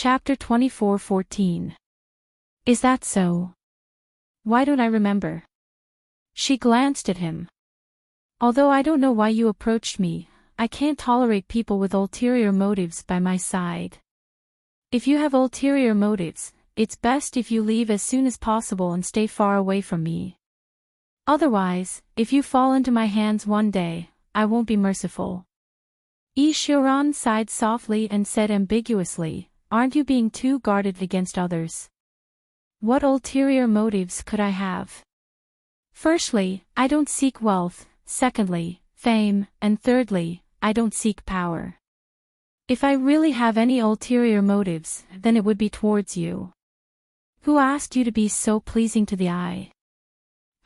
Chapter 24:14. Is that so? Why don't I remember? She glanced at him. Although I don't know why you approached me, I can't tolerate people with ulterior motives by my side. If you have ulterior motives, it's best if you leave as soon as possible and stay far away from me. Otherwise, if you fall into my hands one day, I won't be merciful. Shiran sighed softly and said ambiguously, aren't you being too guarded against others? What ulterior motives could I have? Firstly, I don't seek wealth, secondly, fame, and thirdly, I don't seek power. If I really have any ulterior motives, then it would be towards you. Who asked you to be so pleasing to the eye?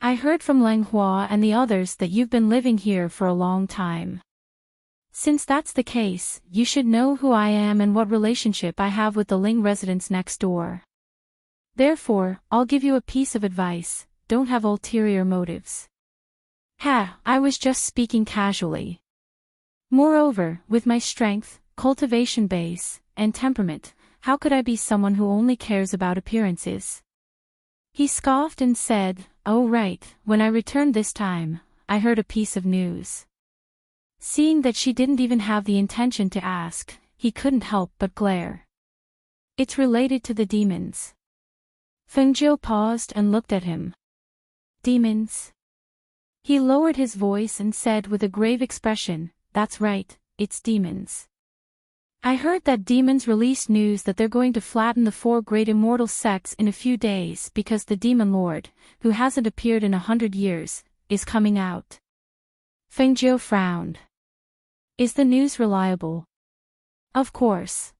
I heard from Lang Hua and the others that you've been living here for a long time. Since that's the case, you should know who I am and what relationship I have with the Ling residents next door. Therefore, I'll give you a piece of advice, don't have ulterior motives. I was just speaking casually. Moreover, with my strength, cultivation base, and temperament, how could I be someone who only cares about appearances? He scoffed and said, oh right, when I returned this time, I heard a piece of news. Seeing that she didn't even have the intention to ask, he couldn't help but glare. It's related to the demons. Fengjiu paused and looked at him. Demons? He lowered his voice and said with a grave expression, that's right, it's demons. I heard that demons released news that they're going to flatten the 4 great immortal sects in a few days because the demon lord, who hasn't appeared in 100 years, is coming out. Fengjiu frowned. Is the news reliable? Of course.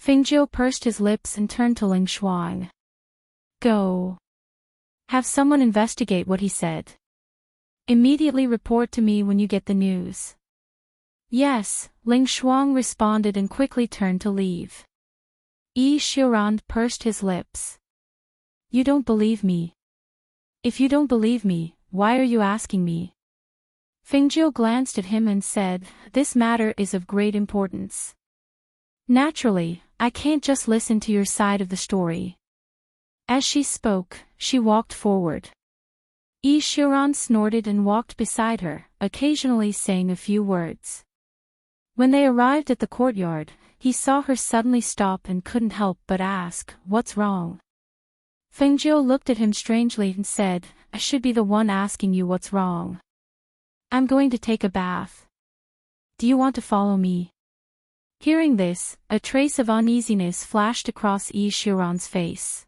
Fengjiu pursed his lips and turned to Ling Shuang. Go. Have someone investigate what he said. Immediately report to me when you get the news. Yes, Ling Shuang responded and quickly turned to leave. Shiran pursed his lips. You don't believe me. If you don't believe me, why are you asking me? Fengjiu glanced at him and said, this matter is of great importance. Naturally, I can't just listen to your side of the story. As she spoke, she walked forward. Shiran snorted and walked beside her, occasionally saying a few words. When they arrived at the courtyard, he saw her suddenly stop and couldn't help but ask, what's wrong? Fengjiu looked at him strangely and said, I should be the one asking you what's wrong. I'm going to take a bath. Do you want to follow me? Hearing this, a trace of uneasiness flashed across Shiran's face.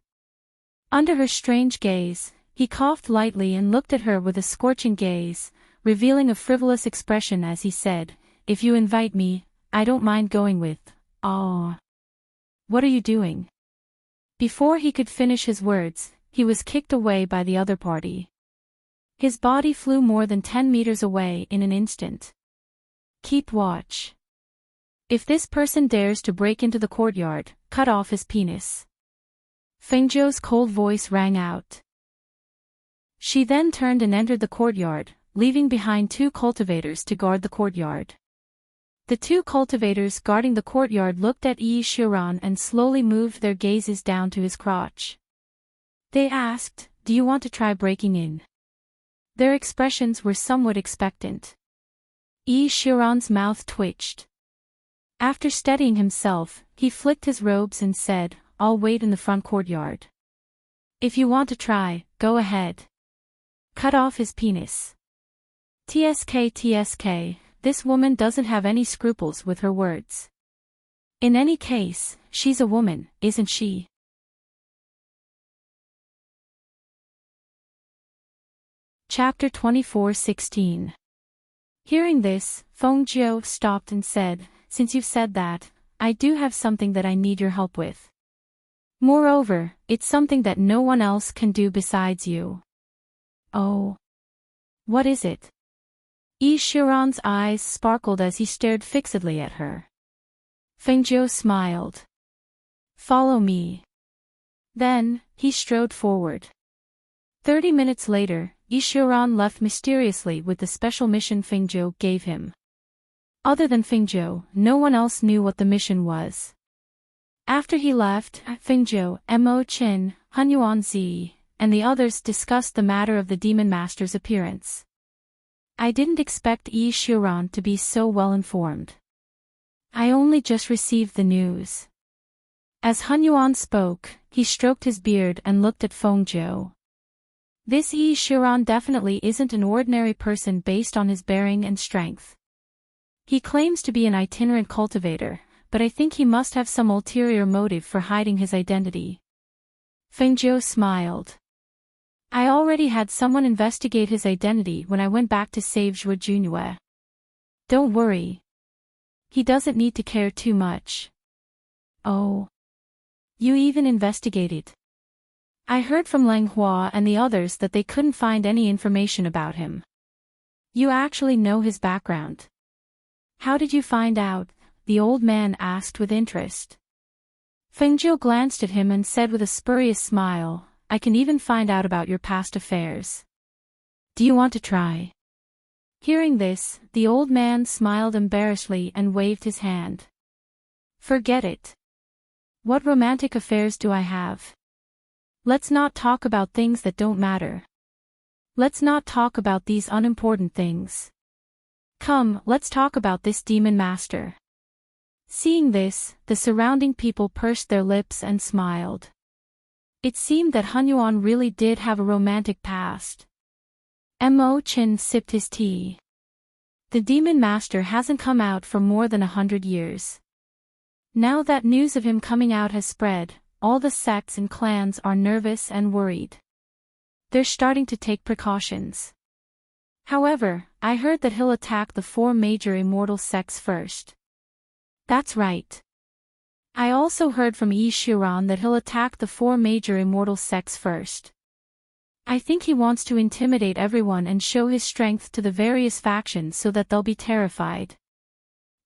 Under her strange gaze, he coughed lightly and looked at her with a scorching gaze, revealing a frivolous expression as he said, if you invite me, I don't mind going with. What are you doing? Before he could finish his words, he was kicked away by the other party. His body flew more than 10 meters away in an instant. Keep watch. If this person dares to break into the courtyard, cut off his penis. Fengjiu's cold voice rang out. She then turned and entered the courtyard, leaving behind 2 cultivators to guard the courtyard. The 2 cultivators guarding the courtyard looked at Shiran and slowly moved their gazes down to his crotch. They asked, do you want to try breaking in? Their expressions were somewhat expectant. Shiran's mouth twitched. After steadying himself, he flicked his robes and said, I'll wait in the front courtyard. If you want to try, go ahead. Cut off his penis. TSK, this woman doesn't have any scruples with her words. In any case, she's a woman, isn't she? Chapter 24:16. Hearing this, Fengjiu stopped and said, since you've said that, I do have something that I need your help with. Moreover, it's something that no one else can do besides you. Oh. What is it? Shiran's eyes sparkled as he stared fixedly at her. Fengjiu smiled. Follow me. Then, he strode forward. 30 minutes later, Shiran left mysteriously with the special mission Fengjiu gave him. Other than Fengjiu, no one else knew what the mission was. After he left, Fengzhou, Mo Qin, Hunyuan Zi, and the others discussed the matter of the Demon Master's appearance. I didn't expect Yi Xiuran to be so well informed. I only just received the news. As Hunyuan spoke, he stroked his beard and looked at Fengzhou. This Yi Xiuran definitely isn't an ordinary person based on his bearing and strength. He claims to be an itinerant cultivator, but I think he must have some ulterior motive for hiding his identity. Fengzhou smiled. I already had someone investigate his identity when I went back to save Zhuo Junyue. Don't worry. He doesn't need to care too much. Oh. You even investigated. I heard from Lang Hua and the others that they couldn't find any information about him. You actually know his background. How did you find out? The old man asked with interest. Fengzhou glanced at him and said with a spurious smile, I can even find out about your past affairs. Do you want to try? Hearing this, the old man smiled embarrassedly and waved his hand. Forget it. What romantic affairs do I have? Let's not talk about things that don't matter. Let's not talk about these unimportant things. Come, let's talk about this demon master. Seeing this, the surrounding people pursed their lips and smiled. It seemed that Hunyuan really did have a romantic past. Mo Qin sipped his tea. The demon master hasn't come out for more than 100 years. Now that news of him coming out has spread, all the sects and clans are nervous and worried. They're starting to take precautions. However, I heard that he'll attack the 4 major immortal sects first. That's right. I also heard from Yi Xiuran that he'll attack the 4 major immortal sects first. I think he wants to intimidate everyone and show his strength to the various factions so that they'll be terrified.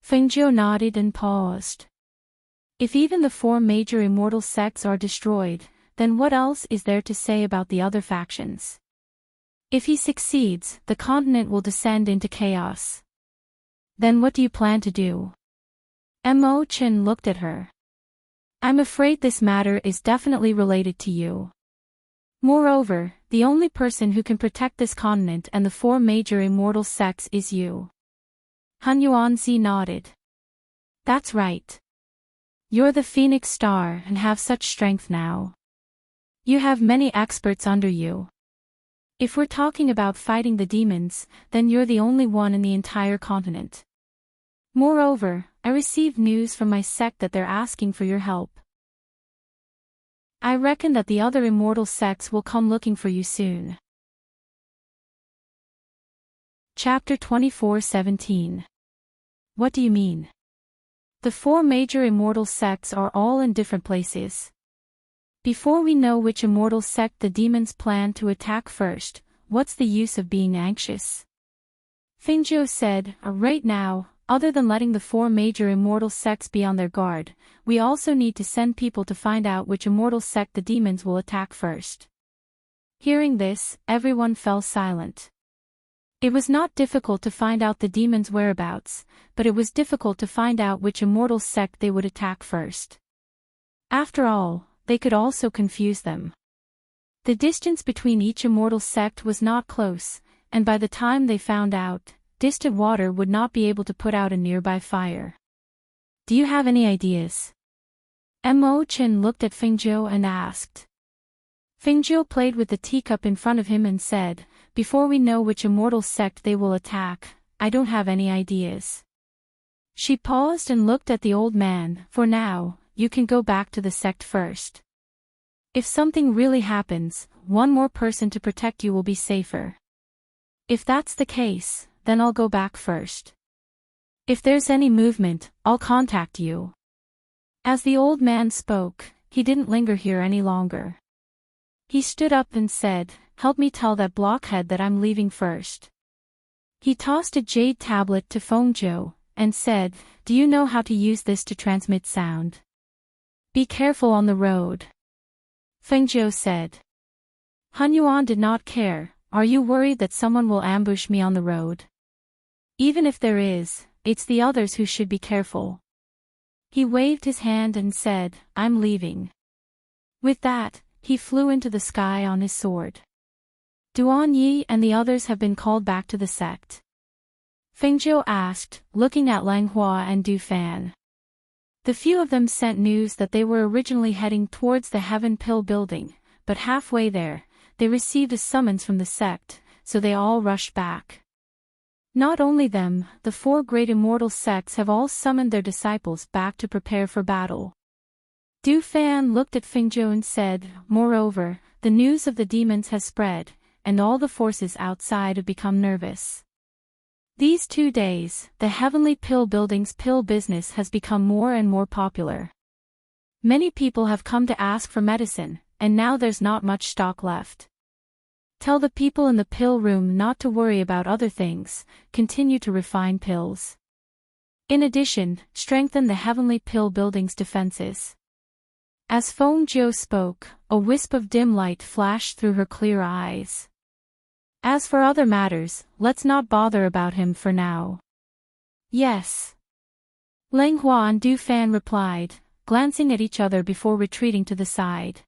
Fengzhou nodded and paused. If even the 4 major immortal sects are destroyed, then what else is there to say about the other factions? If he succeeds, the continent will descend into chaos. Then what do you plan to do? Mo Qin looked at her. I'm afraid this matter is definitely related to you. Moreover, the only person who can protect this continent and the 4 major immortal sects is you. Hunyuan Zi nodded. That's right. You're the Phoenix Star and have such strength now. You have many experts under you. If we're talking about fighting the demons, then you're the only one in the entire continent. Moreover, I received news from my sect that they're asking for your help. I reckon that the other immortal sects will come looking for you soon. Chapter 24:17. What do you mean? The 4 major immortal sects are all in different places. Before we know which immortal sect the demons plan to attack first, what's the use of being anxious? Fengzhou said, right now, other than letting the 4 major immortal sects be on their guard, we also need to send people to find out which immortal sect the demons will attack first. Hearing this, everyone fell silent. It was not difficult to find out the demons' whereabouts, but it was difficult to find out which immortal sect they would attack first. After all, they could also confuse them. The distance between each immortal sect was not close, and by the time they found out, distant water would not be able to put out a nearby fire. Do you have any ideas? Mo Qin looked at Fengzhou and asked. Fengzhou played with the teacup in front of him and said, before we know which immortal sect they will attack, I don't have any ideas. She paused and looked at the old man. For now, you can go back to the sect first. If something really happens, one more person to protect you will be safer. If that's the case, then I'll go back first. If there's any movement, I'll contact you. As the old man spoke, he didn't linger here any longer. He stood up and said, help me tell that blockhead that I'm leaving first. He tossed a jade tablet to Fengzhou, and said, do you know how to use this to transmit sound? Be careful on the road. Fengzhou said. Hunyuan did not care. Are you worried that someone will ambush me on the road? Even if there is, it's the others who should be careful. He waved his hand and said, "I'm leaving." With that, he flew into the sky on his sword. Duan Yi and the others have been called back to the sect? Fengzhou asked, looking at Lang Hua and Du Fan. The few of them sent news that they were originally heading towards the Heaven Pill building, but halfway there, they received a summons from the sect, so they all rushed back. Not only them, the 4 great immortal sects have all summoned their disciples back to prepare for battle. Du Fan looked at Fengzhou and said, "Moreover, the news of the demons has spread, and all the forces outside have become nervous. These 2 days, the Heavenly Pill building's pill business has become more and more popular. Many people have come to ask for medicine, and now there's not much stock left. Tell the people in the pill room not to worry about other things, continue to refine pills. In addition, strengthen the Heavenly Pill building's defenses." As Feng Zhou spoke, a wisp of dim light flashed through her clear eyes. "As for other matters, let's not bother about him for now." "Yes." Lang Hua and Du Fan replied, glancing at each other before retreating to the side.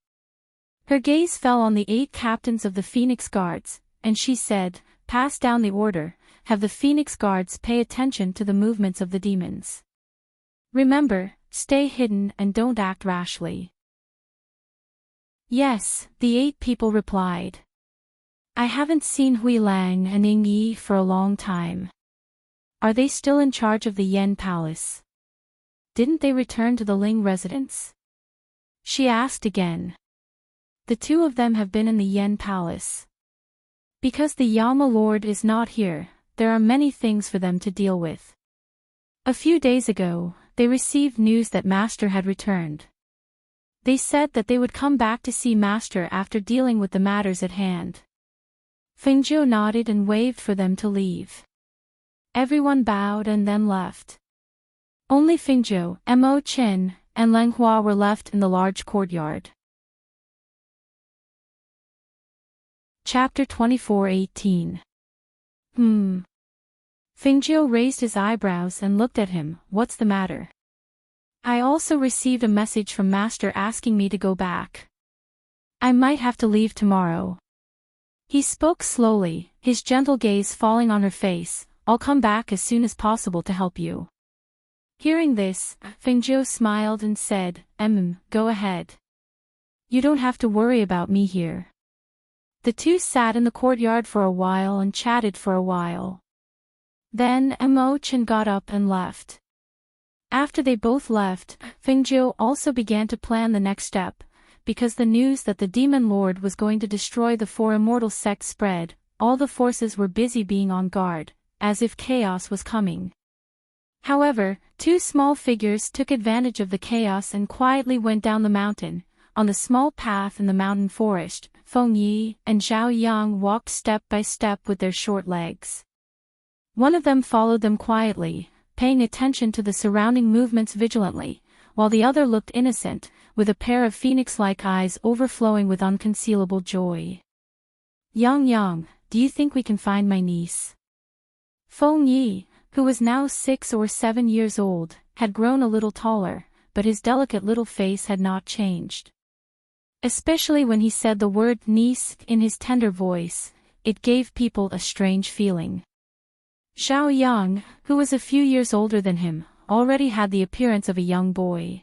Her gaze fell on the 8 captains of the Phoenix Guards, and she said, "Pass down the order, have the Phoenix Guards pay attention to the movements of the demons. Remember, stay hidden and don't act rashly." "Yes," the 8 people replied. "I haven't seen Hui Lang and Ying Yi for a long time. Are they still in charge of the Yen Palace? Didn't they return to the Ling residence?" she asked again. "The 2 of them have been in the Yen Palace. Because the Yama Lord is not here, there are many things for them to deal with. A few days ago, they received news that Master had returned. They said that they would come back to see Master after dealing with the matters at hand." Fengzhou nodded and waved for them to leave. Everyone bowed and then left. Only Fengzhou, Mo Chen, and Lang Hua were left in the large courtyard. Chapter 24:18. Fengzhou raised his eyebrows and looked at him. "What's the matter?" "I also received a message from Master asking me to go back. I might have to leave tomorrow." He spoke slowly, his gentle gaze falling on her face. "I'll come back as soon as possible to help you." Hearing this, Fengzhou smiled and said, Go ahead. You don't have to worry about me here." The 2 sat in the courtyard for a while and chatted for a while. Then Mo Chen got up and left. After they both left, Fengzhou also began to plan the next step, because the news that the Demon Lord was going to destroy the 4 immortal sects spread, all the forces were busy being on guard, as if chaos was coming. However, 2 small figures took advantage of the chaos and quietly went down the mountain. On the small path in the mountain forest, Feng Yi and Zhao Yang walked step by step with their short legs. One of them followed them quietly, paying attention to the surrounding movements vigilantly, while the other looked innocent, with a pair of phoenix-like eyes overflowing with unconcealable joy. Yang, do you think we can find my niece?" Feng Yi, who was now 6 or 7 years old, had grown a little taller, but his delicate little face had not changed. Especially when he said the word niece in his tender voice, it gave people a strange feeling. Zhao Yang, who was a few years older than him, already had the appearance of a young boy.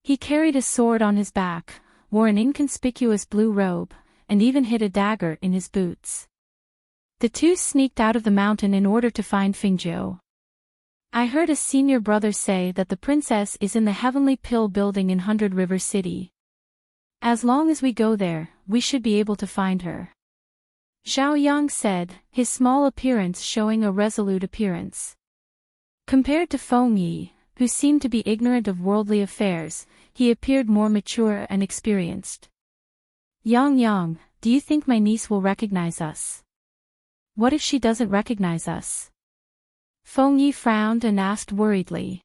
He carried a sword on his back, wore an inconspicuous blue robe, and even hid a dagger in his boots. The 2 sneaked out of the mountain in order to find Fengzhou. "I heard a senior brother say that the princess is in the Heavenly Pill building in 100 River City. As long as we go there, we should be able to find her," Zhao Yang said, his small appearance showing a resolute appearance. Compared to Feng Yi, who seemed to be ignorant of worldly affairs, he appeared more mature and experienced. Yang, do you think my niece will recognize us?" "What if she doesn't recognize us?" Feng Yi frowned and asked worriedly.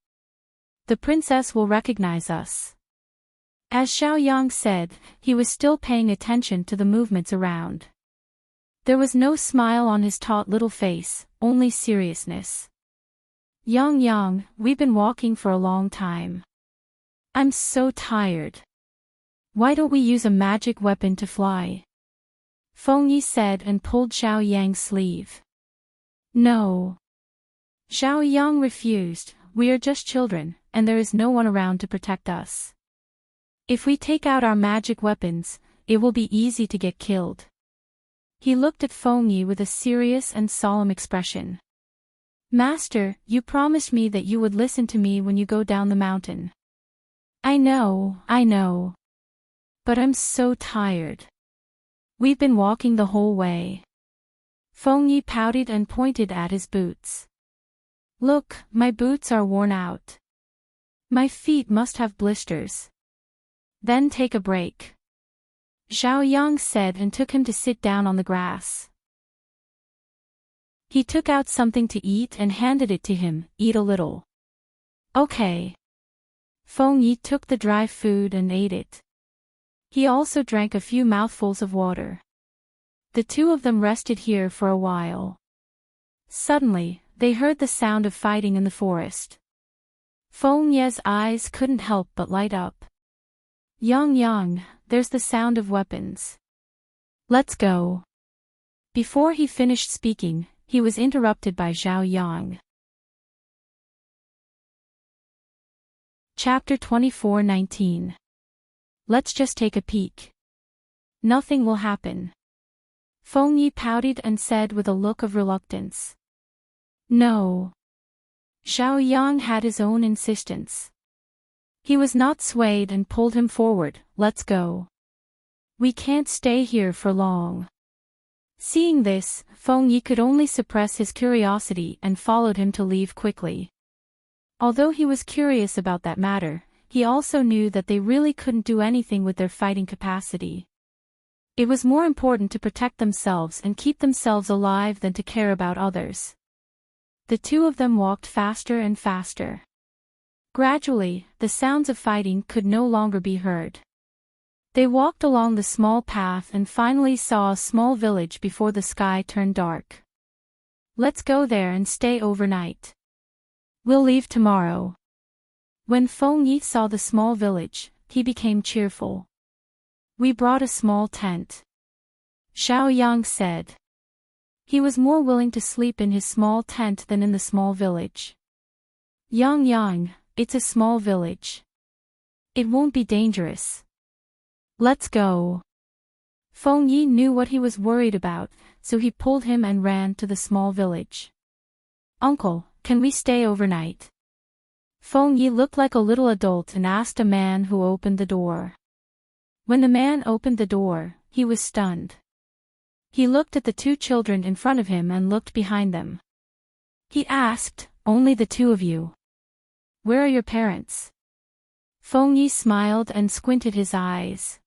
"The princess will recognize us." As Zhao Yang said, he was still paying attention to the movements around. There was no smile on his taut little face, only seriousness. Yang, we've been walking for a long time. I'm so tired. Why don't we use a magic weapon to fly? Feng Yi said and pulled Xiao Yang's sleeve. No. Xiao Yang refused. We are just children, and there is no one around to protect us. If we take out our magic weapons, it will be easy to get killed. He looked at Feng Yi with a serious and solemn expression. Master, you promised me that you would listen to me when you go down the mountain. I know. But I'm so tired. We've been walking the whole way. Feng Yi pouted and pointed at his boots. Look, my boots are worn out. My feet must have blisters. Then take a break. Xiao Yang said and took him to sit down on the grass. He took out something to eat and handed it to him. Eat a little. Okay. Feng Yi took the dry food and ate it. He also drank a few mouthfuls of water. The two of them rested here for a while. Suddenly, they heard the sound of fighting in the forest. Feng Yi's eyes couldn't help but light up. Yang, there's the sound of weapons. Let's go. Before he finished speaking, he was interrupted by Xiao Yang. Chapter 24:19. Let's just take a peek. Nothing will happen. Feng Yi pouted and said with a look of reluctance. No. Xiao Yang had his own insistence. He was not swayed and pulled him forward. Let's go. We can't stay here for long. Seeing this, Feng Yi could only suppress his curiosity and followed him to leave quickly. Although he was curious about that matter, he also knew that they really couldn't do anything with their fighting capacity. It was more important to protect themselves and keep themselves alive than to care about others. The two of them walked faster and faster. Gradually, the sounds of fighting could no longer be heard. They walked along the small path and finally saw a small village before the sky turned dark. Let's go there and stay overnight. We'll leave tomorrow. When Feng Yi saw the small village, he became cheerful. We brought a small tent. Xiao Yang said. He was more willing to sleep in his small tent than in the small village. Yang, it's a small village. It won't be dangerous. Let's go. Feng Yi knew what he was worried about, so he pulled him and ran to the small village. Uncle, can we stay overnight? Feng Yi looked like a little adult and asked a man who opened the door. When the man opened the door, he was stunned. He looked at the two children in front of him and looked behind them. He asked, only the two of you? Where are your parents? Feng Yi smiled and squinted his eyes.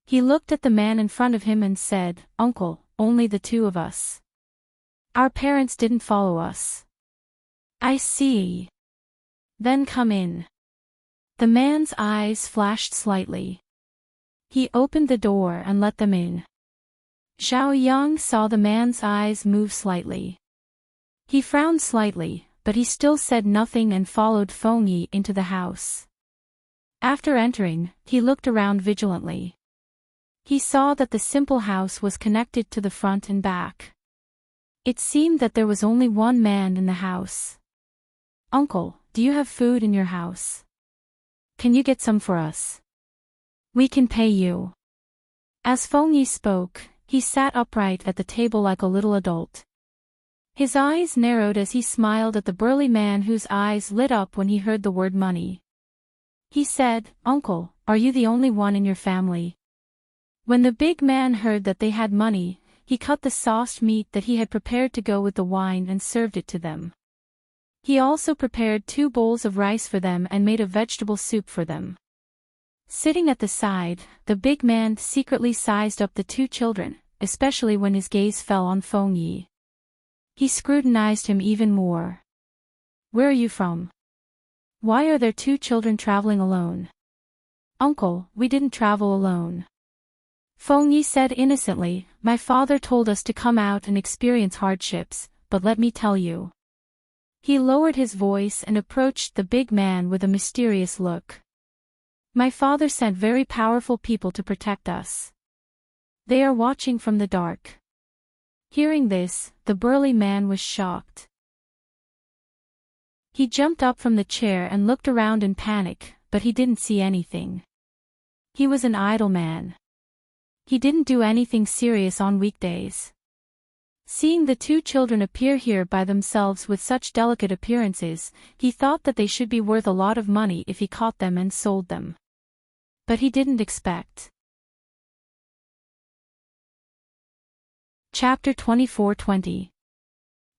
He looked at the man in front of him and said, Uncle, only the two of us. Our parents didn't follow us. I see. Then come in. The man's eyes flashed slightly. He opened the door and let them in. Xiao Yang saw the man's eyes move slightly. He frowned slightly, but he still said nothing and followed Feng Yi into the house. After entering, he looked around vigilantly. He saw that the simple house was connected to the front and back. It seemed that there was only one man in the house. Uncle, do you have food in your house? Can you get some for us? We can pay you. As Feng Yi spoke, he sat upright at the table like a little adult. His eyes narrowed as he smiled at the burly man whose eyes lit up when he heard the word money. He said, Uncle, are you the only one in your family? When the big man heard that they had money, he cut the sauced meat that he had prepared to go with the wine and served it to them. He also prepared 2 bowls of rice for them and made a vegetable soup for them. Sitting at the side, the big man secretly sized up the 2 children, especially when his gaze fell on Feng Yi. He scrutinized him even more. Where are you from? Why are there 2 children traveling alone? Uncle, we didn't travel alone. Feng Yi said innocently, my father told us to come out and experience hardships, but let me tell you. He lowered his voice and approached the big man with a mysterious look. My father sent very powerful people to protect us. They are watching from the dark. Hearing this, the burly man was shocked. He jumped up from the chair and looked around in panic, but he didn't see anything. He was an idle man. He didn't do anything serious on weekdays. Seeing the two children appear here by themselves with such delicate appearances, he thought that they should be worth a lot of money if he caught them and sold them. But he didn't expect. Chapter 24:20.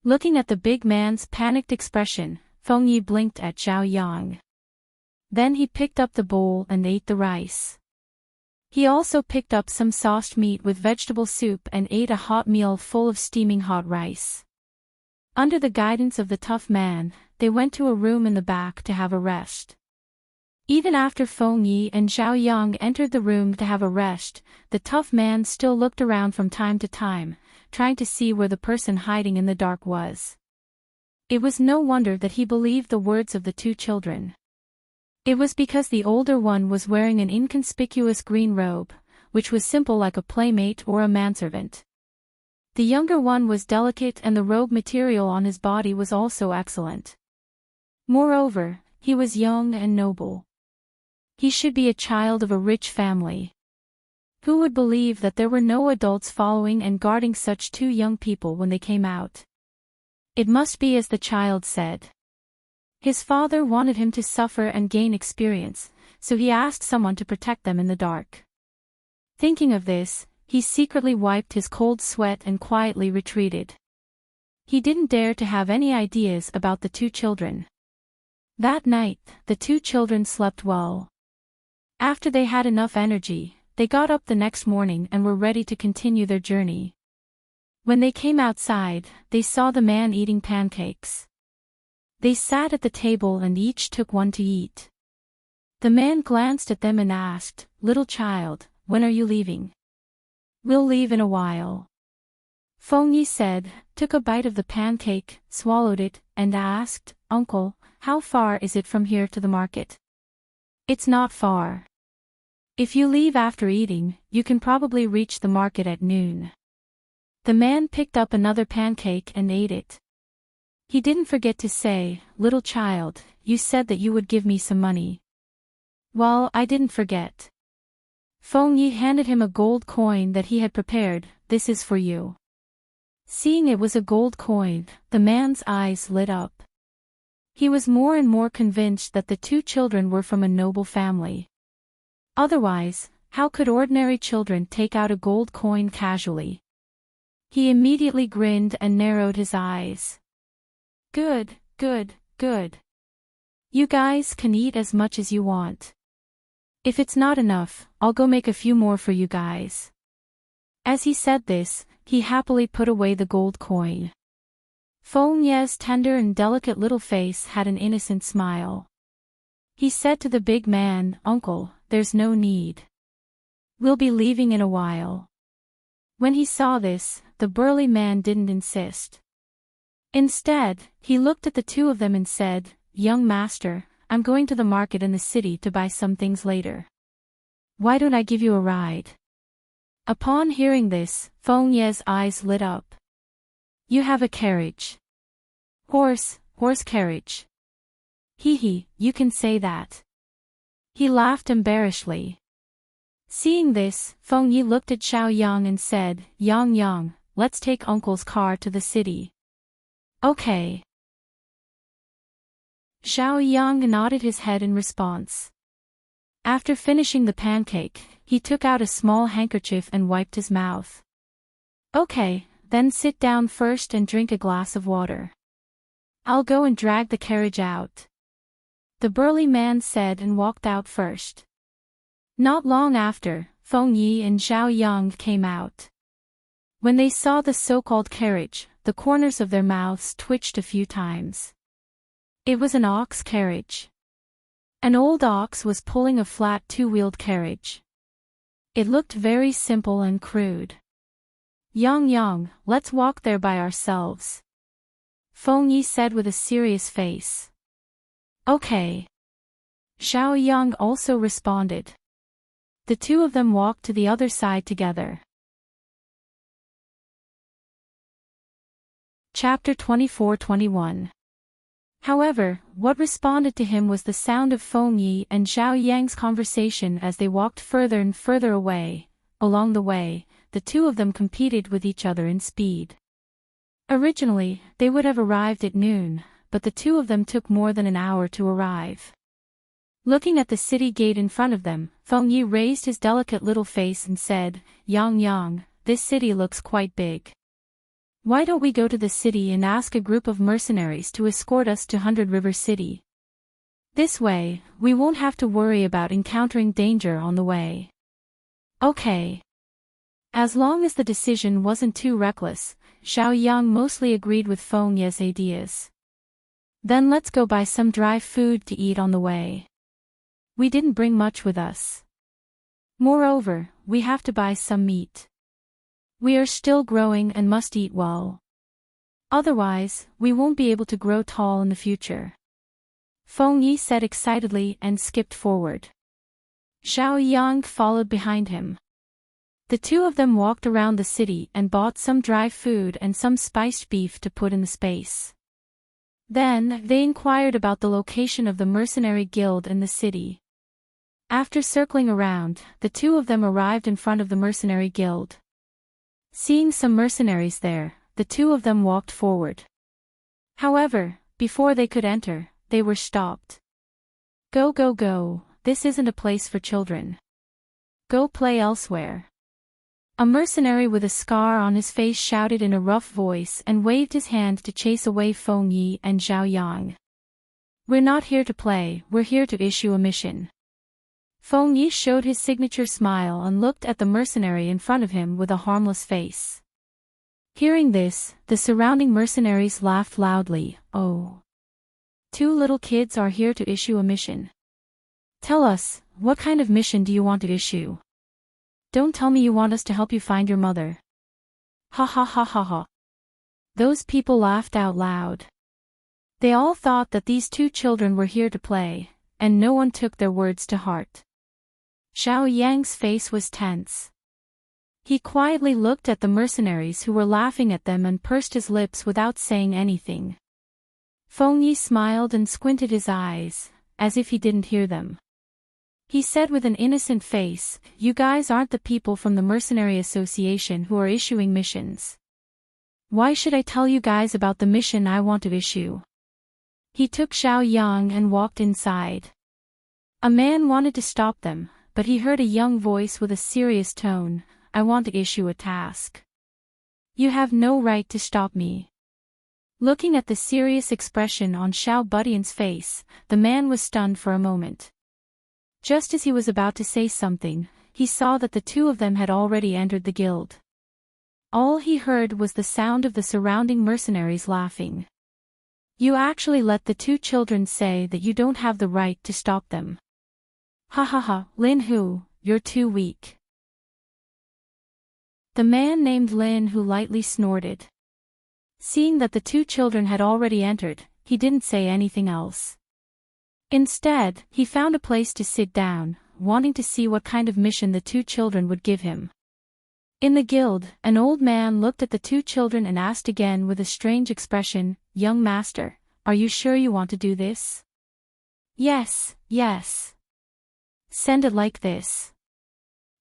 Looking at the big man's panicked expression, Feng Yi blinked at Zhao Yang. Then he picked up the bowl and ate the rice. He also picked up some sauced meat with vegetable soup and ate a hot meal full of steaming hot rice. Under the guidance of the tough man, they went to a room in the back to have a rest. Even after Feng Yi and Zhao Yang entered the room to have a rest, the tough man still looked around from time to time, trying to see where the person hiding in the dark was. It was no wonder that he believed the words of the two children. It was because the older one was wearing an inconspicuous green robe, which was simple like a playmate or a manservant. The younger one was delicate and the robe material on his body was also excellent. Moreover, he was young and noble. He should be a child of a rich family. Who would believe that there were no adults following and guarding such two young people when they came out? It must be as the child said. His father wanted him to suffer and gain experience, so he asked someone to protect them in the dark. Thinking of this, he secretly wiped his cold sweat and quietly retreated. He didn't dare to have any ideas about the two children. That night, the two children slept well. After they had enough energy, they got up the next morning and were ready to continue their journey. When they came outside, they saw the man eating pancakes. They sat at the table and each took one to eat. The man glanced at them and asked, "Little child, when are you leaving?" "We'll leave in a while." Feng Yi said, took a bite of the pancake, swallowed it, and asked, "Uncle, how far is it from here to the market?" "It's not far. If you leave after eating, you can probably reach the market at noon." The man picked up another pancake and ate it. He didn't forget to say, "Little child, you said that you would give me some money." "Well, I didn't forget." Feng Yi handed him a gold coin that he had prepared. "This is for you." Seeing it was a gold coin, the man's eyes lit up. He was more and more convinced that the two children were from a noble family. Otherwise, how could ordinary children take out a gold coin casually? He immediately grinned and narrowed his eyes. Good, good, good. You guys can eat as much as you want. If it's not enough, I'll go make a few more for you guys. As he said this, he happily put away the gold coin. Feng Ye's tender and delicate little face had an innocent smile. He said to the big man, "Uncle, there's no need. We'll be leaving in a while." When he saw this, the burly man didn't insist. Instead, he looked at the two of them and said, "Young master, I'm going to the market in the city to buy some things later. Why don't I give you a ride?" Upon hearing this, Feng Ye's eyes lit up. "You have a carriage." Horse carriage." "Hee, you can say that." He laughed embarrassedly. Seeing this, Feng Yi looked at Zhao Yang and said, Yang, let's take uncle's car to the city." "Okay." Zhao Yang nodded his head in response. After finishing the pancake, he took out a small handkerchief and wiped his mouth. "Okay, then sit down first and drink a glass of water. I'll go and drag the carriage out." The burly man said and walked out first. Not long after, Feng Yi and Zhao Yang came out. When they saw the so-called carriage, the corners of their mouths twitched a few times. It was an ox carriage. An old ox was pulling a flat two-wheeled carriage. It looked very simple and crude. Yang, let's walk there by ourselves." Feng Yi said with a serious face. Okay. Xiao Yang also responded. The two of them walked to the other side together. Chapter 24-21. However, what responded to him was the sound of Feng Yi and Xiao Yang's conversation as they walked further and further away. Along the way, the two of them competed with each other in speed. Originally, they would have arrived at noon, but the two of them took more than an hour to arrive. Looking at the city gate in front of them, Feng Yi raised his delicate little face and said, "Yang Yang, this city looks quite big. Why don't we go to the city and ask a group of mercenaries to escort us to 100 River City? This way, we won't have to worry about encountering danger on the way." Okay. As long as the decision wasn't too reckless, Xiao Yang mostly agreed with Feng Yi's ideas. Then let's go buy some dry food to eat on the way. We didn't bring much with us. Moreover, we have to buy some meat. We are still growing and must eat well. Otherwise, we won't be able to grow tall in the future. Feng Yi said excitedly and skipped forward. Xiao Yang followed behind him. The two of them walked around the city and bought some dry food and some spiced beef to put in the space. Then, they inquired about the location of the mercenary guild in the city. After circling around, the two of them arrived in front of the mercenary guild. Seeing some mercenaries there, the two of them walked forward. However, before they could enter, they were stopped. Go go go, this isn't a place for children. Go play elsewhere. A mercenary with a scar on his face shouted in a rough voice and waved his hand to chase away Feng Yi and Xiao Yang. We're not here to play, we're here to issue a mission. Feng Yi showed his signature smile and looked at the mercenary in front of him with a harmless face. Hearing this, the surrounding mercenaries laughed loudly. Oh. Two little kids are here to issue a mission. Tell us, what kind of mission do you want to issue? Don't tell me you want us to help you find your mother. Ha ha ha ha ha. Those people laughed out loud. They all thought that these two children were here to play, and no one took their words to heart. Xiao Yang's face was tense. He quietly looked at the mercenaries who were laughing at them and pursed his lips without saying anything. Feng Yi smiled and squinted his eyes, as if he didn't hear them. He said with an innocent face, "You guys aren't the people from the Mercenary Association who are issuing missions. Why should I tell you guys about the mission I want to issue?" He took Xiao Yang and walked inside. A man wanted to stop them, but he heard a young voice with a serious tone, "I want to issue a task. You have no right to stop me." Looking at the serious expression on Xiao Budian's face, the man was stunned for a moment. Just as he was about to say something, he saw that the two of them had already entered the guild. All he heard was the sound of the surrounding mercenaries laughing. "You actually let the two children say that you don't have the right to stop them. Ha ha ha, Lin Hu, you're too weak." The man named Lin Hu lightly snorted. Seeing that the two children had already entered, he didn't say anything else. Instead, he found a place to sit down, wanting to see what kind of mission the two children would give him. In the guild, an old man looked at the two children and asked again with a strange expression, "Young master, are you sure you want to do this?" "Yes, yes. Send it like this."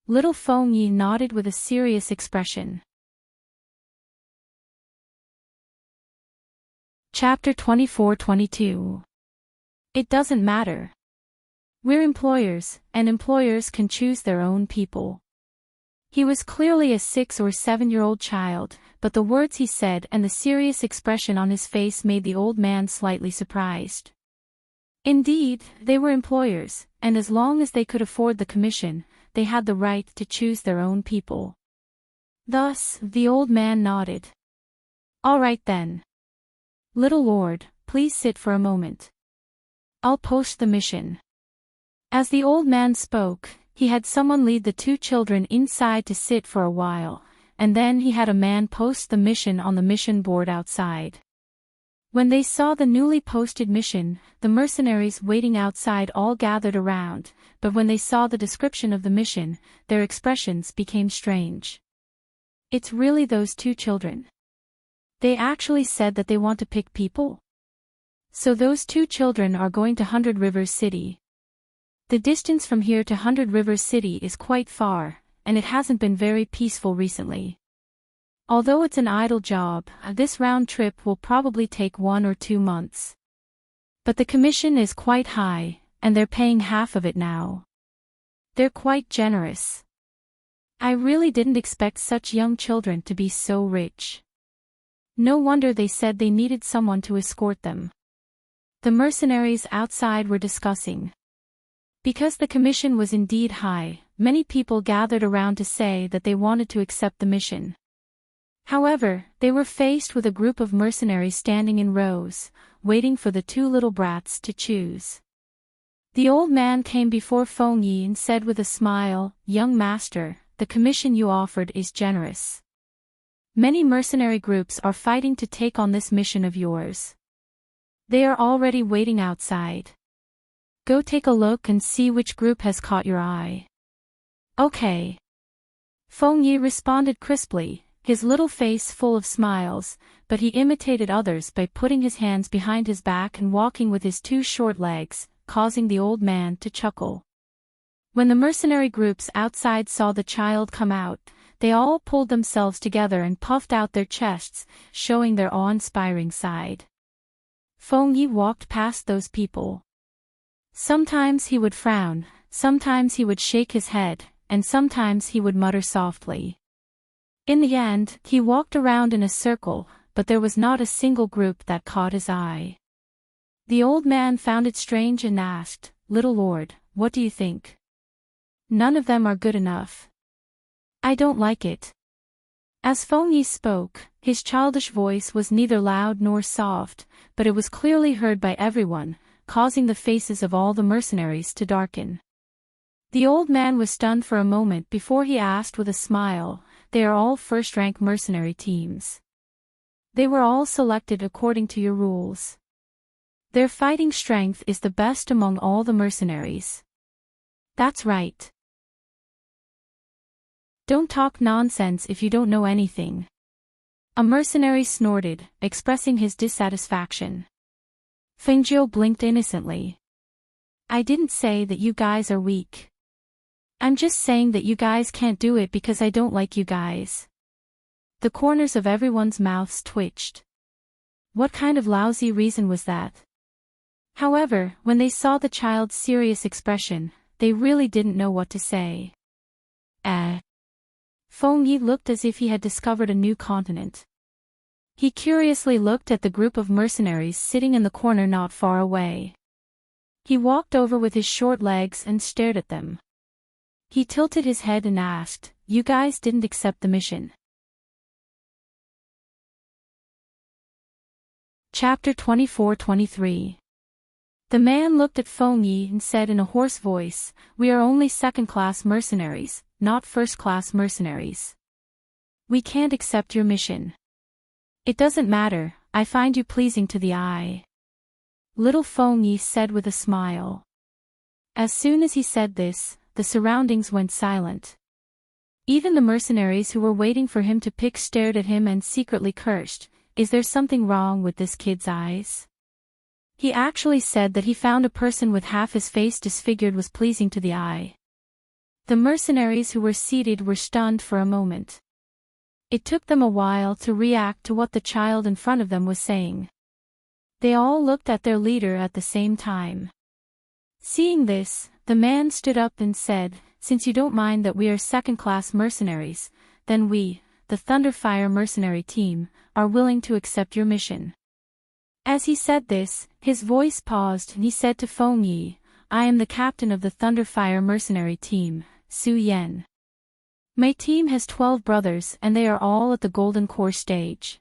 Little Feng Yi nodded with a serious expression. Chapter 24-22. It doesn't matter. We're employers, and employers can choose their own people. He was clearly a 6 or 7-year-old child, but the words he said and the serious expression on his face made the old man slightly surprised. Indeed, they were employers, and as long as they could afford the commission, they had the right to choose their own people. Thus, the old man nodded. "All right then. Little lord, please sit for a moment. I'll post the mission." As the old man spoke, he had someone lead the two children inside to sit for a while, and then he had a man post the mission on the mission board outside. When they saw the newly posted mission, the mercenaries waiting outside all gathered around, but when they saw the description of the mission, their expressions became strange. It's really those two children. They actually said that they want to pick people? So those two children are going to Hundred Rivers City. The distance from here to Hundred Rivers City is quite far, and it hasn't been very peaceful recently. Although it's an idle job, this round trip will probably take 1 or 2 months. But the commission is quite high, and they're paying half of it now. They're quite generous. I really didn't expect such young children to be so rich. No wonder they said they needed someone to escort them. The mercenaries outside were discussing. Because the commission was indeed high, many people gathered around to say that they wanted to accept the mission. However, they were faced with a group of mercenaries standing in rows, waiting for the two little brats to choose. The old man came before Feng Yi and said with a smile, "Young master, the commission you offered is generous. Many mercenary groups are fighting to take on this mission of yours. They are already waiting outside. Go take a look and see which group has caught your eye." "Okay." Feng Yi responded crisply, his little face full of smiles, but he imitated others by putting his hands behind his back and walking with his two short legs, causing the old man to chuckle. When the mercenary groups outside saw the child come out, they all pulled themselves together and puffed out their chests, showing their awe-inspiring side. Feng Yi walked past those people. Sometimes he would frown, sometimes he would shake his head, and sometimes he would mutter softly. In the end, he walked around in a circle, but there was not a single group that caught his eye. The old man found it strange and asked, "Little lord, what do you think?" "None of them are good enough. I don't like it." As Feng Yi spoke, his childish voice was neither loud nor soft, but it was clearly heard by everyone, causing the faces of all the mercenaries to darken. The old man was stunned for a moment before he asked with a smile, "They are all first-rank mercenary teams. They were all selected according to your rules. Their fighting strength is the best among all the mercenaries." "That's right. Don't talk nonsense if you don't know anything." A mercenary snorted, expressing his dissatisfaction. Feng Jiu blinked innocently. "I didn't say that you guys are weak. I'm just saying that you guys can't do it because I don't like you guys." The corners of everyone's mouths twitched. What kind of lousy reason was that? However, when they saw the child's serious expression, they really didn't know what to say. Feng Yi looked as if he had discovered a new continent. He curiously looked at the group of mercenaries sitting in the corner not far away. He walked over with his short legs and stared at them. He tilted his head and asked, "You guys didn't accept the mission?" Chapter 24-23. The man looked at Feng Yi and said in a hoarse voice, "We are only second-class mercenaries, not first-class mercenaries. We can't accept your mission. It doesn't matter, I find you pleasing to the eye." Little Feng Yi said with a smile. As soon as he said this, the surroundings went silent. Even the mercenaries who were waiting for him to pick stared at him and secretly cursed, "Is there something wrong with this kid's eyes? He actually said that he found a person with half his face disfigured was pleasing to the eye." The mercenaries who were seated were stunned for a moment. It took them a while to react to what the child in front of them was saying. They all looked at their leader at the same time. Seeing this, the man stood up and said, "Since you don't mind that we are second-class mercenaries, then we, the Thunderfire mercenary team, are willing to accept your mission." As he said this, his voice paused and he said to Feng Yi, "I am the captain of the Thunderfire mercenary team, Su Yan. My team has 12 brothers and they are all at the Golden Core stage.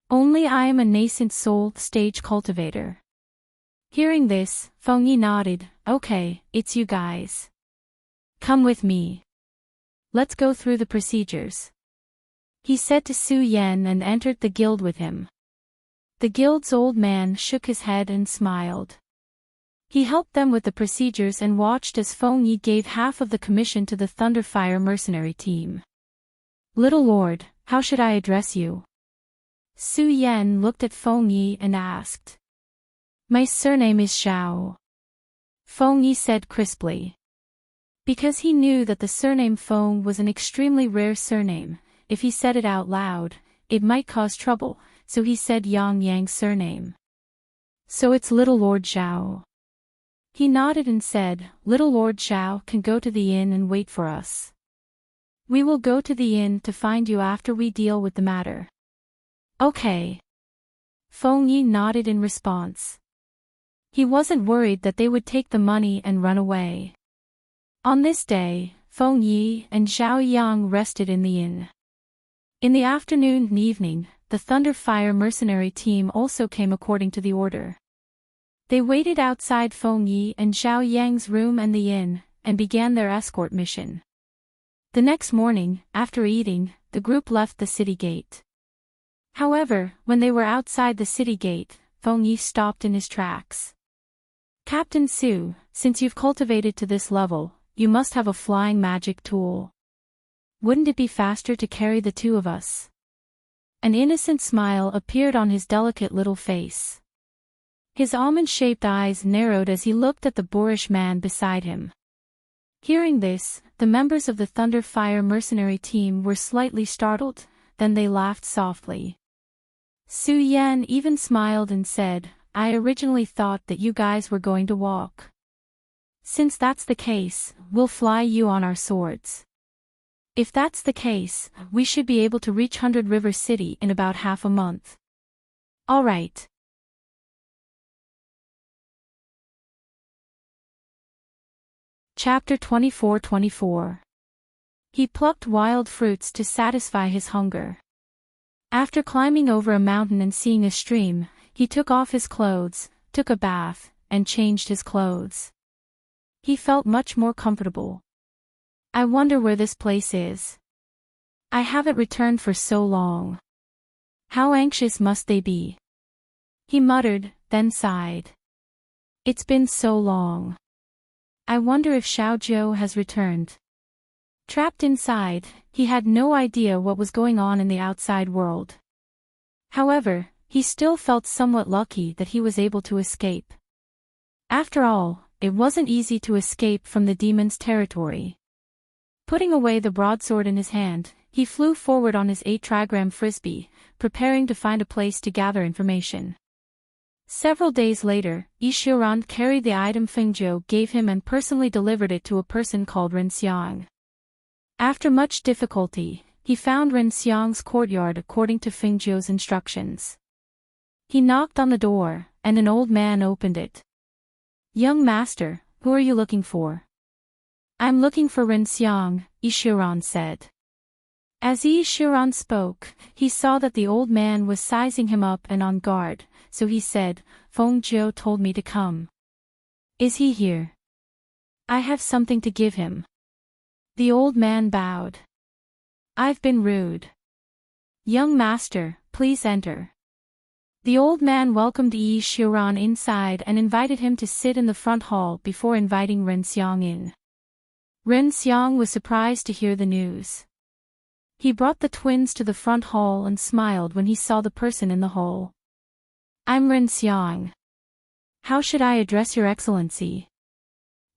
Only I am a nascent soul stage cultivator." Hearing this, Feng Yi nodded, "Okay, it's you guys. Come with me. Let's go through the procedures." He said to Su Yan and entered the guild with him. The guild's old man shook his head and smiled. He helped them with the procedures and watched as Feng Yi gave half of the commission to the Thunderfire mercenary team. Little Lord, how should I address you? Su Yan looked at Feng Yi and asked. My surname is Xiao. Feng Yi said crisply. Because he knew that the surname Feng was an extremely rare surname, if he said it out loud, it might cause trouble, so he said Yang Yang's surname. So it's Little Lord Xiao. He nodded and said, Little Lord Xiao can go to the inn and wait for us. We will go to the inn to find you after we deal with the matter. Okay. Feng Yi nodded in response. He wasn't worried that they would take the money and run away. On this day, Feng Yi and Zhao Yang rested in the inn. In the afternoon and evening, the Thunderfire mercenary team also came according to the order. They waited outside Feng Yi and Zhao Yang's room and the inn, and began their escort mission. The next morning, after eating, the group left the city gate. However, when they were outside the city gate, Feng Yi stopped in his tracks. Captain Su, since you've cultivated to this level, you must have a flying magic tool. Wouldn't it be faster to carry the two of us? An innocent smile appeared on his delicate little face. His almond-shaped eyes narrowed as he looked at the boorish man beside him. Hearing this, the members of the Thunderfire mercenary team were slightly startled, then they laughed softly. Su Yan even smiled and said, I originally thought that you guys were going to walk. Since that's the case, we'll fly you on our swords. If that's the case, we should be able to reach 100 River City in about half a month. All right. Chapter 24-24. He plucked wild fruits to satisfy his hunger. After climbing over a mountain and seeing a stream, he took off his clothes, took a bath, and changed his clothes. He felt much more comfortable. I wonder where this place is. I haven't returned for so long. How anxious must they be? He muttered, then sighed. It's been so long. I wonder if Xiaozhou has returned. Trapped inside, he had no idea what was going on in the outside world. However, he still felt somewhat lucky that he was able to escape. After all, it wasn't easy to escape from the demon's territory. Putting away the broadsword in his hand, he flew forward on his 8-trigram frisbee, preparing to find a place to gather information. Several days later, Yixiran carried the item Fengzhou gave him and personally delivered it to a person called Renxiang. After much difficulty, he found Renxiang's courtyard according to Fengzhou's instructions. He knocked on the door, and an old man opened it. Young master, who are you looking for? I'm looking for Renxiang, Yixiran said. As Yixiran spoke, he saw that the old man was sizing him up and on guard, so he said, Fengzhou told me to come. Is he here? I have something to give him. The old man bowed. I've been rude. Young master, please enter. The old man welcomed Yixiran inside and invited him to sit in the front hall before inviting Renxiang in. Renxiang was surprised to hear the news. He brought the twins to the front hall and smiled when he saw the person in the hall. I'm Renxiang. How should I address your excellency?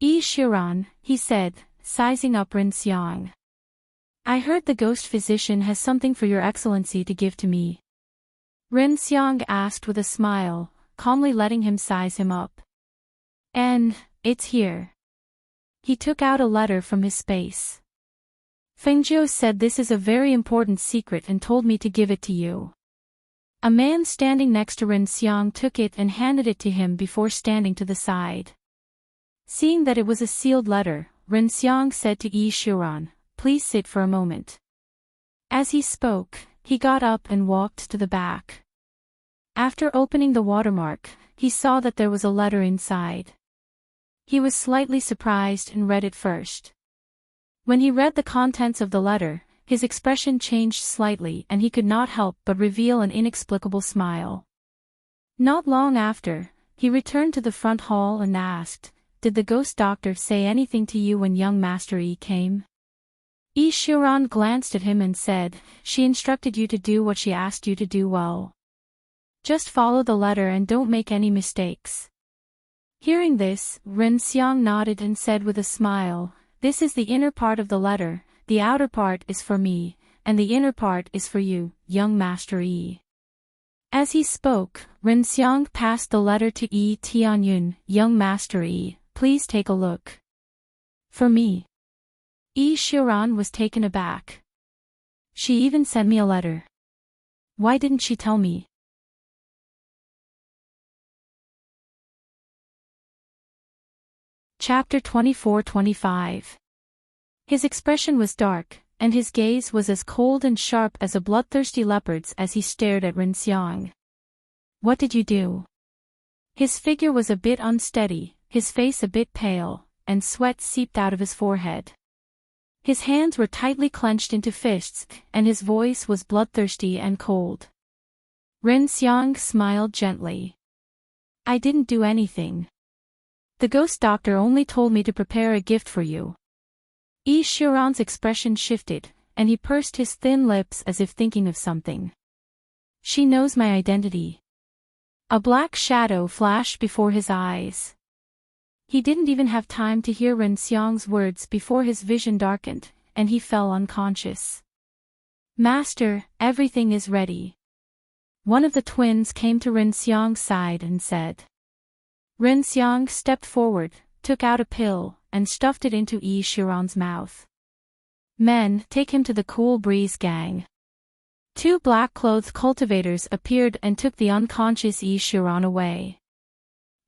Yixiran, he said, sizing up Renxiang. I heard the ghost physician has something for your excellency to give to me. Renxiang asked with a smile, calmly letting him size him up. And, it's here. He took out a letter from his space. Fengzhou said this is a very important secret and told me to give it to you. A man standing next to Renxiang took it and handed it to him before standing to the side. Seeing that it was a sealed letter, Renxiang said to Yixiran, please sit for a moment. As he spoke, he got up and walked to the back. After opening the watermark, he saw that there was a letter inside. He was slightly surprised and read it first. When he read the contents of the letter, his expression changed slightly and he could not help but reveal an inexplicable smile. Not long after, he returned to the front hall and asked, "Did the ghost doctor say anything to you when young Master Yi came?" Yi Xiaoran glanced at him and said, "She instructed you to do what she asked you to do well. Just follow the letter and don't make any mistakes." Hearing this, Ren Xiang nodded and said with a smile, "This is the inner part of the letter, the outer part is for me, and the inner part is for you, young Master Yi." As he spoke, Ren Xiang passed the letter to Yi Tianyun, "Young Master Yi, please take a look." "For me?" Yi Xiaoran was taken aback. "She even sent me a letter. Why didn't she tell me?" Chapter 24-25. His expression was dark, and his gaze was as cold and sharp as a bloodthirsty leopard's as he stared at Ren Xiang. "What did you do?" His figure was a bit unsteady, his face a bit pale, and sweat seeped out of his forehead. His hands were tightly clenched into fists, and his voice was bloodthirsty and cold. Ren Xiang smiled gently. "I didn't do anything. The ghost doctor only told me to prepare a gift for you." Yi Xiaoran's expression shifted, and he pursed his thin lips as if thinking of something. "She knows my identity." A black shadow flashed before his eyes. He didn't even have time to hear Ren Xiang's words before his vision darkened, and he fell unconscious. "Master, everything is ready." One of the twins came to Ren Xiang's side and said. Ren Xiang stepped forward, took out a pill, and stuffed it into Yi Xiaoran's mouth. "Men, take him to the Cool Breeze gang." Two black-clothed cultivators appeared and took the unconscious Yi Xiaoran away.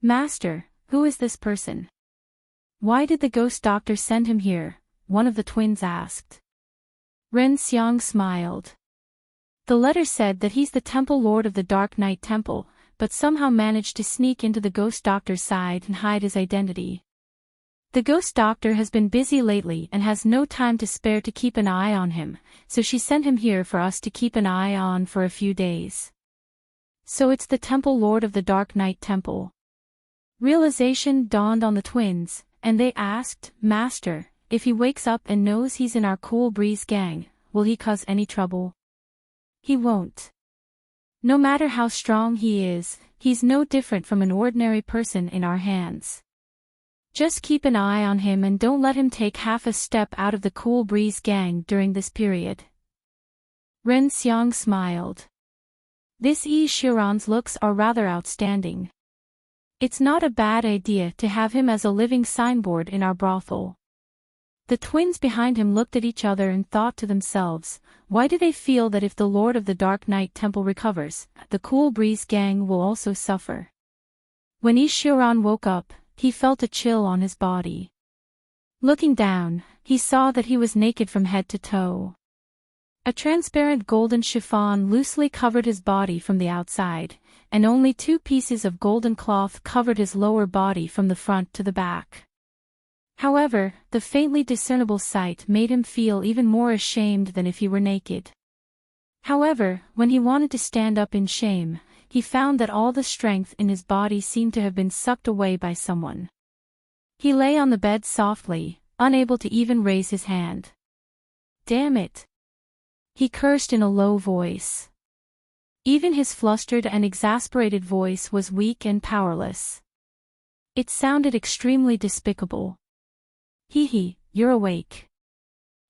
"Master, who is this person? Why did the ghost doctor send him here?" one of the twins asked. Ren Xiang smiled. "The letter said that he's the temple lord of the Dark Night Temple, but somehow managed to sneak into the ghost doctor's side and hide his identity. The ghost doctor has been busy lately and has no time to spare to keep an eye on him, so she sent him here for us to keep an eye on for a few days. So it's the temple lord of the Dark Night Temple." Realization dawned on the twins, and they asked, "Master, if he wakes up and knows he's in our Cool Breeze gang, will he cause any trouble?" "He won't. No matter how strong he is, he's no different from an ordinary person in our hands. Just keep an eye on him and don't let him take half a step out of the Cool Breeze gang during this period." Ren Xiang smiled. "This Yi Xiaoran's looks are rather outstanding. It's not a bad idea to have him as a living signboard in our brothel." The twins behind him looked at each other and thought to themselves, why do they feel that if the Lord of the Dark Night Temple recovers, the Cool Breeze gang will also suffer? When Yi Xiaoran woke up, he felt a chill on his body. Looking down, he saw that he was naked from head to toe. A transparent golden chiffon loosely covered his body from the outside, and only 2 pieces of golden cloth covered his lower body from the front to the back. However, the faintly discernible sight made him feel even more ashamed than if he were naked. However, when he wanted to stand up in shame, he found that all the strength in his body seemed to have been sucked away by someone. He lay on the bed softly, unable to even raise his hand. "Damn it!" he cursed in a low voice. Even his flustered and exasperated voice was weak and powerless. It sounded extremely despicable. "Hee, you're awake."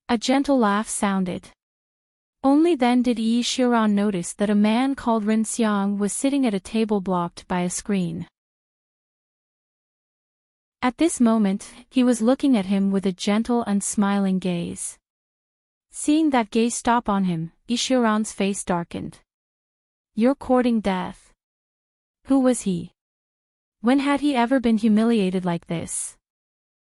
A gentle laugh sounded. Only then did Yi Xiaoran notice that a man called Ren Xiang was sitting at a table blocked by a screen. At this moment, he was looking at him with a gentle and smiling gaze. Seeing that gaze stop on him, Yi Xiaoran's face darkened. "You're courting death." Who was he? When had he ever been humiliated like this?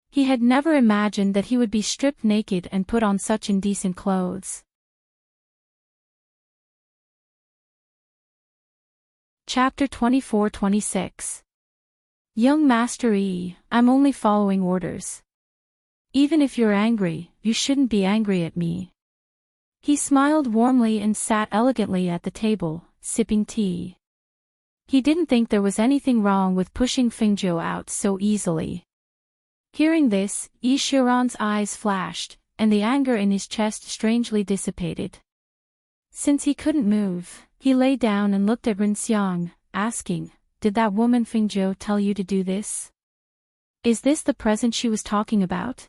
He had never imagined that he would be stripped naked and put on such indecent clothes. Chapter 24-26. Young Master Yi, I'm only following orders. Even if you're angry, you shouldn't be angry at me. He smiled warmly and sat elegantly at the table, sipping tea. He didn't think there was anything wrong with pushing Fingzhou out so easily. Hearing this, Yi Xiaoran's eyes flashed, and the anger in his chest strangely dissipated. Since he couldn't move, he lay down and looked at Ren Xiang, asking, "Did that woman Fingzhou tell you to do this? Is this the present she was talking about?"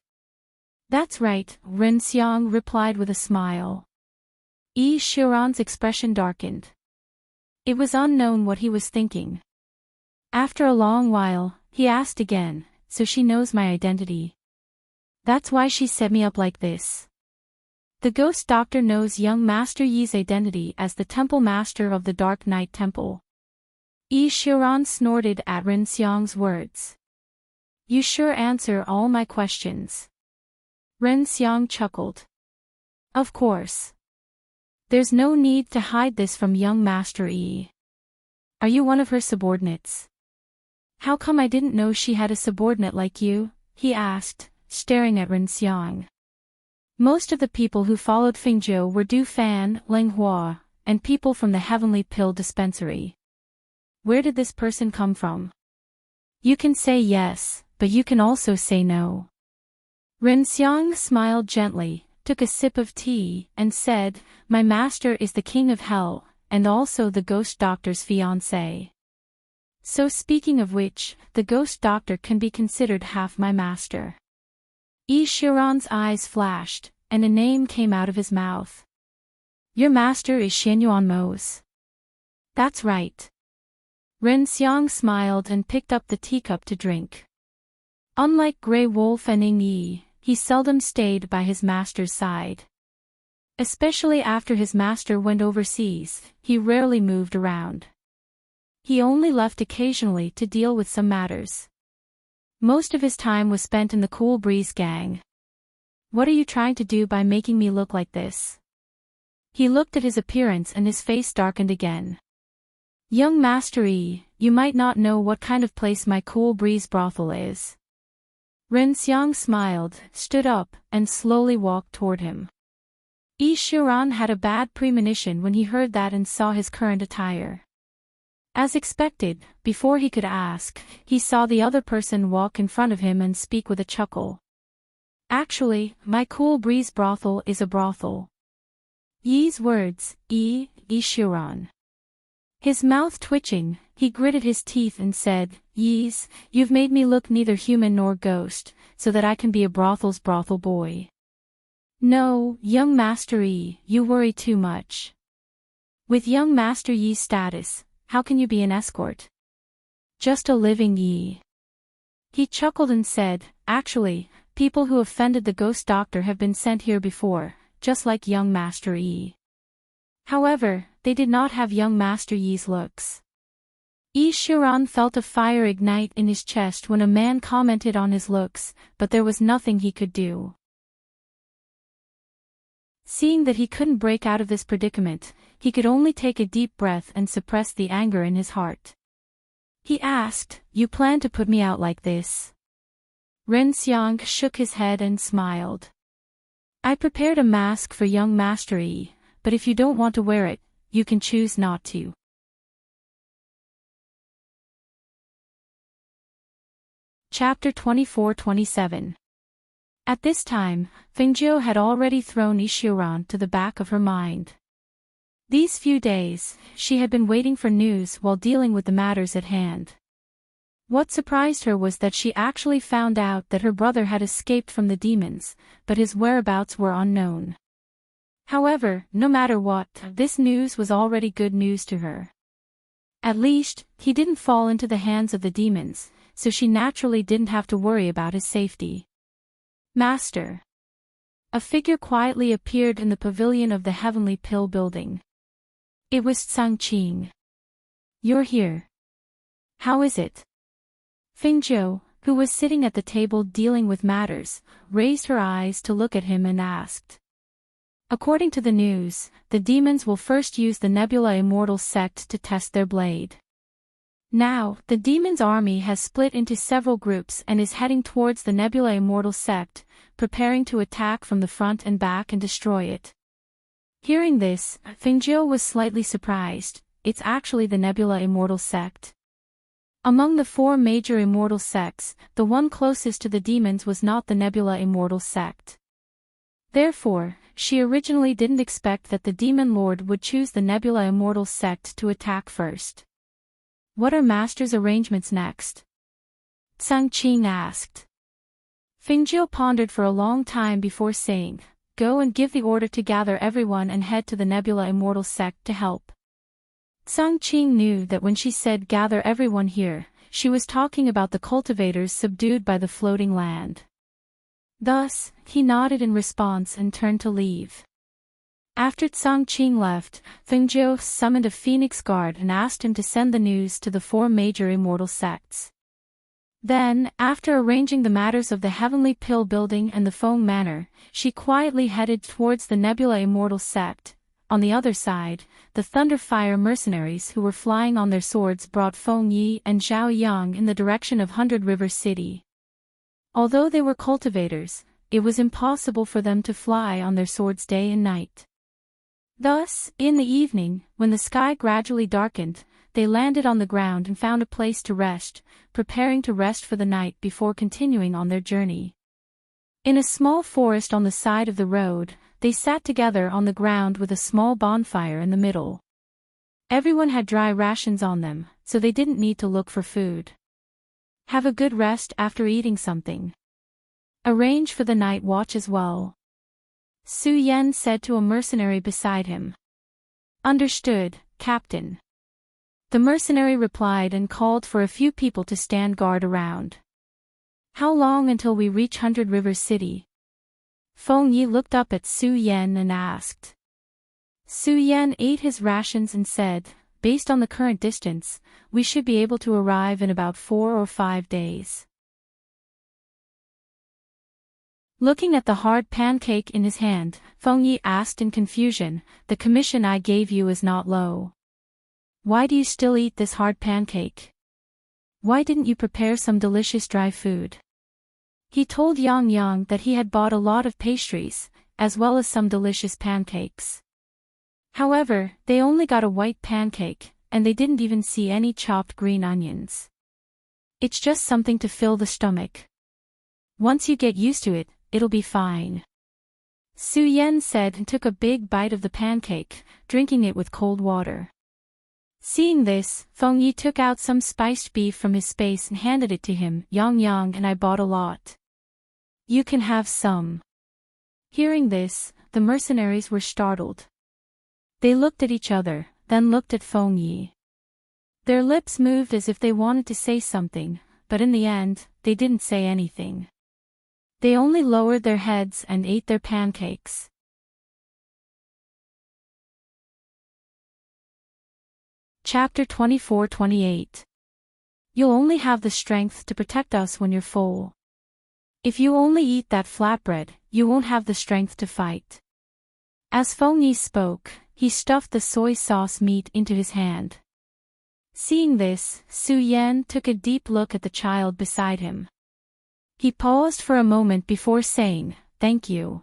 "That's right," Ren Xiang replied with a smile. Yi Xiaoran's expression darkened. It was unknown what he was thinking. After a long while, he asked again, "So she knows my identity? That's why she set me up like this?" The ghost doctor knows young Master Yi's identity as the temple master of the Dark Night Temple. Yi Xiaoran snorted at Ren Xiang's words. "You sure answer all my questions." Ren Xiang chuckled. "Of course. There's no need to hide this from young Master Yi. Are you one of her subordinates?" "How come I didn't know she had a subordinate like you?" he asked, staring at Ren Xiang. Most of the people who followed Fingzhou were Du Fan, Leng Hua, and people from the Heavenly Pill Dispensary. Where did this person come from? You can say yes, but you can also say no. Ren Xiang smiled gently, took a sip of tea, and said, "My master is the king of hell, and also the ghost doctor's fiancé. So speaking of which, the ghost doctor can be considered half my master." Yi Xiaoran's eyes flashed, and a name came out of his mouth. "Your master is Xianyuan Mo's." "That's right." Ren Xiang smiled and picked up the teacup to drink. Unlike Grey Wolf and Ning Yi, he seldom stayed by his master's side. Especially after his master went overseas, he rarely moved around. He only left occasionally to deal with some matters. Most of his time was spent in the Cool Breeze gang. "What are you trying to do by making me look like this?" He looked at his appearance and his face darkened again. "Young Master Yi, you might not know what kind of place my Cool Breeze brothel is." Ren Xiang smiled, stood up, and slowly walked toward him. Yi Xiaoran had a bad premonition when he heard that and saw his current attire. As expected, before he could ask, he saw the other person walk in front of him and speak with a chuckle. "Actually, my Cool Breeze brothel is a brothel." Yi's words, Yi Xiaoran. His mouth twitching, he gritted his teeth and said, "Yis, you've made me look neither human nor ghost, so that I can be a brothel's brothel boy." "No, young Master Yi, you worry too much. With young Master Yi's status, how can you be an escort? Just a living Yi." He chuckled and said, "Actually, people who offended the ghost doctor have been sent here before, just like young Master Yi. However, they did not have young Master Yi's looks." Yi Xiaoran felt a fire ignite in his chest when a man commented on his looks, but there was nothing he could do. Seeing that he couldn't break out of this predicament, he could only take a deep breath and suppress the anger in his heart. He asked, "You plan to put me out like this?" Ren Xiang shook his head and smiled. "I prepared a mask for young Master Yi, but if you don't want to wear it, you can choose not to." Chapter 24-27. At this time, Fingzhou had already thrown Yi Xiaoran to the back of her mind. These few days, she had been waiting for news while dealing with the matters at hand. What surprised her was that she actually found out that her brother had escaped from the demons, but his whereabouts were unknown. However, no matter what, this news was already good news to her. At least, he didn't fall into the hands of the demons, so she naturally didn't have to worry about his safety. "Master." A figure quietly appeared in the pavilion of the Heavenly Pill building. It was Tsang Qing. "You're here. How is it?" Fingzhou, who was sitting at the table dealing with matters, raised her eyes to look at him and asked. "According to the news, the demons will first use the Nebula Immortal sect to test their blade. Now, the demons' army has split into several groups and is heading towards the Nebula Immortal sect, preparing to attack from the front and back and destroy it." Hearing this, Fingzhou was slightly surprised. it's actually the Nebula Immortal sect. Among the 4 major immortal sects, the one closest to the demons was not the Nebula Immortal sect. Therefore, she originally didn't expect that the Demon Lord would choose the Nebula Immortal sect to attack first. What are Master's arrangements next? Tsang Qing asked. Fingjiu pondered for a long time before saying, "Go and give the order to gather everyone and head to the Nebula Immortal sect to help." Tsang Qing knew that when she said gather everyone here, she was talking about the cultivators subdued by the floating land. Thus, he nodded in response and turned to leave. After Tsang Qing left, Fengjiu summoned a phoenix guard and asked him to send the news to the 4 major immortal sects. Then, after arranging the matters of the Heavenly Pill Building and the Feng Manor, she quietly headed towards the Nebula Immortal sect. On the other side, the Thunderfire mercenaries who were flying on their swords brought Feng Yi and Zhao Yang in the direction of Hundred River City. Although they were cultivators, it was impossible for them to fly on their swords day and night. Thus, in the evening, when the sky gradually darkened, they landed on the ground and found a place to rest, preparing to rest for the night before continuing on their journey. In a small forest on the side of the road, they sat together on the ground with a small bonfire in the middle. Everyone had dry rations on them, so they didn't need to look for food. Have a good rest after eating something. Arrange for the night watch as well. Su Yan said to a mercenary beside him. Understood, Captain. The mercenary replied and called for a few people to stand guard around. How long until we reach Hundred River City? Feng Yi looked up at Su Yan and asked. Su Yan ate his rations and said, based on the current distance, we should be able to arrive in about 4 or 5 days. Looking at the hard pancake in his hand, Feng Yi asked in confusion, the commission I gave you is not low. Why do you still eat this hard pancake? Why didn't you prepare some delicious dry food? He told Yang Yang that he had bought a lot of pastries, as well as some delicious pancakes. However, they only got a white pancake, and they didn't even see any chopped green onions. It's just something to fill the stomach. Once you get used to it, it'll be fine. Su Yan said and took a big bite of the pancake, drinking it with cold water. Seeing this, Feng Yi took out some spiced beef from his space and handed it to him. Yang Yang and I bought a lot. You can have some. Hearing this, the mercenaries were startled. They looked at each other, then looked at Feng Yi. Their lips moved as if they wanted to say something, but in the end, they didn't say anything. They only lowered their heads and ate their pancakes. Chapter 24-28. You'll only have the strength to protect us when you're full. If you only eat that flatbread, you won't have the strength to fight. As Feng Yi spoke, he stuffed the soy sauce meat into his hand. Seeing this, Su Yan took a deep look at the child beside him. He paused for a moment before saying, "Thank you."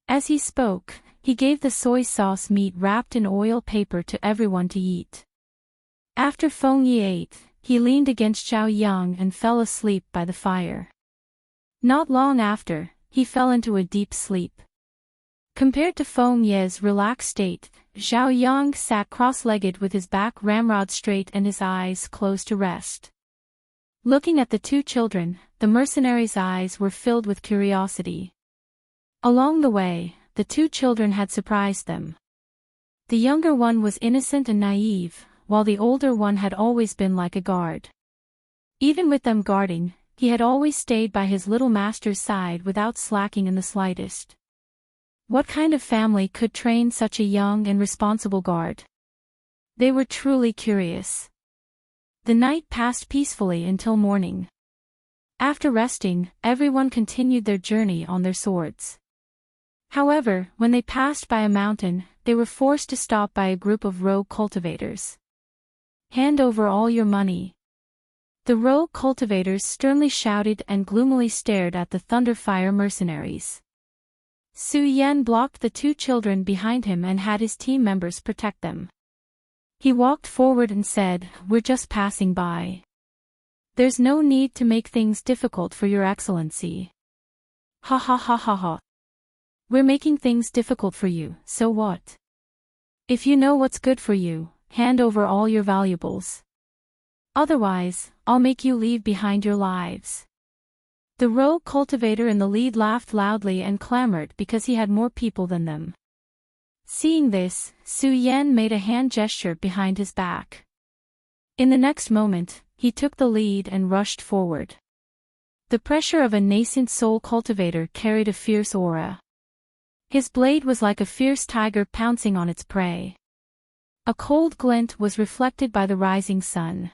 As he spoke, he gave the soy sauce meat wrapped in oil paper to everyone to eat. After Feng Yi ate, he leaned against Zhao Yang and fell asleep by the fire. Not long after, he fell into a deep sleep. Compared to Feng Yi's relaxed state, Zhao Yang sat cross-legged with his back ramrod straight and his eyes closed to rest. Looking at the 2 children, the mercenaries' eyes were filled with curiosity. Along the way, the 2 children had surprised them. The younger one was innocent and naive, while the older one had always been like a guard. Even with them guarding, he had always stayed by his little master's side without slacking in the slightest. What kind of family could train such a young and responsible guard? They were truly curious. The night passed peacefully until morning. After resting, everyone continued their journey on their swords. However, when they passed by a mountain, they were forced to stop by a group of rogue cultivators. Hand over all your money. The rogue cultivators sternly shouted and gloomily stared at the Thunderfire mercenaries. Su Yan blocked the 2 children behind him and had his team members protect them. He walked forward and said, "We're just passing by. There's no need to make things difficult for your excellency." "Ha ha ha ha ha. We're making things difficult for you, so what? If you know what's good for you, hand over all your valuables. Otherwise, I'll make you leave behind your lives." The rogue cultivator in the lead laughed loudly and clamored because he had more people than them. Seeing this, Su Yan made a hand gesture behind his back. In the next moment, he took the lead and rushed forward. The pressure of a nascent soul cultivator carried a fierce aura. His blade was like a fierce tiger pouncing on its prey. A cold glint was reflected by the rising sun.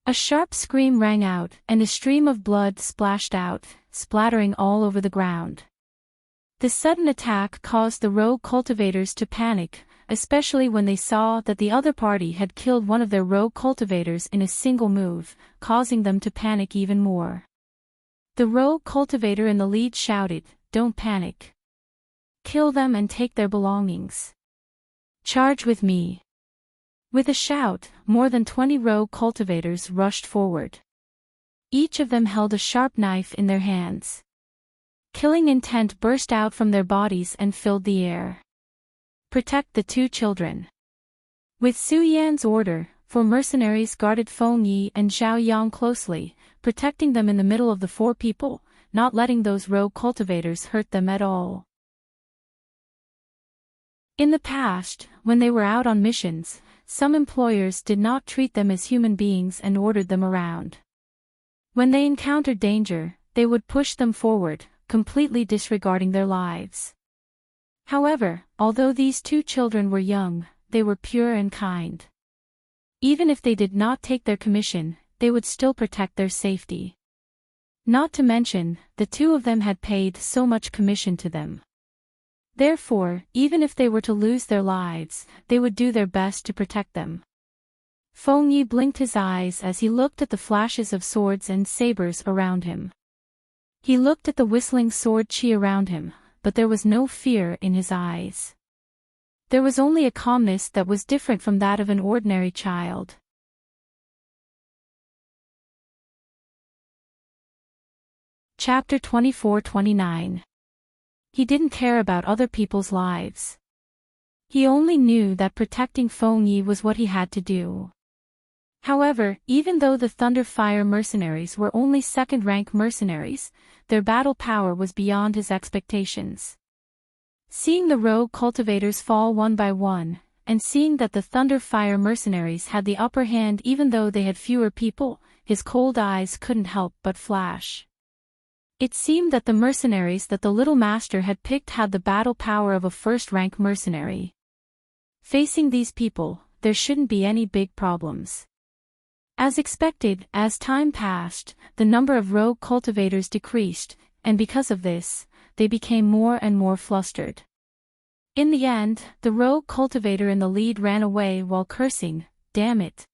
A sharp scream rang out, and a stream of blood splashed out, splattering all over the ground. The sudden attack caused the rogue cultivators to panic, especially when they saw that the other party had killed one of their rogue cultivators in a single move, causing them to panic even more. The rogue cultivator in the lead shouted, "Don't panic. Kill them and take their belongings. Charge with me." With a shout, more than 20 rogue cultivators rushed forward. Each of them held a sharp knife in their hands. Killing intent burst out from their bodies and filled the air. "Protect the two children." With Su Yan's order, 4 mercenaries guarded Feng Yi and Zhao Yang closely, protecting them in the middle of the 4 people, not letting those rogue cultivators hurt them at all. In the past, when they were out on missions, some employers did not treat them as human beings and ordered them around. When they encountered danger, they would push them forward, completely disregarding their lives. However, although these 2 children were young, they were pure and kind. Even if they did not take their commission, they would still protect their safety. Not to mention, the 2 of them had paid so much commission to them. Therefore, even if they were to lose their lives, they would do their best to protect them. Feng Yi blinked his eyes as he looked at the flashes of swords and sabers around him. He looked at the whistling sword chi around him, but there was no fear in his eyes. There was only a calmness that was different from that of an ordinary child. Chapter 24-29. He didn't care about other people's lives. He only knew that protecting Feng Yi was what he had to do. However, even though the Thunder Fire mercenaries were only second-rank mercenaries, their battle power was beyond his expectations. Seeing the rogue cultivators fall one by one, and seeing that the Thunder Fire mercenaries had the upper hand even though they had fewer people, his cold eyes couldn't help but flash. It seemed that the mercenaries that the little master had picked had the battle power of a first-rank mercenary. Facing these people, there shouldn't be any big problems. As expected, as time passed, the number of rogue cultivators decreased, and because of this, they became more and more flustered. In the end, the rogue cultivator in the lead ran away while cursing, "Damn it.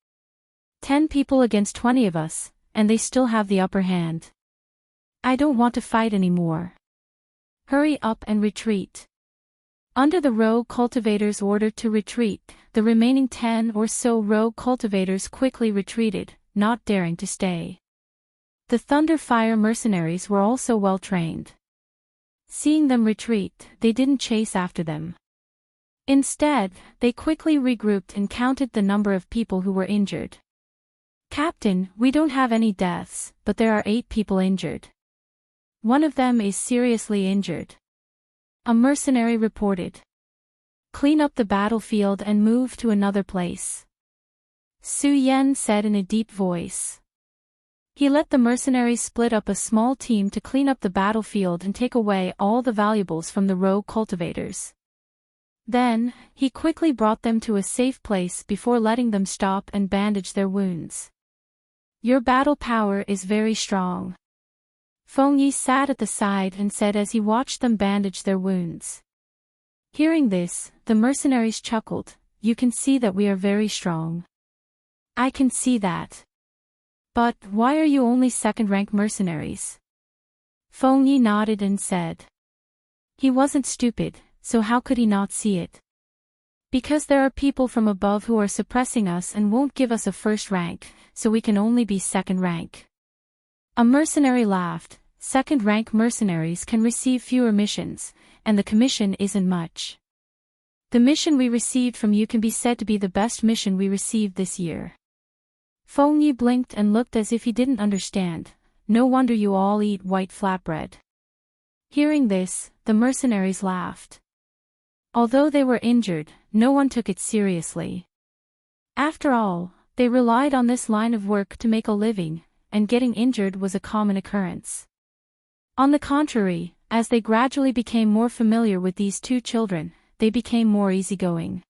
10 people against 20 of us, and they still have the upper hand. I don't want to fight anymore. Hurry up and retreat." Under the rogue cultivator's order to retreat, the remaining 10 or so rogue cultivators quickly retreated, not daring to stay. The Thunder Fire mercenaries were also well trained. Seeing them retreat, they didn't chase after them. Instead, they quickly regrouped and counted the number of people who were injured. "Captain, we don't have any deaths, but there are 8 people injured. One of them is seriously injured," a mercenary reported. "Clean up the battlefield and move to another place," Su Yan said in a deep voice. He let the mercenaries split up a small team to clean up the battlefield and take away all the valuables from the rogue cultivators. Then, he quickly brought them to a safe place before letting them stop and bandage their wounds. "Your battle power is very strong," Feng Yi sat at the side and said as he watched them bandage their wounds. Hearing this, the mercenaries chuckled, "You can see that we are very strong." "I can see that. But why are you only second-rank mercenaries?" Feng Yi nodded and said. He wasn't stupid, so how could he not see it? Because there are people from above who are suppressing us and won't give us a first rank, so we can only be second rank. A mercenary laughed. Second-rank mercenaries can receive fewer missions, and the commission isn't much. The mission we received from you can be said to be the best mission we received this year. Feng Yi blinked and looked as if he didn't understand. No wonder you all eat white flatbread. Hearing this, the mercenaries laughed. Although they were injured, no one took it seriously. After all, they relied on this line of work to make a living, and getting injured was a common occurrence. On the contrary, as they gradually became more familiar with these two children, they became more easygoing.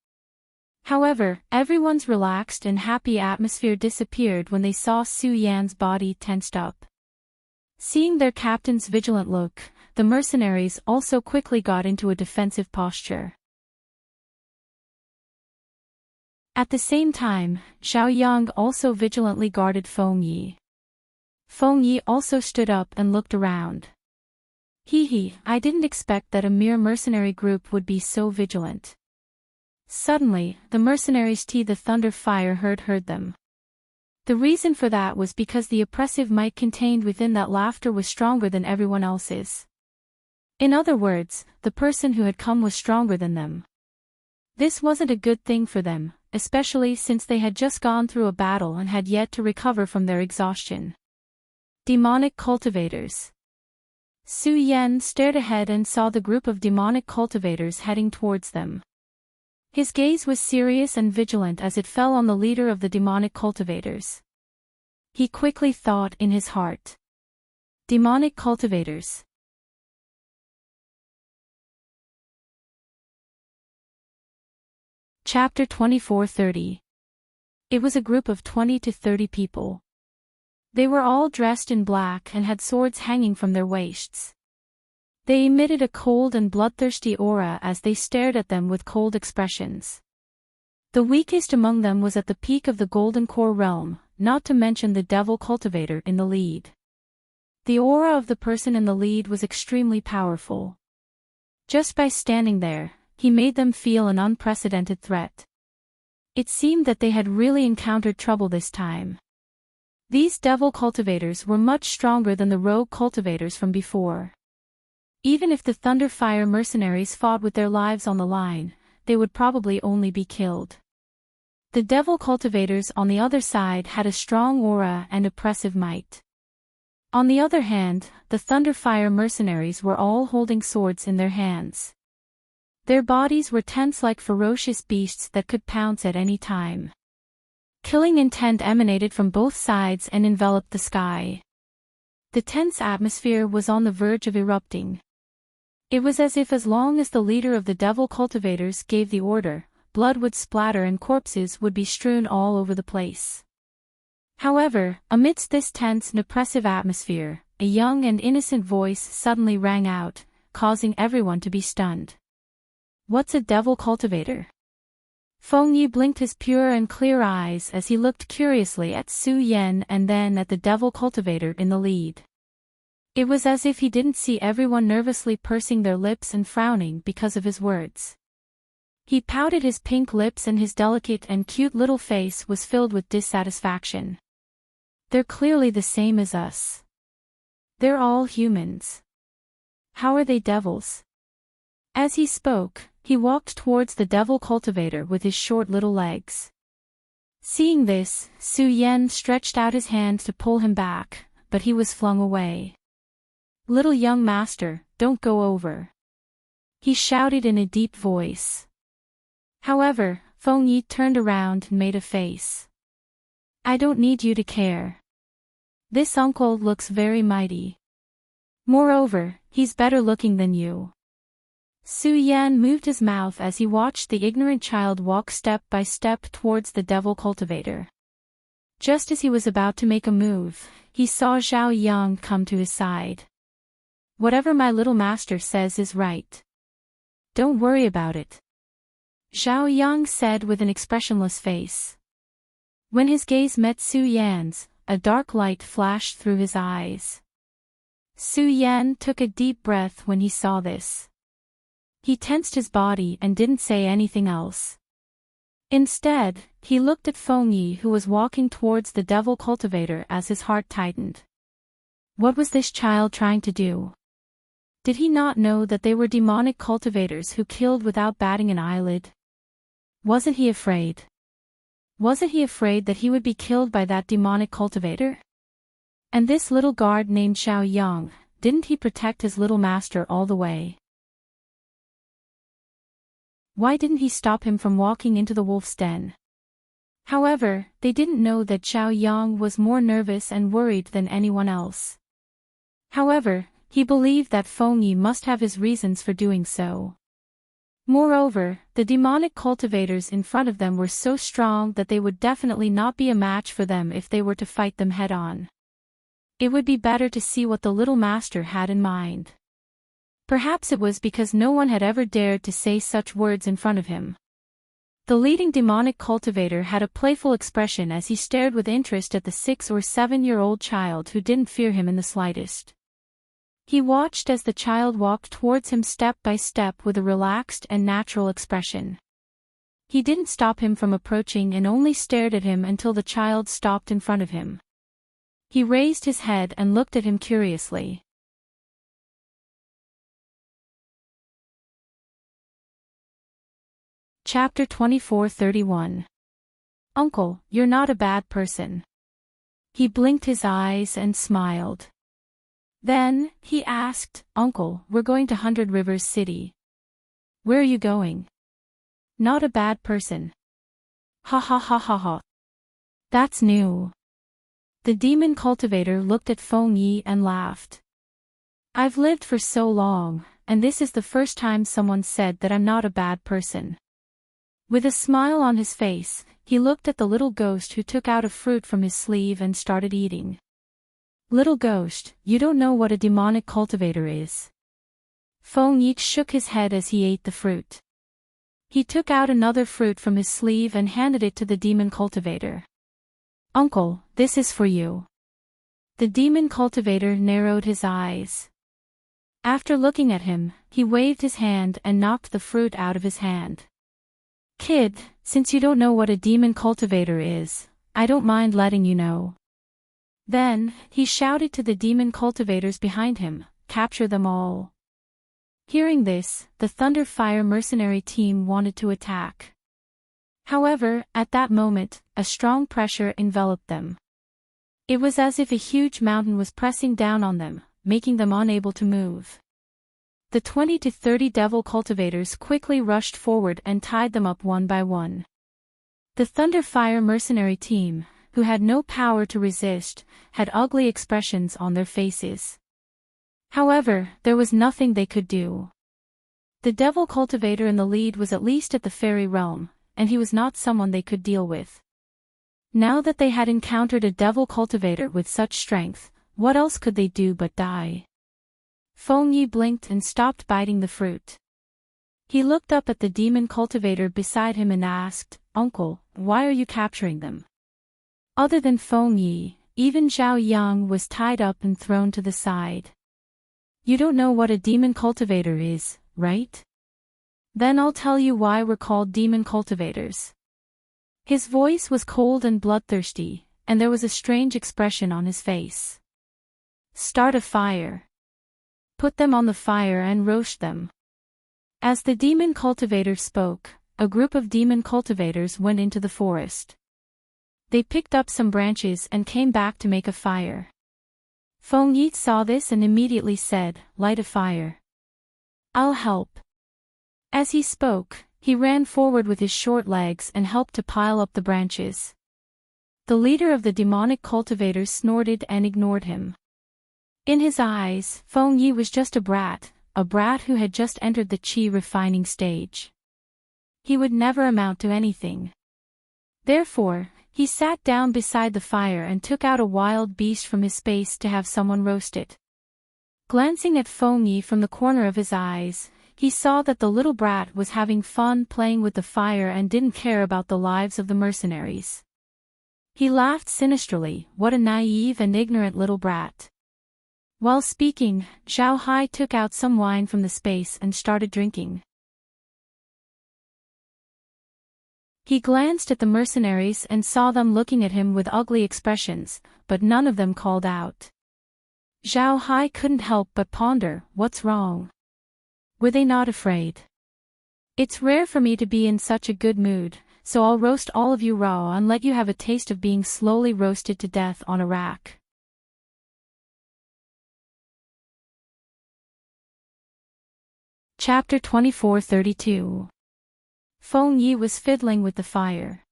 However, everyone's relaxed and happy atmosphere disappeared when they saw Su Yan's body tensed up. Seeing their captain's vigilant look, the mercenaries also quickly got into a defensive posture. At the same time, Zhao Yang also vigilantly guarded Feng Yi. Feng Yi also stood up and looked around. I didn't expect that a mere mercenary group would be so vigilant. Suddenly, the mercenaries the thunder fire heard them. The reason for that was because the oppressive might contained within that laughter was stronger than everyone else's. In other words, the person who had come was stronger than them. This wasn't a good thing for them, especially since they had just gone through a battle and had yet to recover from their exhaustion. Demonic cultivators. Su Yan stared ahead and saw the group of demonic cultivators heading towards them. His gaze was serious and vigilant as it fell on the leader of the demonic cultivators. He quickly thought in his heart. Demonic cultivators. Chapter 24:30. It was a group of 20 to 30 people. They were all dressed in black and had swords hanging from their waists. They emitted a cold and bloodthirsty aura as they stared at them with cold expressions. The weakest among them was at the peak of the Golden Core realm, not to mention the Devil Cultivator in the lead. The aura of the person in the lead was extremely powerful. Just by standing there, he made them feel an unprecedented threat. It seemed that they had really encountered trouble this time. These devil cultivators were much stronger than the rogue cultivators from before. Even if the Thunderfire mercenaries fought with their lives on the line, they would probably only be killed. The devil cultivators on the other side had a strong aura and oppressive might. On the other hand, the Thunderfire mercenaries were all holding swords in their hands. Their bodies were tense like ferocious beasts that could pounce at any time. Killing intent emanated from both sides and enveloped the sky. The tense atmosphere was on the verge of erupting. It was as if as long as the leader of the devil cultivators gave the order, blood would splatter and corpses would be strewn all over the place. However, amidst this tense and oppressive atmosphere, a young and innocent voice suddenly rang out, causing everyone to be stunned. What's a devil cultivator? Feng Yi blinked his pure and clear eyes as he looked curiously at Su Yan and then at the devil cultivator in the lead. It was as if he didn't see everyone nervously pursing their lips and frowning because of his words. He pouted his pink lips and his delicate and cute little face was filled with dissatisfaction. They're clearly the same as us. They're all humans. How are they devils? As he spoke, he walked towards the devil cultivator with his short little legs. Seeing this, Su Yan stretched out his hand to pull him back, but he was flung away. Little young master, don't go over. He shouted in a deep voice. However, Feng Yi turned around and made a face. I don't need you to care. This uncle looks very mighty. Moreover, he's better looking than you. Su Yan moved his mouth as he watched the ignorant child walk step by step towards the devil cultivator. Just as he was about to make a move, he saw Zhao Yang come to his side. Whatever my little master says is right. Don't worry about it. Zhao Yang said with an expressionless face. When his gaze met Su Yan's, a dark light flashed through his eyes. Su Yan took a deep breath when he saw this. He tensed his body and didn't say anything else. Instead, he looked at Feng Yi, who was walking towards the devil cultivator, as his heart tightened. What was this child trying to do? Did he not know that they were demonic cultivators who killed without batting an eyelid? Wasn't he afraid? Wasn't he afraid that he would be killed by that demonic cultivator? And this little guard named Xiao Yang, didn't he protect his little master all the way? Why didn't he stop him from walking into the wolf's den? However, they didn't know that Xiao Yang was more nervous and worried than anyone else. However, he believed that Feng Yi must have his reasons for doing so. Moreover, the demonic cultivators in front of them were so strong that they would definitely not be a match for them if they were to fight them head-on. It would be better to see what the little master had in mind. Perhaps it was because no one had ever dared to say such words in front of him. The leading demonic cultivator had a playful expression as he stared with interest at the 6 or 7-year-old child who didn't fear him in the slightest. He watched as the child walked towards him step by step with a relaxed and natural expression. He didn't stop him from approaching and only stared at him until the child stopped in front of him. He raised his head and looked at him curiously. Chapter 24:31. Uncle, you're not a bad person. He blinked his eyes and smiled. Then, he asked, Uncle, we're going to 100 Rivers City. Where are you going? Not a bad person. Ha ha ha ha ha. That's new. The demon cultivator looked at Feng Yi and laughed. I've lived for so long, and this is the first time someone said that I'm not a bad person. With a smile on his face, he looked at the little ghost who took out a fruit from his sleeve and started eating. Little ghost, you don't know what a demonic cultivator is. Feng Yi shook his head as he ate the fruit. He took out another fruit from his sleeve and handed it to the demon cultivator. Uncle, this is for you. The demon cultivator narrowed his eyes. After looking at him, he waved his hand and knocked the fruit out of his hand. Kid, since you don't know what a demon cultivator is, I don't mind letting you know. Then, he shouted to the demon cultivators behind him, capture them all. Hearing this, the Thunder Fire mercenary team wanted to attack. However, at that moment, a strong pressure enveloped them. It was as if a huge mountain was pressing down on them, making them unable to move. The 20 to 30 devil cultivators quickly rushed forward and tied them up one by one. The Thunder Fire mercenary team, who had no power to resist, had ugly expressions on their faces. However, there was nothing they could do. The devil cultivator in the lead was at least at the fairy realm, and he was not someone they could deal with. Now that they had encountered a devil cultivator with such strength, what else could they do but die? Feng Yi blinked and stopped biting the fruit. He looked up at the demon cultivator beside him and asked, Uncle, why are you capturing them? Other than Feng Yi, even Xiao Yang was tied up and thrown to the side. You don't know what a demon cultivator is, right? Then I'll tell you why we're called demon cultivators. His voice was cold and bloodthirsty, and there was a strange expression on his face. Start a fire. Put them on the fire and roast them. As the demon cultivator spoke, a group of demon cultivators went into the forest. They picked up some branches and came back to make a fire. Feng Yi saw this and immediately said, light a fire. I'll help. As he spoke, he ran forward with his short legs and helped to pile up the branches. The leader of the demonic cultivators snorted and ignored him. In his eyes, Feng Yi was just a brat who had just entered the qi refining stage. He would never amount to anything. Therefore, he sat down beside the fire and took out a wild beast from his space to have someone roast it. Glancing at Feng Yi from the corner of his eyes, he saw that the little brat was having fun playing with the fire and didn't care about the lives of the mercenaries. He laughed sinisterly, what a naive and ignorant little brat. While speaking, Zhao Hai took out some wine from the space and started drinking. He glanced at the mercenaries and saw them looking at him with ugly expressions, but none of them called out. Zhao Hai couldn't help but ponder, what's wrong? Were they not afraid? It's rare for me to be in such a good mood, so I'll roast all of you raw and let you have a taste of being slowly roasted to death on a rack. Chapter 24:32. Feng Yi was fiddling with the fire.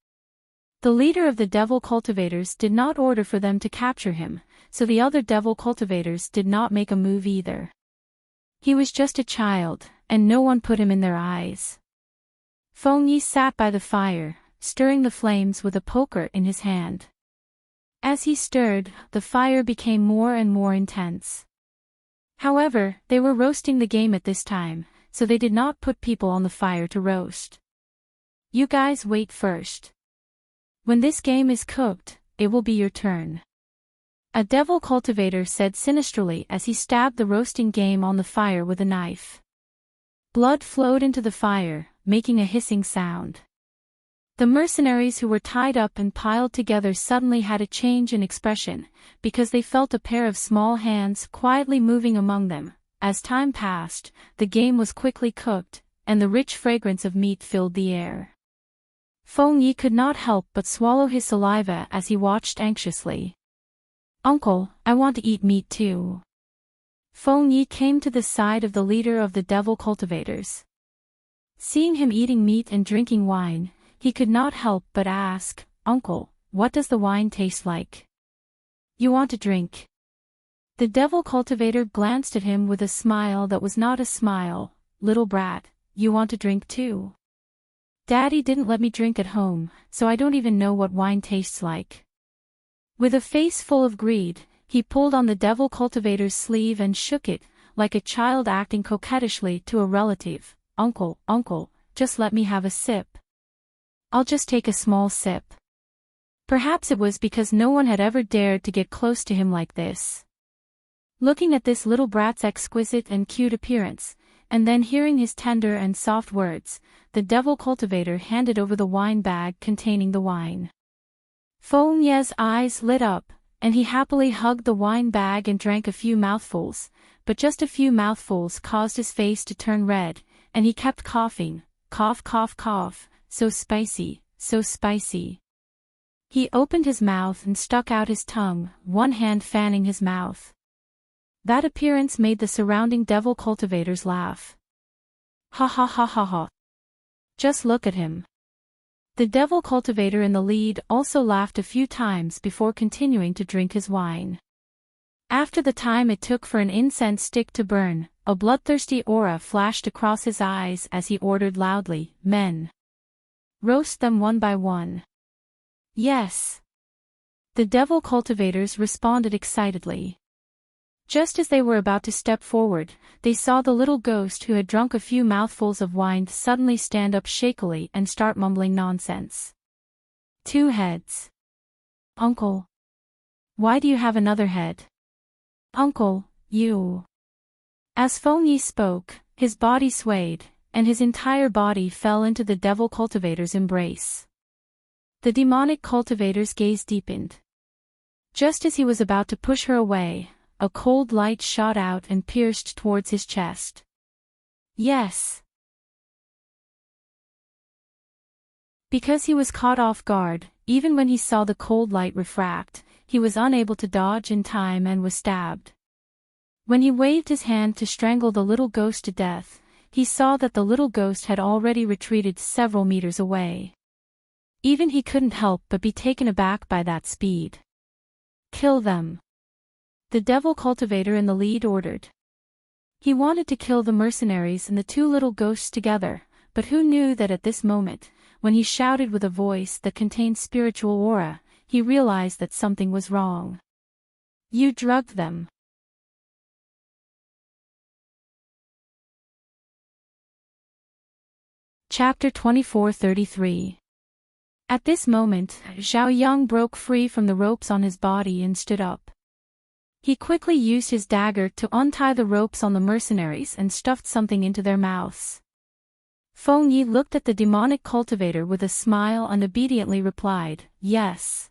The leader of the devil cultivators did not order for them to capture him, so the other devil cultivators did not make a move either. He was just a child, and no one put him in their eyes. Feng Yi sat by the fire, stirring the flames with a poker in his hand. As he stirred, the fire became more and more intense. However, they were roasting the game at this time, so they did not put people on the fire to roast. You guys wait first. When this game is cooked, it will be your turn. A devil cultivator said sinisterly as he stabbed the roasting game on the fire with a knife. Blood flowed into the fire, making a hissing sound. The mercenaries who were tied up and piled together suddenly had a change in expression, because they felt a pair of small hands quietly moving among them. As time passed, the game was quickly cooked, and the rich fragrance of meat filled the air. Feng Yi could not help but swallow his saliva as he watched anxiously. Uncle, I want to eat meat too. Feng Yi came to the side of the leader of the devil cultivators. Seeing him eating meat and drinking wine, he could not help but ask, Uncle, what does the wine taste like? You want to drink? The devil cultivator glanced at him with a smile that was not a smile. Little brat, you want to drink too? Daddy didn't let me drink at home, so I don't even know what wine tastes like. With a face full of greed, he pulled on the devil cultivator's sleeve and shook it, like a child acting coquettishly to a relative. Uncle, just let me have a sip. I'll just take a small sip. Perhaps it was because no one had ever dared to get close to him like this. Looking at this little brat's exquisite and cute appearance, and then hearing his tender and soft words, the devil cultivator handed over the wine bag containing the wine. Feng Yi's eyes lit up, and he happily hugged the wine bag and drank a few mouthfuls, but just a few mouthfuls caused his face to turn red, and he kept coughing, cough cough cough, so spicy, so spicy. He opened his mouth and stuck out his tongue, one hand fanning his mouth. That appearance made the surrounding devil cultivators laugh. Ha ha ha ha ha. Just look at him. The devil cultivator in the lead also laughed a few times before continuing to drink his wine. After the time it took for an incense stick to burn, a bloodthirsty aura flashed across his eyes as he ordered loudly, Men. Roast them one by one. Yes. The devil cultivators responded excitedly. Just as they were about to step forward, they saw the little ghost who had drunk a few mouthfuls of wine suddenly stand up shakily and start mumbling nonsense. 2 heads. Uncle. Why do you have another head? Uncle, you. As Feng Yi spoke, his body swayed, and his entire body fell into the devil cultivator's embrace. The demonic cultivator's gaze deepened. Just as he was about to push her away, a cold light shot out and pierced towards his chest. Yes. Because he was caught off guard, even when he saw the cold light refract, he was unable to dodge in time and was stabbed. When he waved his hand to strangle the little ghost to death, he saw that the little ghost had already retreated several meters away. Even he couldn't help but be taken aback by that speed. Kill them. The devil cultivator in the lead ordered. He wanted to kill the mercenaries and the 2 little ghosts together, but who knew that at this moment, when he shouted with a voice that contained spiritual aura, he realized that something was wrong. You drugged them. Chapter 24:33. At this moment, Zhao Yang broke free from the ropes on his body and stood up. He quickly used his dagger to untie the ropes on the mercenaries and stuffed something into their mouths. Feng Yi looked at the demonic cultivator with a smile and obediently replied, "Yes.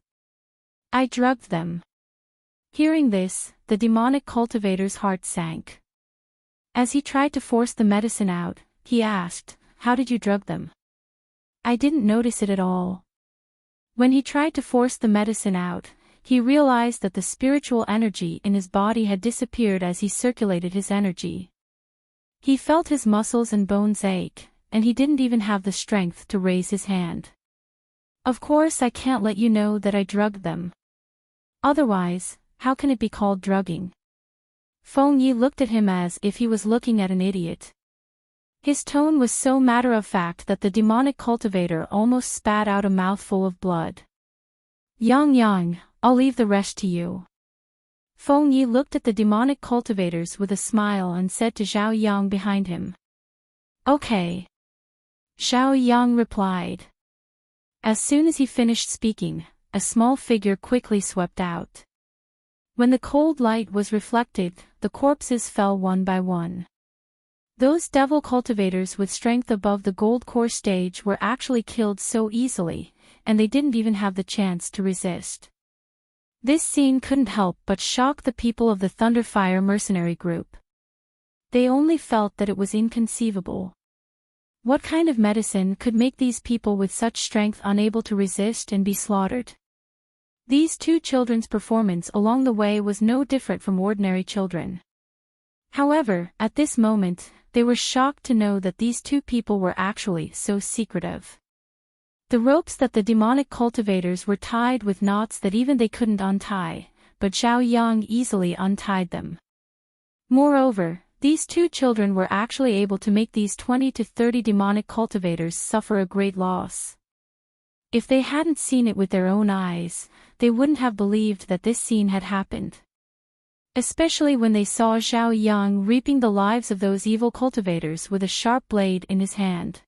I drugged them." Hearing this, the demonic cultivator's heart sank. As he tried to force the medicine out, he asked, "How did you drug them?" "I didn't notice it at all." When he tried to force the medicine out, he realized that the spiritual energy in his body had disappeared as he circulated his energy. He felt his muscles and bones ache, and he didn't even have the strength to raise his hand. "Of course I can't let you know that I drugged them. Otherwise, how can it be called drugging?" Feng Yi looked at him as if he was looking at an idiot. His tone was so matter-of-fact that the demonic cultivator almost spat out a mouthful of blood. Yang, I'll leave the rest to you." Feng Yi looked at the demonic cultivators with a smile and said to Zhao Yang behind him. "Okay." Zhao Yang replied. As soon as he finished speaking, a small figure quickly swept out. When the cold light was reflected, the corpses fell one by one. Those devil cultivators with strength above the gold core stage were actually killed so easily, and they didn't even have the chance to resist. This scene couldn't help but shock the people of the Thunderfire mercenary group. They only felt that it was inconceivable. What kind of medicine could make these people with such strength unable to resist and be slaughtered? These two children's performance along the way was no different from ordinary children. However, at this moment, they were shocked to know that these two people were actually so secretive. The ropes that the demonic cultivators were tied with knots that even they couldn't untie, but Zhao Yang easily untied them. Moreover, these two children were actually able to make these 20 to 30 demonic cultivators suffer a great loss. If they hadn't seen it with their own eyes, they wouldn't have believed that this scene had happened. Especially when they saw Zhao Yang reaping the lives of those evil cultivators with a sharp blade in his hand.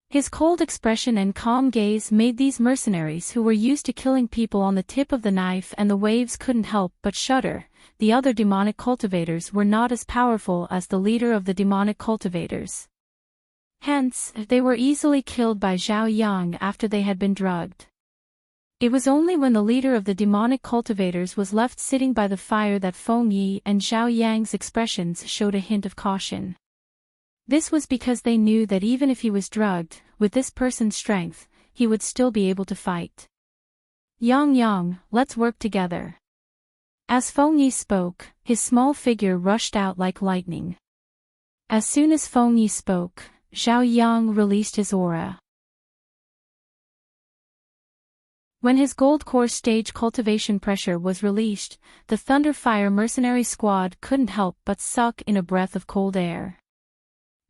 His cold expression and calm gaze made these mercenaries who were used to killing people on the tip of the knife and the waves couldn't help but shudder. The other demonic cultivators were not as powerful as the leader of the demonic cultivators. Hence, they were easily killed by Zhao Yang after they had been drugged. It was only when the leader of the demonic cultivators was left sitting by the fire that Feng Yi and Zhao Yang's expressions showed a hint of caution. This was because they knew that even if he was drugged, with this person's strength, he would still be able to fight. Yang, let's work together." As Feng Yi spoke, his small figure rushed out like lightning. As soon as Feng Yi spoke, Zhao Yang released his aura. When his gold core stage cultivation pressure was released, the Thunderfire mercenary squad couldn't help but suck in a breath of cold air.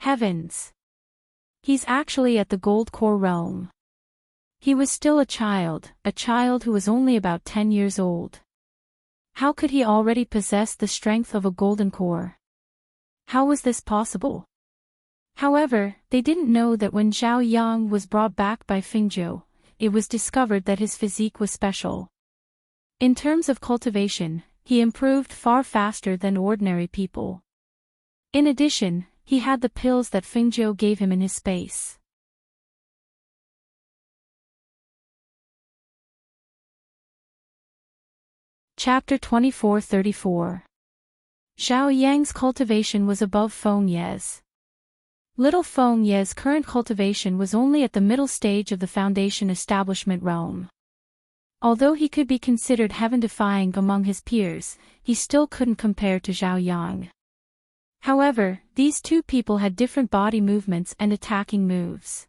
Heavens! He's actually at the gold core realm. He was still a child who was only about 10 years old. How could he already possess the strength of a golden core? How was this possible? However, they didn't know that when Zhao Yang was brought back by Fingzhou, it was discovered that his physique was special. In terms of cultivation, he improved far faster than ordinary people. In addition, he had the pills that Fingzhou gave him in his space. Chapter 2434. Zhao Yang's cultivation was above Feng Ye's. Little Feng Ye's current cultivation was only at the middle stage of the Foundation establishment realm. Although he could be considered heaven-defying among his peers, he still couldn't compare to Zhao Yang. However, these two people had different body movements and attacking moves.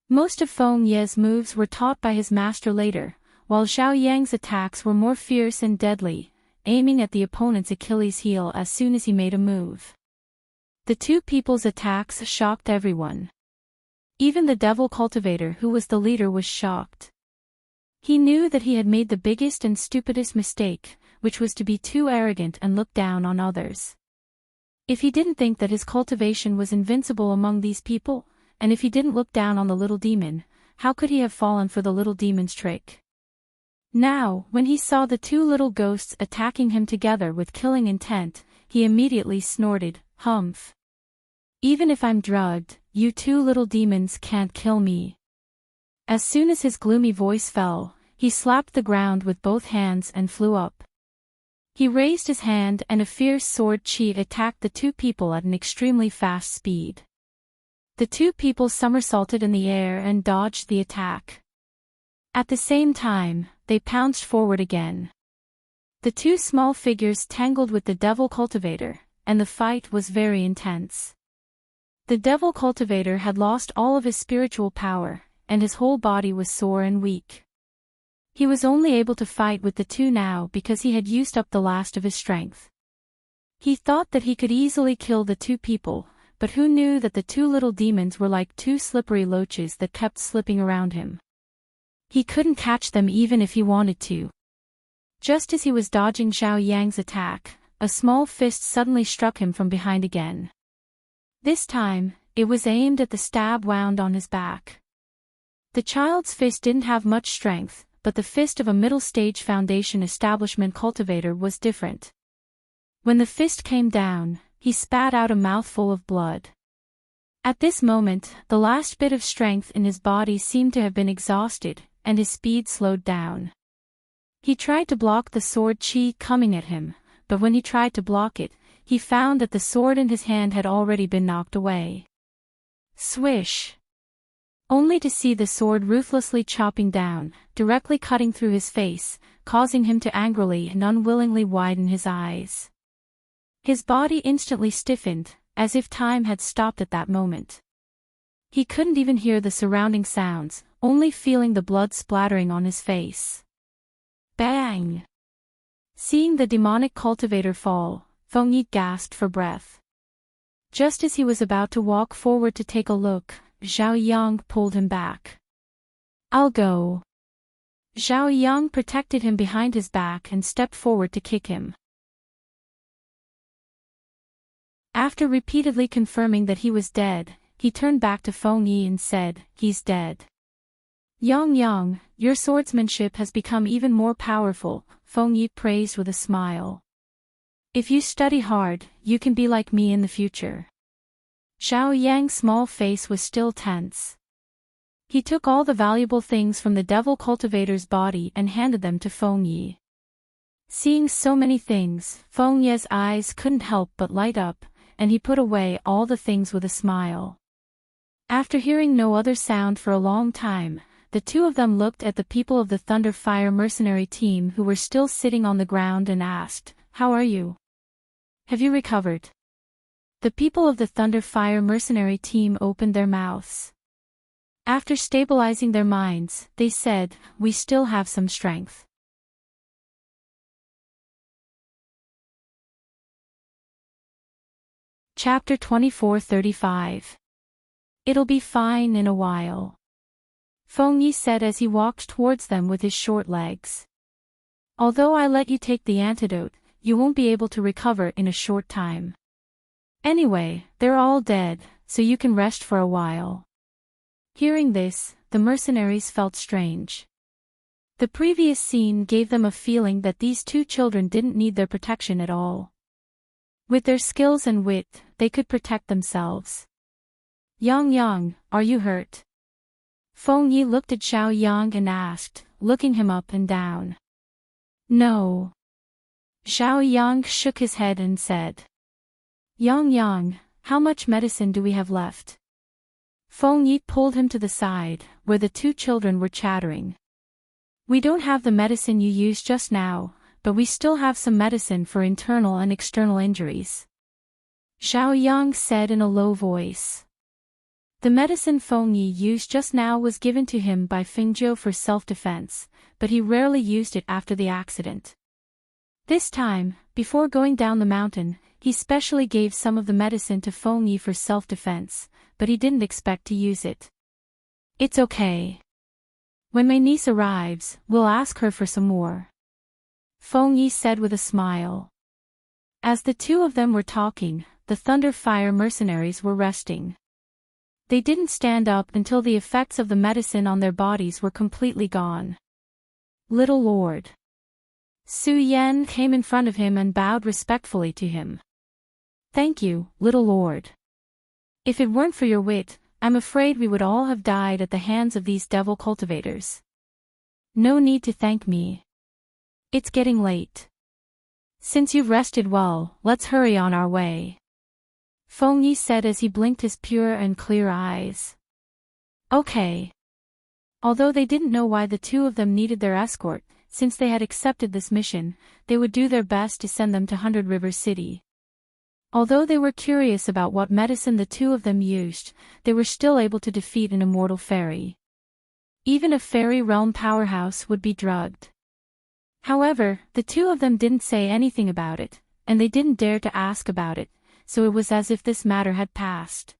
Most of Feng Ye's moves were taught by his master later, while Zhao Yang's attacks were more fierce and deadly, aiming at the opponent's Achilles heel as soon as he made a move. The two people's attacks shocked everyone. Even the devil cultivator who was the leader was shocked. He knew that he had made the biggest and stupidest mistake, which was to be too arrogant and look down on others. If he didn't think that his cultivation was invincible among these people, and if he didn't look down on the little demon, how could he have fallen for the little demon's trick? Now, when he saw the two little ghosts attacking him together with killing intent, he immediately snorted, "Humph." Even if I'm drugged, you two little demons can't kill me. As soon as his gloomy voice fell, he slapped the ground with both hands and flew up. He raised his hand and a fierce sword chi attacked the two people at an extremely fast speed. The two people somersaulted in the air and dodged the attack. At the same time, they pounced forward again. The two small figures tangled with the Devil Cultivator, and the fight was very intense. The Devil Cultivator had lost all of his spiritual power, and his whole body was sore and weak. He was only able to fight with the two now because he had used up the last of his strength. He thought that he could easily kill the two people, but who knew that the two little demons were like two slippery loaches that kept slipping around him. He couldn't catch them even if he wanted to. Just as he was dodging Zhao Yang's attack, a small fist suddenly struck him from behind again. This time, it was aimed at the stab wound on his back. The child's fist didn't have much strength, but the fist of a middle-stage Foundation establishment cultivator was different. When the fist came down, he spat out a mouthful of blood. At this moment, the last bit of strength in his body seemed to have been exhausted, and his speed slowed down. He tried to block the sword chi coming at him, but when he tried to block it, he found that the sword in his hand had already been knocked away. Swish! Only to see the sword ruthlessly chopping down, directly cutting through his face, causing him to angrily and unwillingly widen his eyes. His body instantly stiffened, as if time had stopped at that moment. He couldn't even hear the surrounding sounds, only feeling the blood splattering on his face. Bang! Seeing the demonic cultivator fall, Feng Yi gasped for breath. Just as he was about to walk forward to take a look, Zhao Yang pulled him back. I'll go. Zhao Yang protected him behind his back and stepped forward to kick him. After repeatedly confirming that he was dead, he turned back to Feng Yi and said, "He's dead." Yang, your swordsmanship has become even more powerful, Feng Yi praised with a smile. If you study hard, you can be like me in the future. Zhao Yang's small face was still tense. He took all the valuable things from the Devil Cultivator's body and handed them to Feng Yi. Seeing so many things, Feng Yi's eyes couldn't help but light up, and he put away all the things with a smile. After hearing no other sound for a long time, the two of them looked at the people of the Thunder Fire mercenary team who were still sitting on the ground and asked, "How are you? Have you recovered?" The people of the Thunder Fire mercenary team opened their mouths. After stabilizing their minds, they said, "We still have some strength." Chapter 24:35. It'll be fine in a while, Feng Yi said as he walked towards them with his short legs. Although I let you take the antidote, you won't be able to recover in a short time. Anyway, they're all dead, so you can rest for a while. Hearing this, the mercenaries felt strange. The previous scene gave them a feeling that these two children didn't need their protection at all. With their skills and wit, they could protect themselves. Yang, are you hurt? Feng Yi looked at Zhao Yang and asked, looking him up and down. No. Zhao Yang shook his head and said. Yang, how much medicine do we have left? Feng Yi pulled him to the side, where the two children were chattering. We don't have the medicine you used just now, but we still have some medicine for internal and external injuries. Zhao Yang said in a low voice. The medicine Feng Yi used just now was given to him by Fengjiu for self-defense, but he rarely used it after the accident. This time, before going down the mountain, he specially gave some of the medicine to Feng Yi for self-defense, but he didn't expect to use it. It's okay. When my niece arrives, we'll ask her for some more, Feng Yi said with a smile. As the two of them were talking, the Thunder Fire mercenaries were resting. They didn't stand up until the effects of the medicine on their bodies were completely gone. Little Lord. Su Yan came in front of him and bowed respectfully to him. Thank you, Little Lord. If it weren't for your wit, I'm afraid we would all have died at the hands of these devil cultivators. No need to thank me. It's getting late. Since you've rested well, let's hurry on our way. Feng Yi said as he blinked his pure and clear eyes. Okay. Although they didn't know why the two of them needed their escort, since they had accepted this mission, they would do their best to send them to 100 River City. Although they were curious about what medicine the two of them used, they were still able to defeat an immortal fairy. Even a fairy realm powerhouse would be drugged. However, the two of them didn't say anything about it, and they didn't dare to ask about it, so it was as if this matter had passed.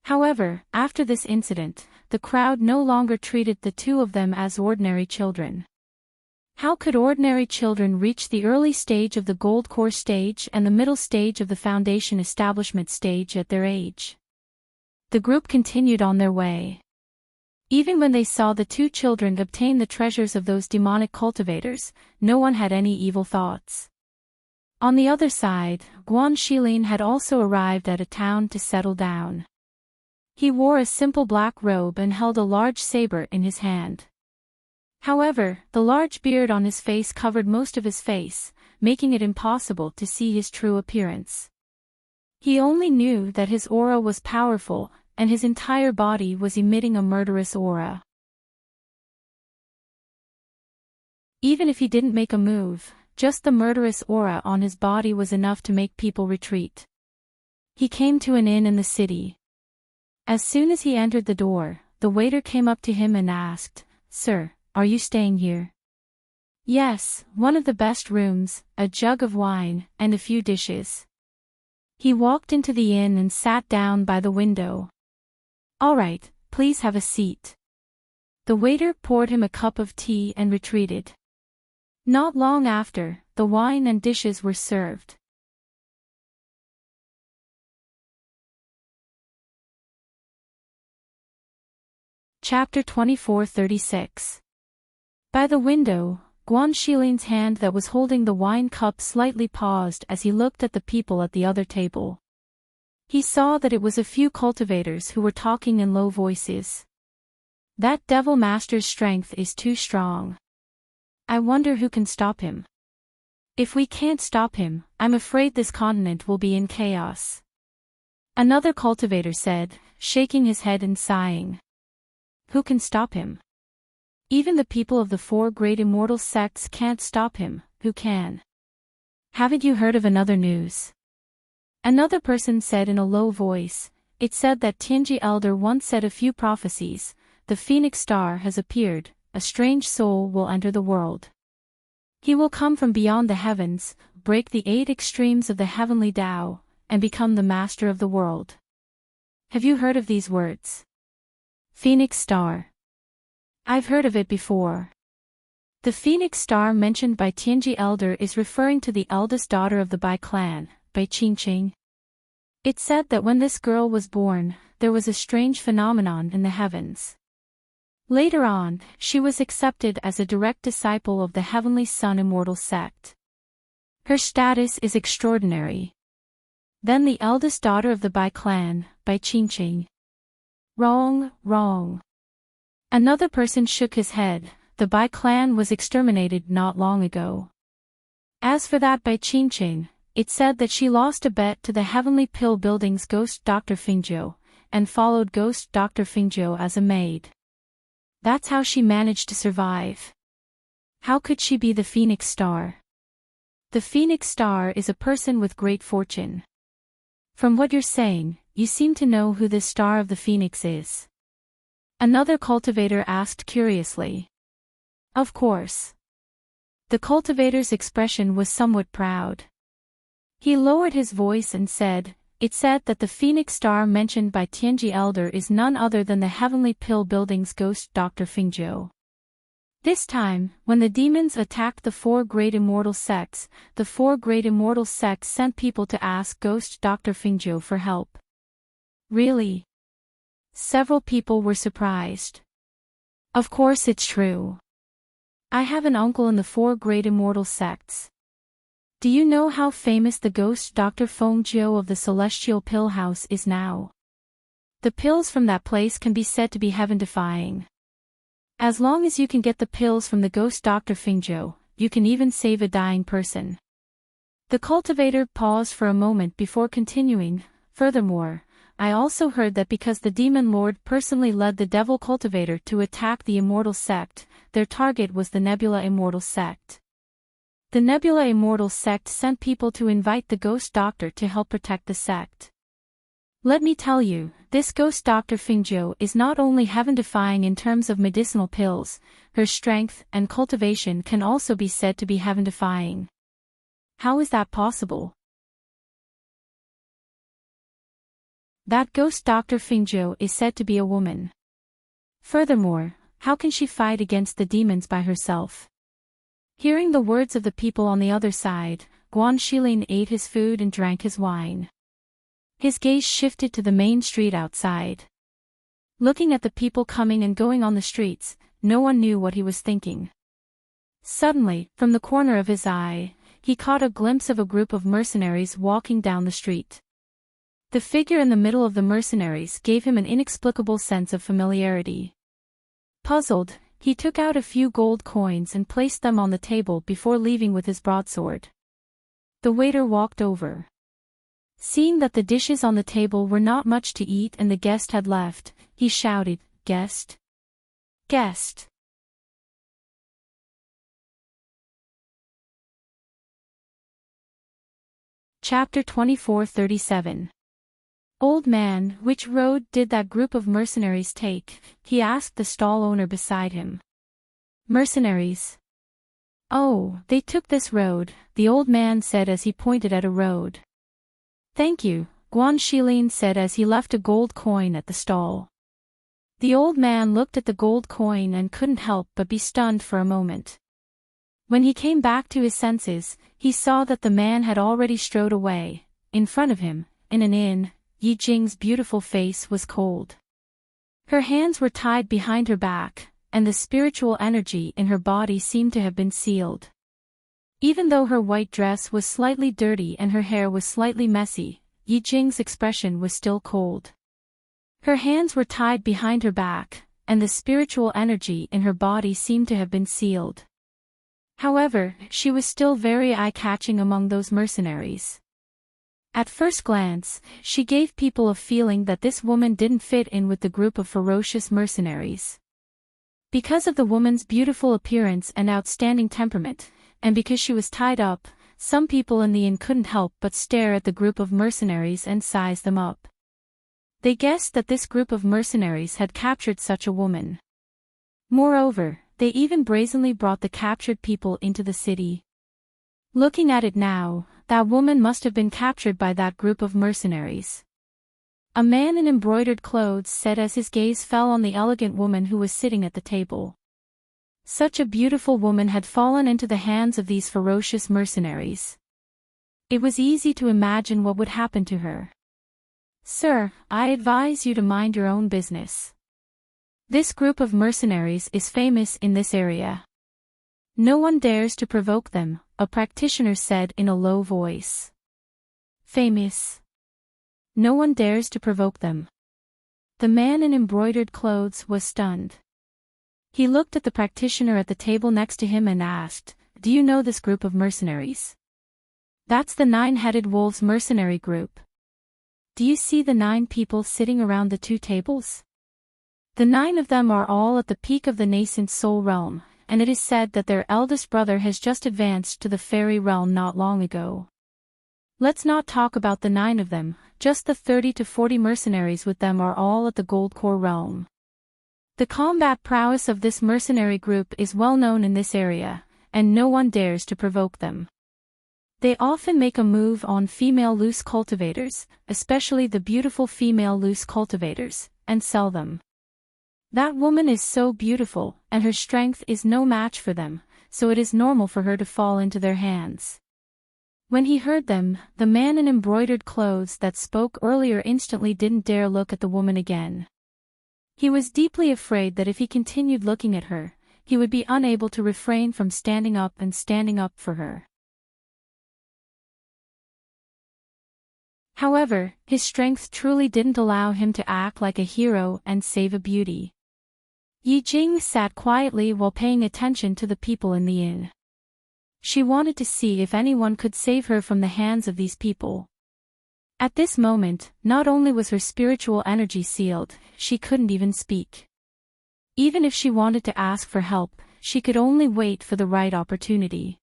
However, after this incident, the crowd no longer treated the two of them as ordinary children. How could ordinary children reach the early stage of the Gold Core stage and the middle stage of the Foundation Establishment stage at their age? The group continued on their way. Even when they saw the two children obtain the treasures of those demonic cultivators, no one had any evil thoughts. On the other side, Guan Shilin had also arrived at a town to settle down. He wore a simple black robe and held a large saber in his hand. However, the large beard on his face covered most of his face, making it impossible to see his true appearance. He only knew that his aura was powerful, and his entire body was emitting a murderous aura. Even if he didn't make a move, just the murderous aura on his body was enough to make people retreat. He came to an inn in the city. As soon as he entered the door, the waiter came up to him and asked, "Sir, are you staying here?" "Yes, one of the best rooms, a jug of wine, and a few dishes." He walked into the inn and sat down by the window. "All right, please have a seat." The waiter poured him a cup of tea and retreated. Not long after, the wine and dishes were served. Chapter 24:36. By the window, Guan Shilin's hand that was holding the wine cup slightly paused as he looked at the people at the other table. He saw that it was a few cultivators who were talking in low voices. That devil master's strength is too strong. I wonder who can stop him. If we can't stop him, I'm afraid this continent will be in chaos. Another cultivator said, shaking his head and sighing. Who can stop him? Even the people of the four great immortal sects can't stop him, who can? Haven't you heard of another news? Another person said in a low voice, it said that Tianji Elder once said a few prophecies, the Phoenix Star has appeared, a strange soul will enter the world. He will come from beyond the heavens, break the 8 extremes of the heavenly Tao, and become the master of the world. Have you heard of these words? Phoenix Star. I've heard of it before. The Phoenix Star mentioned by Tianji Elder is referring to the eldest daughter of the Bai clan, Bai Qingqing. It said that when this girl was born, there was a strange phenomenon in the heavens. Later on, she was accepted as a direct disciple of the Heavenly Sun Immortal sect. Her status is extraordinary. Then the eldest daughter of the Bai clan, Bai Qingqing. Wrong, wrong. Another person shook his head, the Bai clan was exterminated not long ago. As for that Bai Qingqing, it said that she lost a bet to the Heavenly Pill Building's ghost Dr. Fingzhou, and followed ghost Dr. Fingzhou as a maid. That's how she managed to survive. How could she be the Phoenix Star? The Phoenix Star is a person with great fortune. From what you're saying, you seem to know who this Star of the Phoenix is. Another cultivator asked curiously. Of course. The cultivator's expression was somewhat proud. He lowered his voice and said, it said that the Phoenix Star mentioned by Tianji Elder is none other than the Heavenly Pill Building's ghost Dr. Fingzhou. This time, when the demons attacked the four great immortal sects, the four great immortal sects sent people to ask ghost Dr. Fingzhou for help. Really? Several people were surprised. Of course it's true. I have an uncle in the four great immortal sects. Do you know how famous the ghost Dr. Feng Jiu of the Celestial Pill House is now? The pills from that place can be said to be heaven-defying. As long as you can get the pills from the ghost Dr. Fingzhou, you can even save a dying person. The cultivator paused for a moment before continuing. Furthermore, I also heard that because the demon lord personally led the devil cultivator to attack the immortal sect, their target was the Nebula Immortal sect. The Nebula Immortal sect sent people to invite the ghost doctor to help protect the sect. Let me tell you, this ghost Dr. Fingzhou is not only heaven-defying in terms of medicinal pills, her strength and cultivation can also be said to be heaven-defying. How is that possible? That ghost Dr. Fingzhou is said to be a woman. Furthermore, how can she fight against the demons by herself? Hearing the words of the people on the other side, Guan Shilin ate his food and drank his wine. His gaze shifted to the main street outside. Looking at the people coming and going on the streets, no one knew what he was thinking. Suddenly, from the corner of his eye, he caught a glimpse of a group of mercenaries walking down the street. The figure in the middle of the mercenaries gave him an inexplicable sense of familiarity. Puzzled, he took out a few gold coins and placed them on the table before leaving with his broadsword. The waiter walked over. Seeing that the dishes on the table were not much to eat and the guest had left, he shouted, "Guest! Guest!" Chapter 24:37. Old man, which road did that group of mercenaries take? He asked the stall owner beside him. Mercenaries. Oh, they took this road, the old man said as he pointed at a road. Thank you, Guan Shilin said as he left a gold coin at the stall. The old man looked at the gold coin and couldn't help but be stunned for a moment. When he came back to his senses, he saw that the man had already strode away. In front of him, in an inn, Yi Jing's beautiful face was cold. Her hands were tied behind her back, and the spiritual energy in her body seemed to have been sealed. Even though her white dress was slightly dirty and her hair was slightly messy, Yi Jing's expression was still cold. Her hands were tied behind her back, and the spiritual energy in her body seemed to have been sealed. However, she was still very eye-catching among those mercenaries. At first glance, she gave people a feeling that this woman didn't fit in with the group of ferocious mercenaries. Because of the woman's beautiful appearance and outstanding temperament, and because she was tied up, some people in the inn couldn't help but stare at the group of mercenaries and size them up. They guessed that this group of mercenaries had captured such a woman. Moreover, they even brazenly brought the captured people into the city. Looking at it now, that woman must have been captured by that group of mercenaries. A man in embroidered clothes said as his gaze fell on the elegant woman who was sitting at the table. Such a beautiful woman had fallen into the hands of these ferocious mercenaries. It was easy to imagine what would happen to her. Sir, I advise you to mind your own business. This group of mercenaries is famous in this area. No one dares to provoke them, a practitioner said in a low voice. Famous. No one dares to provoke them. The man in embroidered clothes was stunned. He looked at the practitioner at the table next to him and asked, "Do you know this group of mercenaries?" "That's the 9-headed wolves mercenary group. Do you see the 9 people sitting around the 2 tables? The 9 of them are all at the peak of the nascent soul realm, and it is said that their eldest brother has just advanced to the fairy realm not long ago. Let's not talk about the 9 of them, just the 30 to 40 mercenaries with them are all at the gold core realm. The combat prowess of this mercenary group is well known in this area, and no one dares to provoke them. They often make a move on female loose cultivators, especially the beautiful female loose cultivators, and sell them. That woman is so beautiful, and her strength is no match for them, so it is normal for her to fall into their hands." When he heard them, the man in embroidered clothes that spoke earlier instantly didn't dare look at the woman again. He was deeply afraid that if he continued looking at her, he would be unable to refrain from standing up for her. However, his strength truly didn't allow him to act like a hero and save a beauty. Yi Jing sat quietly while paying attention to the people in the inn. She wanted to see if anyone could save her from the hands of these people. At this moment, not only was her spiritual energy sealed, she couldn't even speak. Even if she wanted to ask for help, she could only wait for the right opportunity.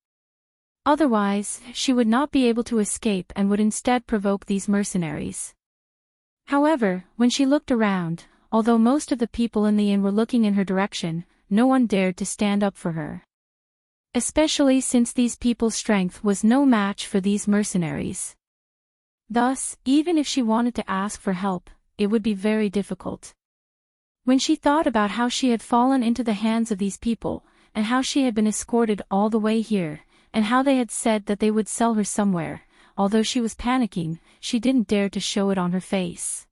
Otherwise, she would not be able to escape and would instead provoke these mercenaries. However, when she looked around, although most of the people in the inn were looking in her direction, no one dared to stand up for her. Especially since these people's strength was no match for these mercenaries. Thus, even if she wanted to ask for help, it would be very difficult. When she thought about how she had fallen into the hands of these people, and how she had been escorted all the way here, and how they had said that they would sell her somewhere, although she was panicking, she didn't dare to show it on her face.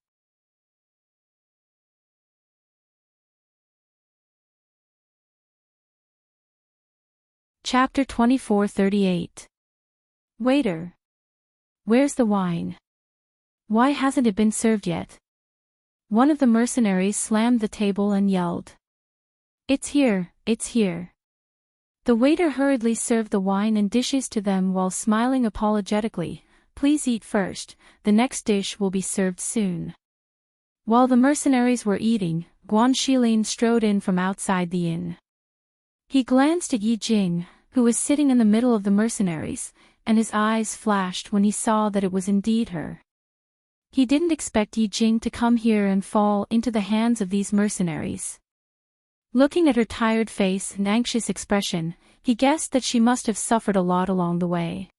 Chapter 24:38. Waiter. Where's the wine? Why hasn't it been served yet? One of the mercenaries slammed the table and yelled. It's here, it's here. The waiter hurriedly served the wine and dishes to them while smiling apologetically. Please eat first, the next dish will be served soon. While the mercenaries were eating, Guan Shilin strode in from outside the inn. He glanced at Yi Jing, who was sitting in the middle of the mercenaries, and his eyes flashed when he saw that it was indeed her. He didn't expect Yi Jing to come here and fall into the hands of these mercenaries. Looking at her tired face and anxious expression, he guessed that she must have suffered a lot along the way.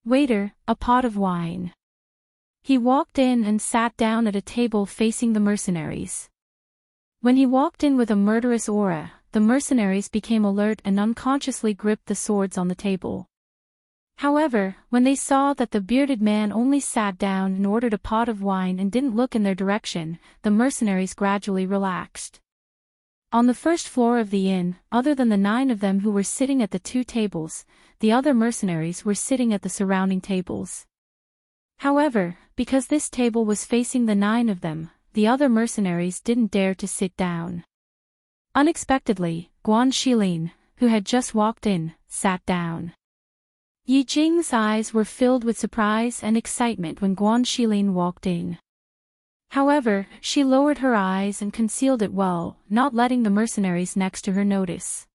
Waiter, a pot of wine. He walked in and sat down at a table facing the mercenaries. When he walked in with a murderous aura, the mercenaries became alert and unconsciously gripped the swords on the table. However, when they saw that the bearded man only sat down and ordered a pot of wine and didn't look in their direction, the mercenaries gradually relaxed. On the first floor of the inn, other than the 9 of them who were sitting at the 2 tables, the other mercenaries were sitting at the surrounding tables. However, because this table was facing the 9 of them, the other mercenaries didn't dare to sit down. Unexpectedly, Guan Shilin, who had just walked in, sat down. Yi Jing's eyes were filled with surprise and excitement when Guan Shilin walked in. However, she lowered her eyes and concealed it well, not letting the mercenaries next to her notice.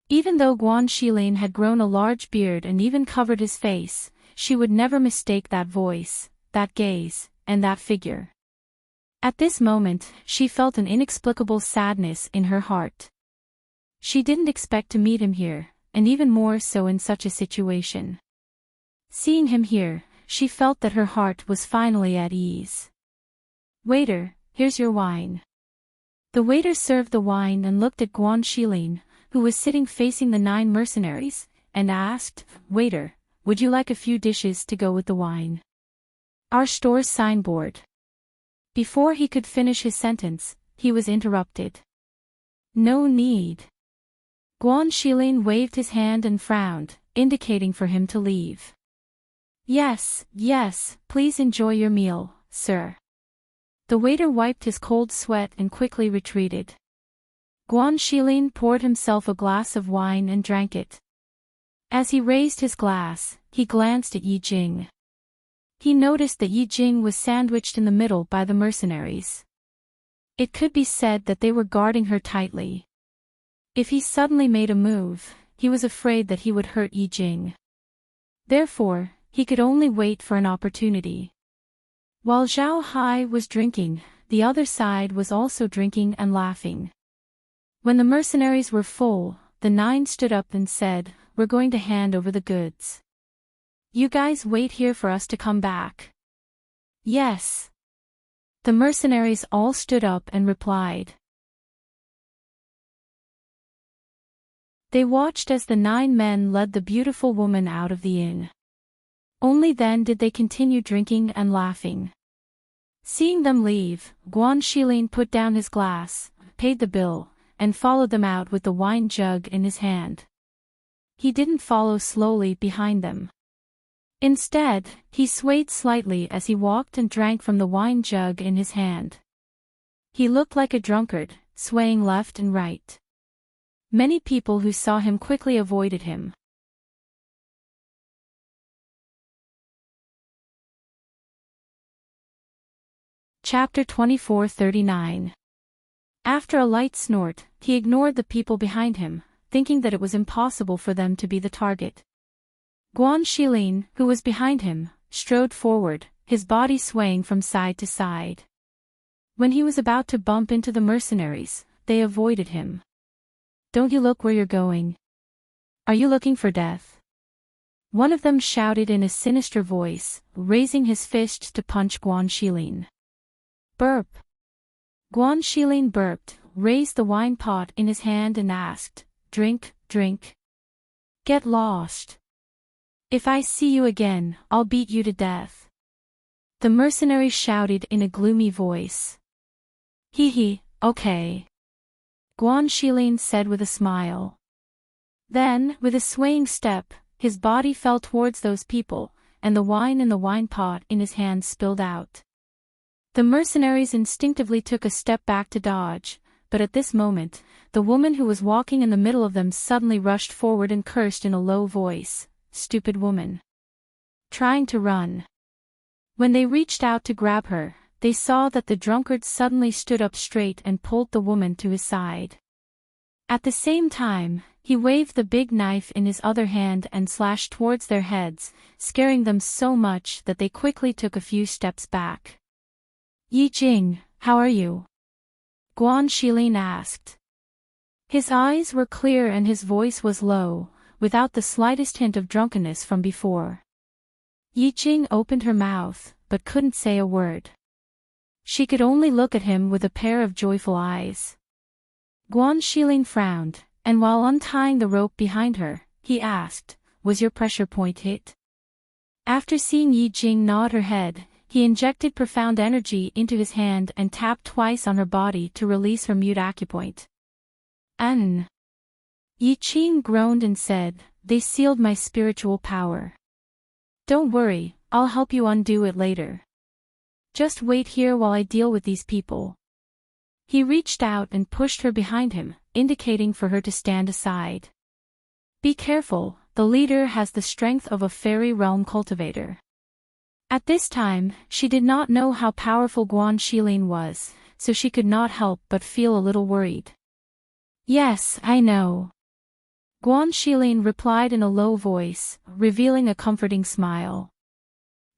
Even though Guan Shilin had grown a large beard and even covered his face, she would never mistake that voice, that gaze, and that figure. At this moment, she felt an inexplicable sadness in her heart. She didn't expect to meet him here, and even more so in such a situation. Seeing him here, she felt that her heart was finally at ease. Waiter, here's your wine. The waiter served the wine and looked at Guan Shilin, who was sitting facing the 9 mercenaries, and asked, Waiter, would you like a few dishes to go with the wine? Our store's signboard. Before he could finish his sentence, he was interrupted. No need. Guan Shilin waved his hand and frowned, indicating for him to leave. Yes, please enjoy your meal, sir. The waiter wiped his cold sweat and quickly retreated. Guan Shilin poured himself a glass of wine and drank it. As he raised his glass, he glanced at Yi Jing. He noticed that Yi Jing was sandwiched in the middle by the mercenaries. It could be said that they were guarding her tightly. If he suddenly made a move, he was afraid that he would hurt Yi Jing. Therefore, he could only wait for an opportunity. While Zhao Hai was drinking, the other side was also drinking and laughing. When the mercenaries were full, the 9 stood up and said, We're going to hand over the goods. You guys wait here for us to come back. Yes. The mercenaries all stood up and replied. They watched as the 9 men led the beautiful woman out of the inn. Only then did they continue drinking and laughing. Seeing them leave, Guan Shilin put down his glass, paid the bill, and followed them out with the wine jug in his hand. He didn't follow slowly behind them. Instead, he swayed slightly as he walked and drank from the wine jug in his hand. He looked like a drunkard, swaying left and right. Many people who saw him quickly avoided him. Chapter 24:39. After a light snort, he ignored the people behind him, thinking that it was impossible for them to be the target. Guan Xilin, who was behind him, strode forward, his body swaying from side to side. When he was about to bump into the mercenaries, they avoided him. "Don't you look where you're going? Are you looking for death?" One of them shouted in a sinister voice, raising his fist to punch Guan Xilin. Burp. Guan Xilin burped, raised the wine pot in his hand and asked, "Drink, drink. Get lost. If I see you again, I'll beat you to death." The mercenary shouted in a gloomy voice. Hee, okay. Guan Xilin said with a smile. Then, with a swaying step, his body fell towards those people, and the wine in the wine pot in his hand spilled out. The mercenaries instinctively took a step back to dodge, but at this moment, the woman who was walking in the middle of them suddenly rushed forward and cursed in a low voice, "Stupid woman. Trying to run." When they reached out to grab her, they saw that the drunkard suddenly stood up straight and pulled the woman to his side. At the same time, he waved the big knife in his other hand and slashed towards their heads, scaring them so much that they quickly took a few steps back. "Yi Jing, how are you?" Guan Xilin asked. His eyes were clear and his voice was low, without the slightest hint of drunkenness from before. Yi Jing opened her mouth, but couldn't say a word. She could only look at him with a pair of joyful eyes. Guan Xilin frowned, and while untying the rope behind her, he asked, "Was your pressure point hit?" After seeing Yi Jing nod her head, he injected profound energy into his hand and tapped twice on her body to release her mute acupoint. Yi Jing groaned and said, "They sealed my spiritual power. Don't worry, I'll help you undo it later. Just wait here while I deal with these people." He reached out and pushed her behind him, indicating for her to stand aside. "Be careful, the leader has the strength of a fairy realm cultivator." At this time, she did not know how powerful Guan Xilin was, so she could not help but feel a little worried. "Yes, I know." Guan Xilin replied in a low voice, revealing a comforting smile.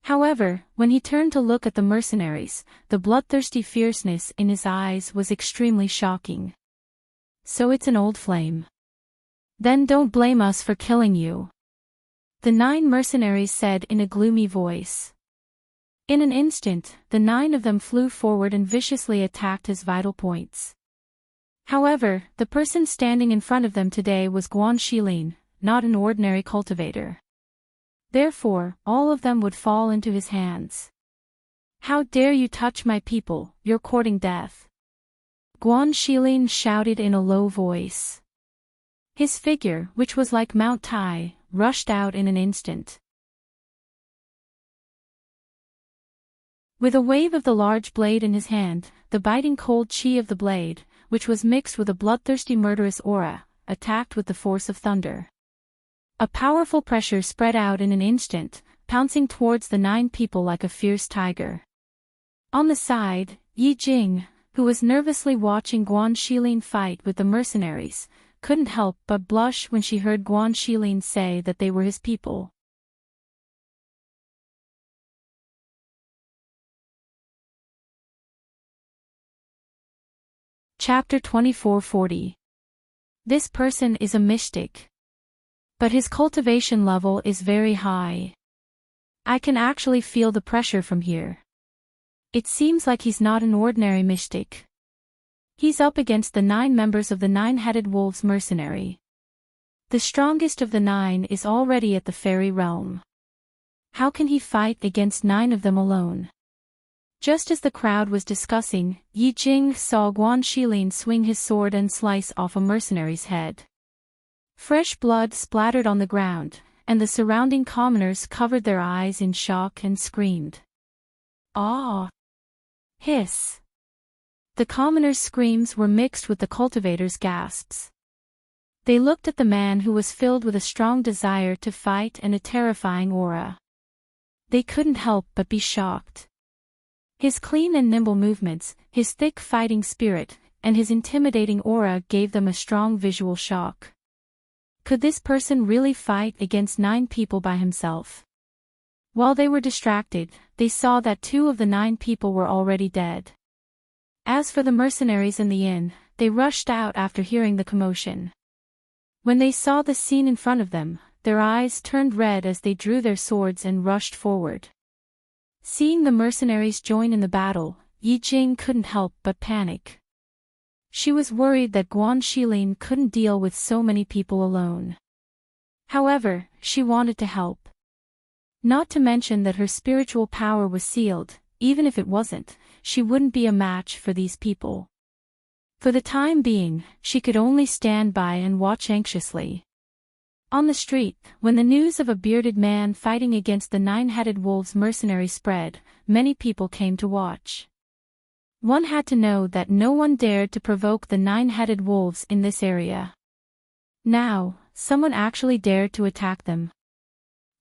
However, when he turned to look at the mercenaries, the bloodthirsty fierceness in his eyes was extremely shocking. "So it's an old flame. Then don't blame us for killing you," the 9 mercenaries said in a gloomy voice. In an instant, the 9 of them flew forward and viciously attacked his vital points. However, the person standing in front of them today was Guan Xilin, not an ordinary cultivator. Therefore, all of them would fall into his hands. "How dare you touch my people, you're courting death!" Guan Xilin shouted in a low voice. His figure, which was like Mount Tai, rushed out in an instant. With a wave of the large blade in his hand, the biting cold chi of the blade, which was mixed with a bloodthirsty murderous aura, attacked with the force of thunder. A powerful pressure spread out in an instant, pouncing towards the 9 people like a fierce tiger. On the side, Yi Jing, who was nervously watching Guan Xilin fight with the mercenaries, couldn't help but blush when she heard Guan Xilin say that they were his people. Chapter 24:40. This person is a mystic. But his cultivation level is very high. I can actually feel the pressure from here. It seems like he's not an ordinary mystic. He's up against the 9 members of the 9-headed wolves mercenary. The strongest of the 9 is already at the fairy realm. How can he fight against 9 of them alone? Just as the crowd was discussing, Yi Jing saw Guan Xilin swing his sword and slice off a mercenary's head. Fresh blood splattered on the ground, and the surrounding commoners covered their eyes in shock and screamed. "Ah!" Hiss. The commoners' screams were mixed with the cultivators' gasps. They looked at the man who was filled with a strong desire to fight and a terrifying aura. They couldn't help but be shocked. His clean and nimble movements, his thick fighting spirit, and his intimidating aura gave them a strong visual shock. Could this person really fight against 9 people by himself? While they were distracted, they saw that 2 of the 9 people were already dead. As for the mercenaries in the inn, they rushed out after hearing the commotion. When they saw the scene in front of them, their eyes turned red as they drew their swords and rushed forward. Seeing the mercenaries join in the battle, Yi Jing couldn't help but panic. She was worried that Guan Shilin couldn't deal with so many people alone. However, she wanted to help. Not to mention that her spiritual power was sealed. Even if it wasn't, she wouldn't be a match for these people. For the time being, she could only stand by and watch anxiously. On the street, when the news of a bearded man fighting against the 9-headed wolves mercenary spread, many people came to watch. One had to know that no one dared to provoke the 9-headed wolves in this area. Now, someone actually dared to attack them.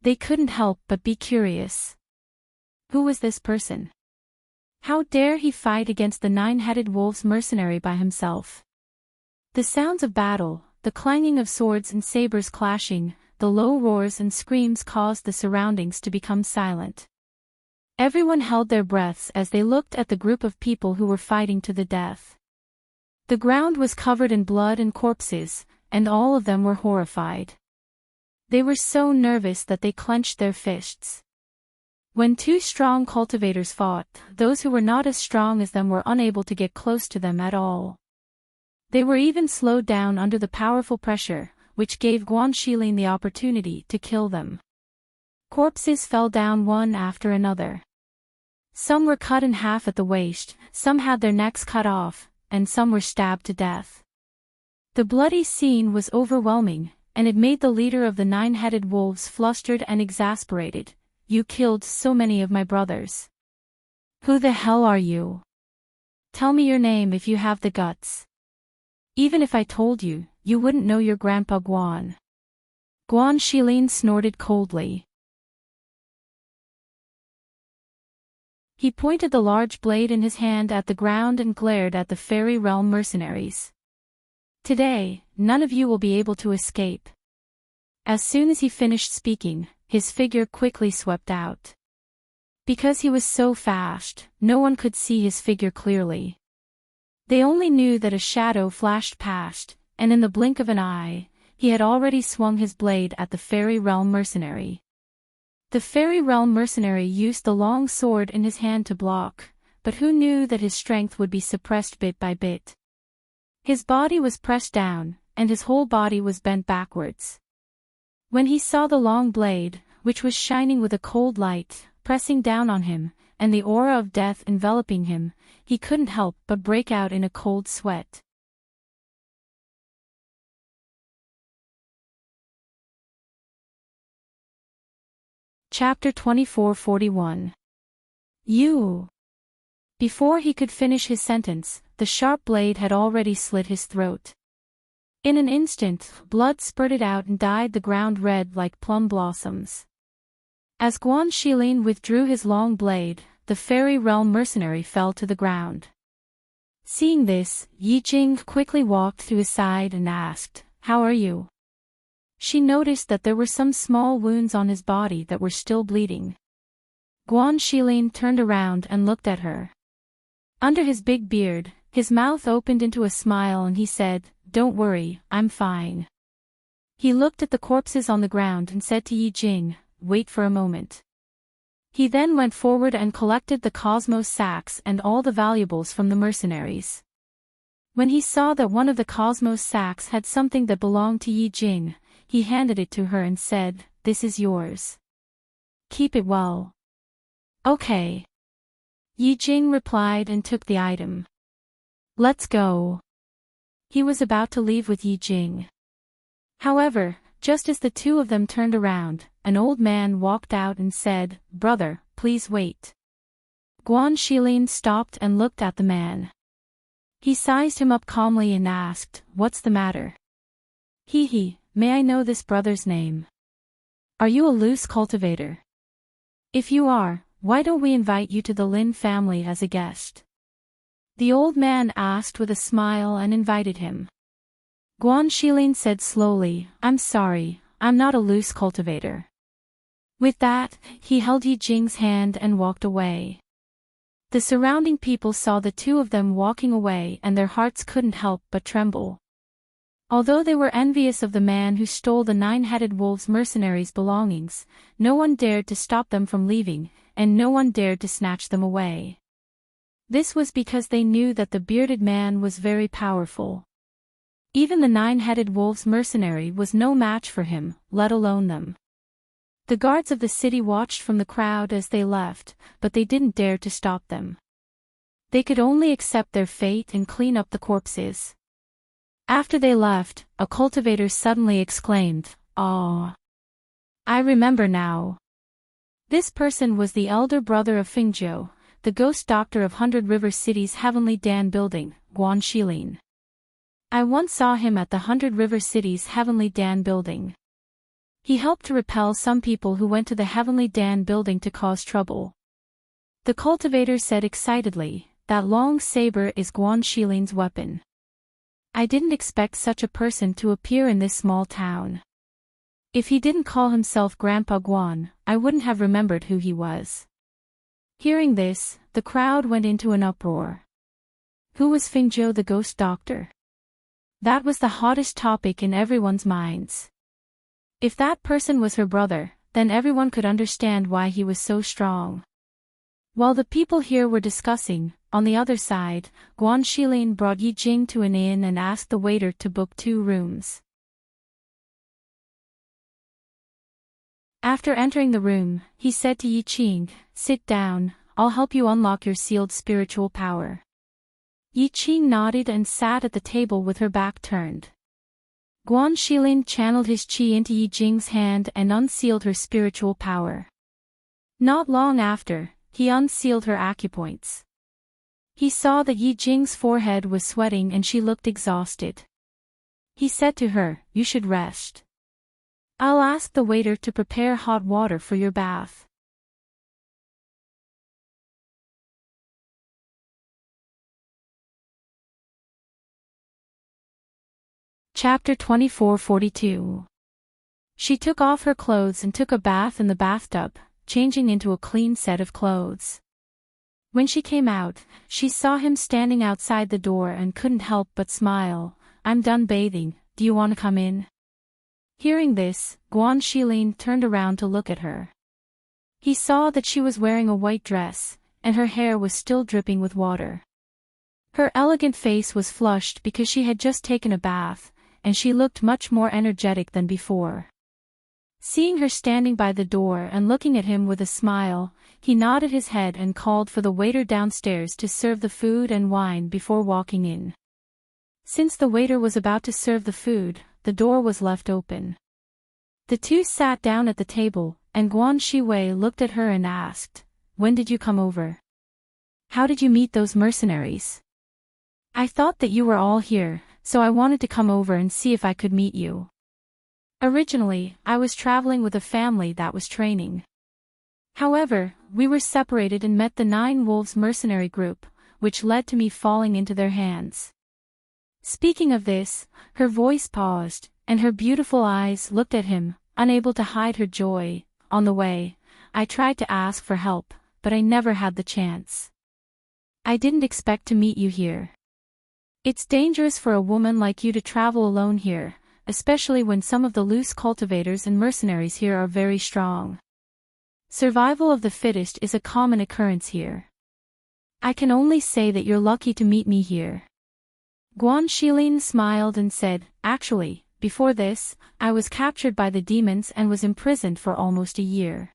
They couldn't help but be curious. Who was this person? How dare he fight against the 9-headed wolves mercenary by himself? The sounds of battle, the clanging of swords and sabers clashing, the low roars and screams caused the surroundings to become silent. Everyone held their breaths as they looked at the group of people who were fighting to the death. The ground was covered in blood and corpses, and all of them were horrified. They were so nervous that they clenched their fists. When 2 strong cultivators fought, those who were not as strong as them were unable to get close to them at all. They were even slowed down under the powerful pressure, which gave Guan Shilin the opportunity to kill them. Corpses fell down one after another. Some were cut in half at the waist, some had their necks cut off, and some were stabbed to death. The bloody scene was overwhelming, and it made the leader of the 9-headed wolves flustered and exasperated. "You killed so many of my brothers. Who the hell are you? Tell me your name if you have the guts. Even if I told you, you wouldn't know your grandpa Guan." Guan Shilin snorted coldly. He pointed the large blade in his hand at the ground and glared at the fairy realm mercenaries. "Today, none of you will be able to escape." As soon as he finished speaking, his figure quickly swept out. Because he was so fast, no one could see his figure clearly. They only knew that a shadow flashed past, and in the blink of an eye, he had already swung his blade at the fairy realm mercenary. The fairy realm mercenary used the long sword in his hand to block, but who knew that his strength would be suppressed bit by bit? His body was pressed down, and his whole body was bent backwards. When he saw the long blade, which was shining with a cold light, pressing down on him, and the aura of death enveloping him, he couldn't help but break out in a cold sweat. Chapter 2441. You. Before he could finish his sentence, the sharp blade had already slit his throat. In an instant, blood spurted out and dyed the ground red like plum blossoms. As Guan Shilin withdrew his long blade, the fairy realm mercenary fell to the ground. Seeing this, Yi Jing quickly walked to his side and asked, "How are you?" She noticed that there were some small wounds on his body that were still bleeding. Guan Shilin turned around and looked at her. Under his big beard, his mouth opened into a smile and he said, "Don't worry, I'm fine." He looked at the corpses on the ground and said to Yi Jing, "Wait for a moment." He then went forward and collected the cosmos sacks and all the valuables from the mercenaries. When he saw that one of the cosmos sacks had something that belonged to Yi Jing, he handed it to her and said, "This is yours. Keep it well." "Okay." Yi Jing replied and took the item. "Let's go." He was about to leave with Yi Jing. However, Just as the two of them turned around, an old man walked out and said, "Brother, please wait." Guan Shilin stopped and looked at the man. He sized him up calmly and asked, "What's the matter?" He, may I know this brother's name? Are you a loose cultivator? If you are, why don't we invite you to the Lin family as a guest? The old man asked with a smile and invited him. Guan Shilin said slowly, "I'm sorry, I'm not a loose cultivator." With that, he held Yi Jing's hand and walked away. The surrounding people saw the two of them walking away and their hearts couldn't help but tremble. Although they were envious of the man who stole the nine-headed wolf's mercenaries' belongings, no one dared to stop them from leaving, and no one dared to snatch them away. This was because they knew that the bearded man was very powerful. Even the nine-headed wolf's mercenary was no match for him, let alone them. The guards of the city watched from the crowd as they left, but they didn't dare to stop them. They could only accept their fate and clean up the corpses. After they left, a cultivator suddenly exclaimed, "Ah! I remember now. This person was the elder brother of Fingzhou, the ghost doctor of Hundred River City's Heavenly Dan building, Guan Shilin. I once saw him at the Hundred River City's Heavenly Dan building. He helped to repel some people who went to the Heavenly Dan building to cause trouble." The cultivator said excitedly, "That long saber is Guan Shilin's weapon. I didn't expect such a person to appear in this small town. If he didn't call himself Grandpa Guan, I wouldn't have remembered who he was." Hearing this, the crowd went into an uproar. Who was Fingzhou the ghost doctor? That was the hottest topic in everyone's minds. If that person was her brother, then everyone could understand why he was so strong. While the people here were discussing, on the other side, Guan Shilin brought Yi Jing to an inn and asked the waiter to book 2 rooms. After entering the room, he said to Yi Jing, "Sit down, I'll help you unlock your sealed spiritual power." Yi Jing nodded and sat at the table with her back turned. Guan Shilin channeled his qi into Yi Jing's hand and unsealed her spiritual power. Not long after, he unsealed her acupoints. He saw that Yi Jing's forehead was sweating and she looked exhausted. He said to her, "You should rest. I'll ask the waiter to prepare hot water for your bath." Chapter 2442. She took off her clothes and took a bath in the bathtub, changing into a clean set of clothes. When she came out, she saw him standing outside the door and couldn't help but smile. "I'm done bathing, do you want to come in?" Hearing this, Guan Shilin turned around to look at her. He saw that she was wearing a white dress, and her hair was still dripping with water. Her elegant face was flushed because she had just taken a bath, and she looked much more energetic than before. Seeing her standing by the door and looking at him with a smile, he nodded his head and called for the waiter downstairs to serve the food and wine before walking in. Since the waiter was about to serve the food, the door was left open. The two sat down at the table, and Guan Shiwei looked at her and asked, "When did you come over? How did you meet those mercenaries? I thought that you were all here, so I wanted to come over and see if I could meet you. Originally, I was traveling with a family that was training. However, we were separated and met the 9 Wolves mercenary group, which led to me falling into their hands." Speaking of this, her voice paused, and her beautiful eyes looked at him, unable to hide her joy. "On the way, I tried to ask for help, but I never had the chance. I didn't expect to meet you here. It's dangerous for a woman like you to travel alone here, especially when some of the loose cultivators and mercenaries here are very strong. Survival of the fittest is a common occurrence here. I can only say that you're lucky to meet me here." Guan Shilin smiled and said, "Actually, before this, I was captured by the demons and was imprisoned for almost a year.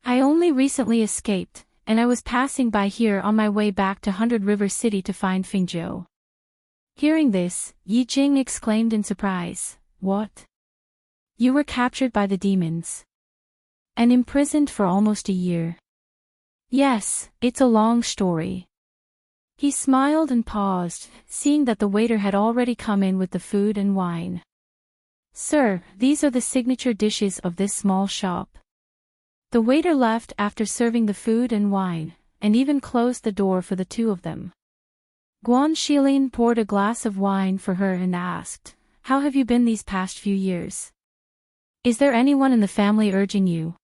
I only recently escaped, and I was passing by here on my way back to Hundred River City to find Fingzhou." Hearing this, Yi Jing exclaimed in surprise, "What? You were captured by the demons. And imprisoned for almost a year. Yes, it's a long story. He smiled and paused, seeing that the waiter had already come in with the food and wine. Sir, these are the signature dishes of this small shop. The waiter left after serving the food and wine, and even closed the door for the two of them. Guan Shilin poured a glass of wine for her and asked, "How have you been these past few years? Is there anyone in the family urging you?"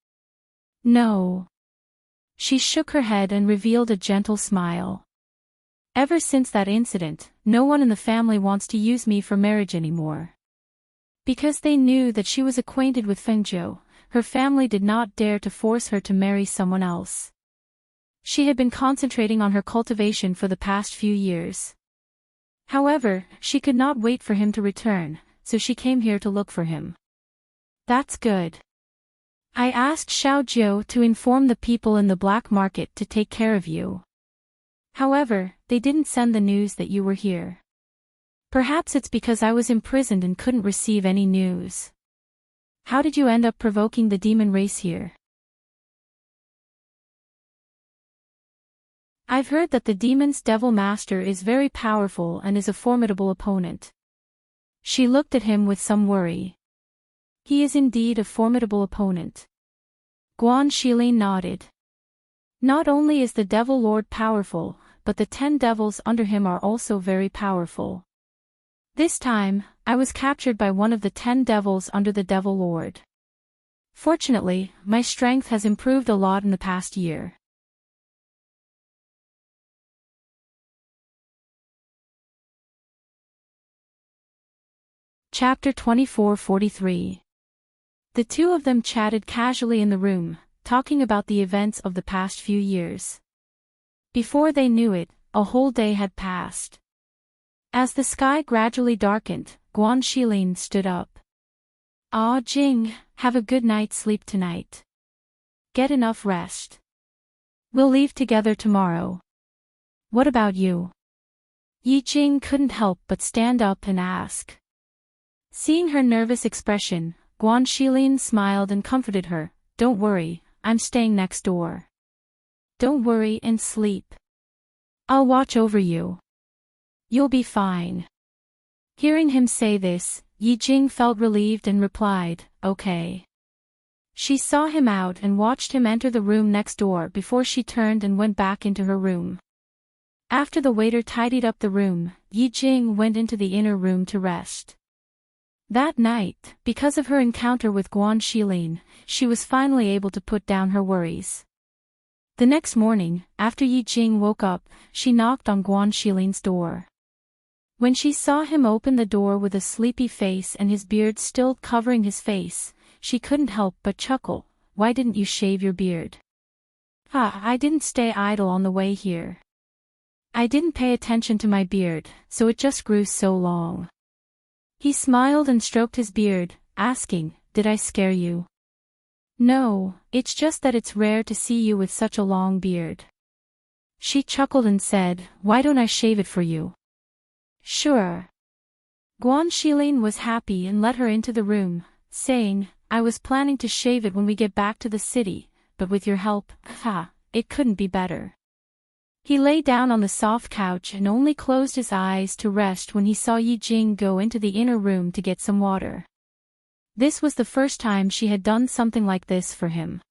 No. She shook her head and revealed a gentle smile. Ever since that incident, no one in the family wants to use me for marriage anymore. Because they knew that she was acquainted with Fengzhou, her family did not dare to force her to marry someone else. She had been concentrating on her cultivation for the past few years. However, she could not wait for him to return, so she came here to look for him. That's good. I asked Xiao Jiu to inform the people in the black market to take care of you. However, they didn't send the news that you were here. Perhaps it's because I was imprisoned and couldn't receive any news. How did you end up provoking the demon race here? I've heard that the demon's devil master is very powerful and is a formidable opponent. She looked at him with some worry. He is indeed a formidable opponent. Guan Shilin nodded. Not only is the Devil Lord powerful, but the 10 devils under him are also very powerful. This time, I was captured by one of the 10 devils under the Devil Lord. Fortunately, my strength has improved a lot in the past year. Chapter 24:43. The two of them chatted casually in the room, talking about the events of the past few years. Before they knew it, a whole day had passed. As the sky gradually darkened, Guan Shilin stood up. Ah Jing, have a good night's sleep tonight. Get enough rest. We'll leave together tomorrow. What about you? Yi Jing couldn't help but stand up and ask. Seeing her nervous expression, Guan Shilin smiled and comforted her. Don't worry, I'm staying next door. Don't worry and sleep. I'll watch over you. You'll be fine. Hearing him say this, Yi Jing felt relieved and replied, okay. She saw him out and watched him enter the room next door before she turned and went back into her room. After the waiter tidied up the room, Yi Jing went into the inner room to rest. That night, because of her encounter with Guan Shilin, she was finally able to put down her worries. The next morning, after Yi Jing woke up, she knocked on Guan Shilin's door. When she saw him open the door with a sleepy face and his beard still covering his face, she couldn't help but chuckle. Why didn't you shave your beard? I didn't stay idle on the way here. I didn't pay attention to my beard, so it just grew so long. He smiled and stroked his beard, asking, did I scare you? No, it's just that it's rare to see you with such a long beard. She chuckled and said, why don't I shave it for you? Sure. Guan Shilin was happy and let her into the room, saying, I was planning to shave it when we get back to the city, but with your help, it couldn't be better. He lay down on the soft couch and only closed his eyes to rest when he saw Yi Jing go into the inner room to get some water. This was the first time she had done something like this for him.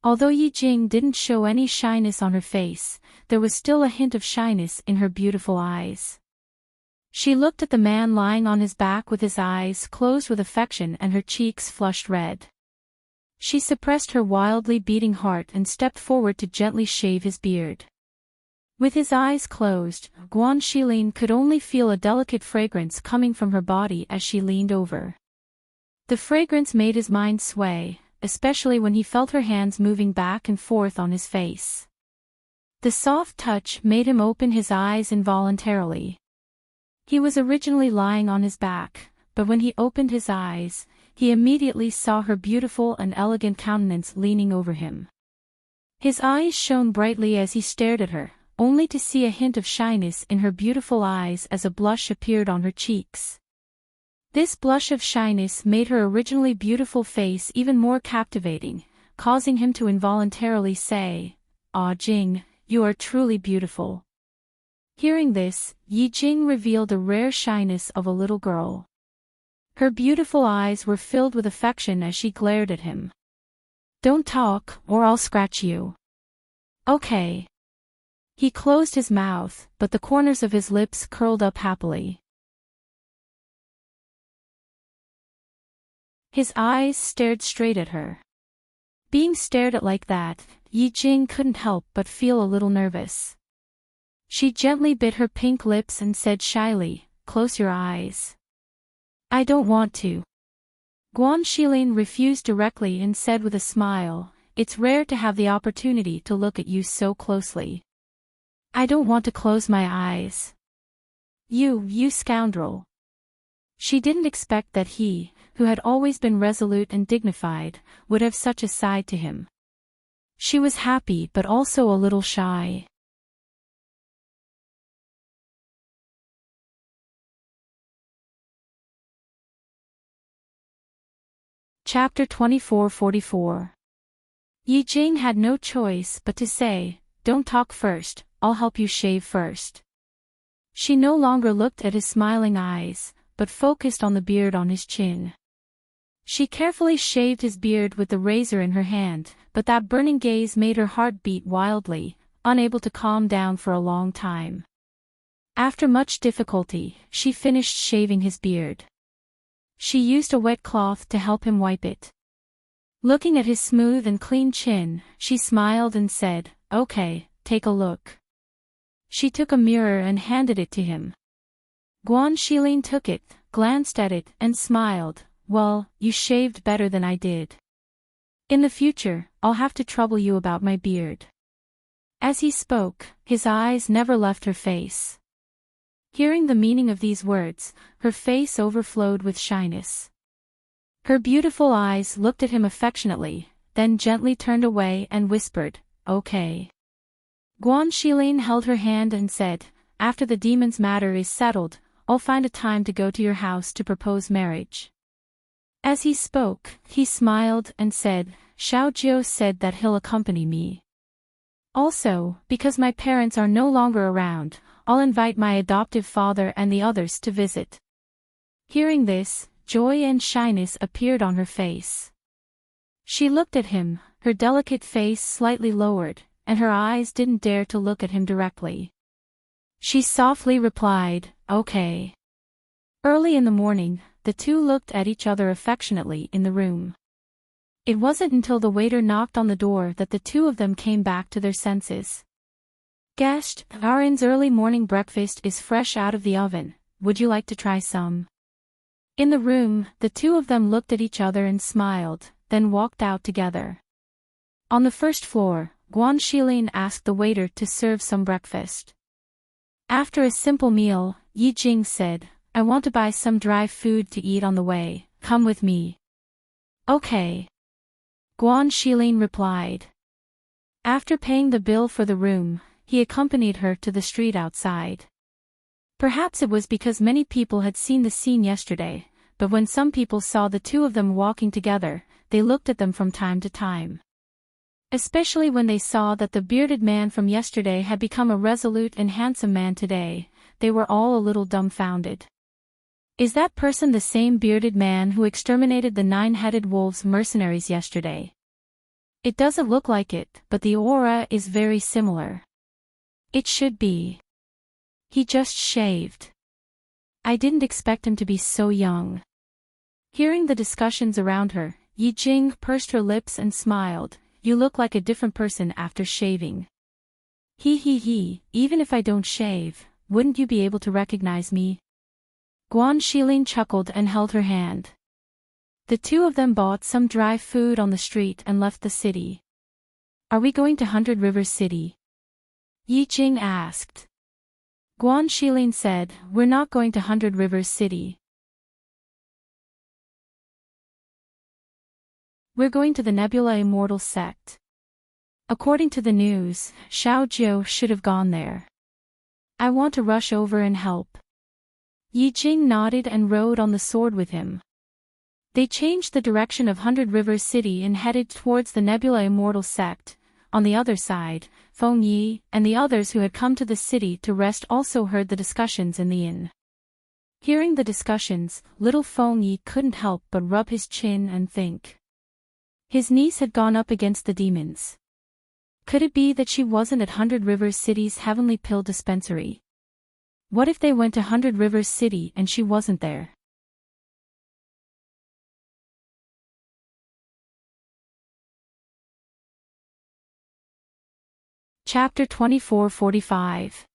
Although Yi Jing didn't show any shyness on her face, there was still a hint of shyness in her beautiful eyes. She looked at the man lying on his back with his eyes closed with affection and her cheeks flushed red. She suppressed her wildly beating heart and stepped forward to gently shave his beard. With his eyes closed, Guan Shilin could only feel a delicate fragrance coming from her body as she leaned over. The fragrance made his mind sway, especially when he felt her hands moving back and forth on his face. The soft touch made him open his eyes involuntarily. He was originally lying on his back, but when he opened his eyes, he immediately saw her beautiful and elegant countenance leaning over him. His eyes shone brightly as he stared at her, only to see a hint of shyness in her beautiful eyes as a blush appeared on her cheeks. This blush of shyness made her originally beautiful face even more captivating, causing him to involuntarily say, "Ah Jing, you are truly beautiful." Hearing this, Yi Jing revealed the rare shyness of a little girl. Her beautiful eyes were filled with affection as she glared at him. "Don't talk, or I'll scratch you." "Okay." He closed his mouth, but the corners of his lips curled up happily. His eyes stared straight at her. Being stared at like that, Yi Jing couldn't help but feel a little nervous. She gently bit her pink lips and said shyly, "Close your eyes." "I don't want to." Guan Shilin refused directly and said with a smile, "It's rare to have the opportunity to look at you so closely." "I don't want to close my eyes." You scoundrel." She didn't expect that he, who had always been resolute and dignified, would have such a side to him. She was happy but also a little shy. Chapter 2444. Yi Jing had no choice but to say, "Don't talk first, I'll help you shave first." She no longer looked at his smiling eyes, but focused on the beard on his chin. She carefully shaved his beard with the razor in her hand, but that burning gaze made her heart beat wildly, unable to calm down for a long time. After much difficulty, she finished shaving his beard. She used a wet cloth to help him wipe it. Looking at his smooth and clean chin, she smiled and said, "Okay, take a look." She took a mirror and handed it to him. Guan Shilin took it, glanced at it, and smiled. "Well, you shaved better than I did. In the future, I'll have to trouble you about my beard." As he spoke, his eyes never left her face. Hearing the meaning of these words, her face overflowed with shyness. Her beautiful eyes looked at him affectionately, then gently turned away and whispered, "Okay." Guan Shilin held her hand and said, "After the demon's matter is settled, I'll find a time to go to your house to propose marriage." As he spoke, he smiled and said, "Xiao Jiu said that he'll accompany me. Also, because my parents are no longer around, I'll invite my adoptive father and the others to visit." Hearing this, joy and shyness appeared on her face. She looked at him, her delicate face slightly lowered, and her eyes didn't dare to look at him directly. She softly replied, "Okay." Early in the morning, the two looked at each other affectionately in the room. It wasn't until the waiter knocked on the door that the two of them came back to their senses. "Guest, Arin's early morning breakfast is fresh out of the oven, would you like to try some?" In the room, the two of them looked at each other and smiled, then walked out together. On the first floor, Guan Shilin asked the waiter to serve some breakfast. After a simple meal, Yi Jing said, "I want to buy some dry food to eat on the way, come with me." "Okay." Guan Shilin replied. After paying the bill for the room, he accompanied her to the street outside. Perhaps it was because many people had seen the scene yesterday, but when some people saw the two of them walking together, they looked at them from time to time. Especially when they saw that the bearded man from yesterday had become a resolute and handsome man today, they were all a little dumbfounded. Is that person the same bearded man who exterminated the 9-headed wolves mercenaries yesterday? It doesn't look like it, but the aura is very similar. It should be. He just shaved. I didn't expect him to be so young. Hearing the discussions around her, Yi Jing pursed her lips and smiled. "You look like a different person after shaving." He, even if I don't shave, wouldn't you be able to recognize me?" Guan Shilin chuckled and held her hand. The two of them bought some dry food on the street and left the city. "Are we going to 100 Rivers City?" Yi Jing asked. Guan Shilin said, "We're not going to 100 Rivers City. We're going to the Nebula Immortal Sect. According to the news, Xiao Jiu should have gone there. I want to rush over and help." Yi Jing nodded and rode on the sword with him. They changed the direction of Hundred Rivers City and headed towards the Nebula Immortal sect. On the other side, Feng Yi and the others who had come to the city to rest also heard the discussions in the inn. Hearing the discussions, little Feng Yi couldn't help but rub his chin and think. His niece had gone up against the demons. Could it be that she wasn't at Hundred Rivers City's heavenly pill dispensary? What if they went to Hundred Rivers City and she wasn't there? Chapter 24:45.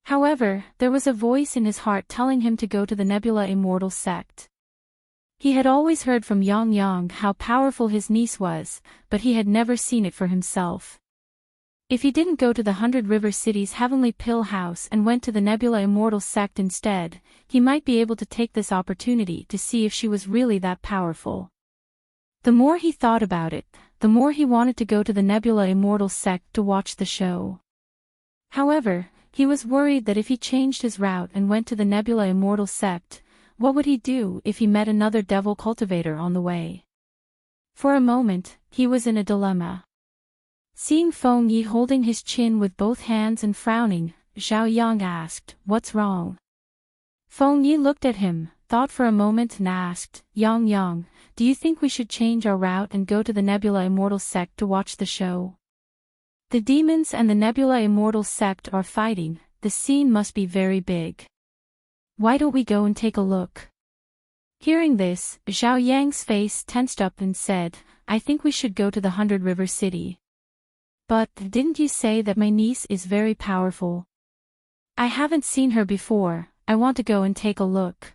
However, there was a voice in his heart telling him to go to the Nebula Immortal sect. He had always heard from Yang Yang how powerful his niece was, but he had never seen it for himself. If he didn't go to the Hundred River City's heavenly pill house and went to the Nebula Immortal sect instead, he might be able to take this opportunity to see if she was really that powerful. The more he thought about it, the more he wanted to go to the Nebula Immortal sect to watch the show. However, he was worried that if he changed his route and went to the Nebula Immortal sect, what would he do if he met another devil cultivator on the way? For a moment, he was in a dilemma. Seeing Feng Yi holding his chin with both hands and frowning, Zhao Yang asked, "What's wrong?" Feng Yi looked at him, thought for a moment and asked, "Yang Yang, do you think we should change our route and go to the Nebula Immortal sect to watch the show? The demons and the Nebula Immortal sect are fighting, the scene must be very big. Why don't we go and take a look?" Hearing this, Zhao Yang's face tensed up and said, "I think we should go to the Hundred River City." "But, didn't you say that my niece is very powerful? I haven't seen her before, I want to go and take a look.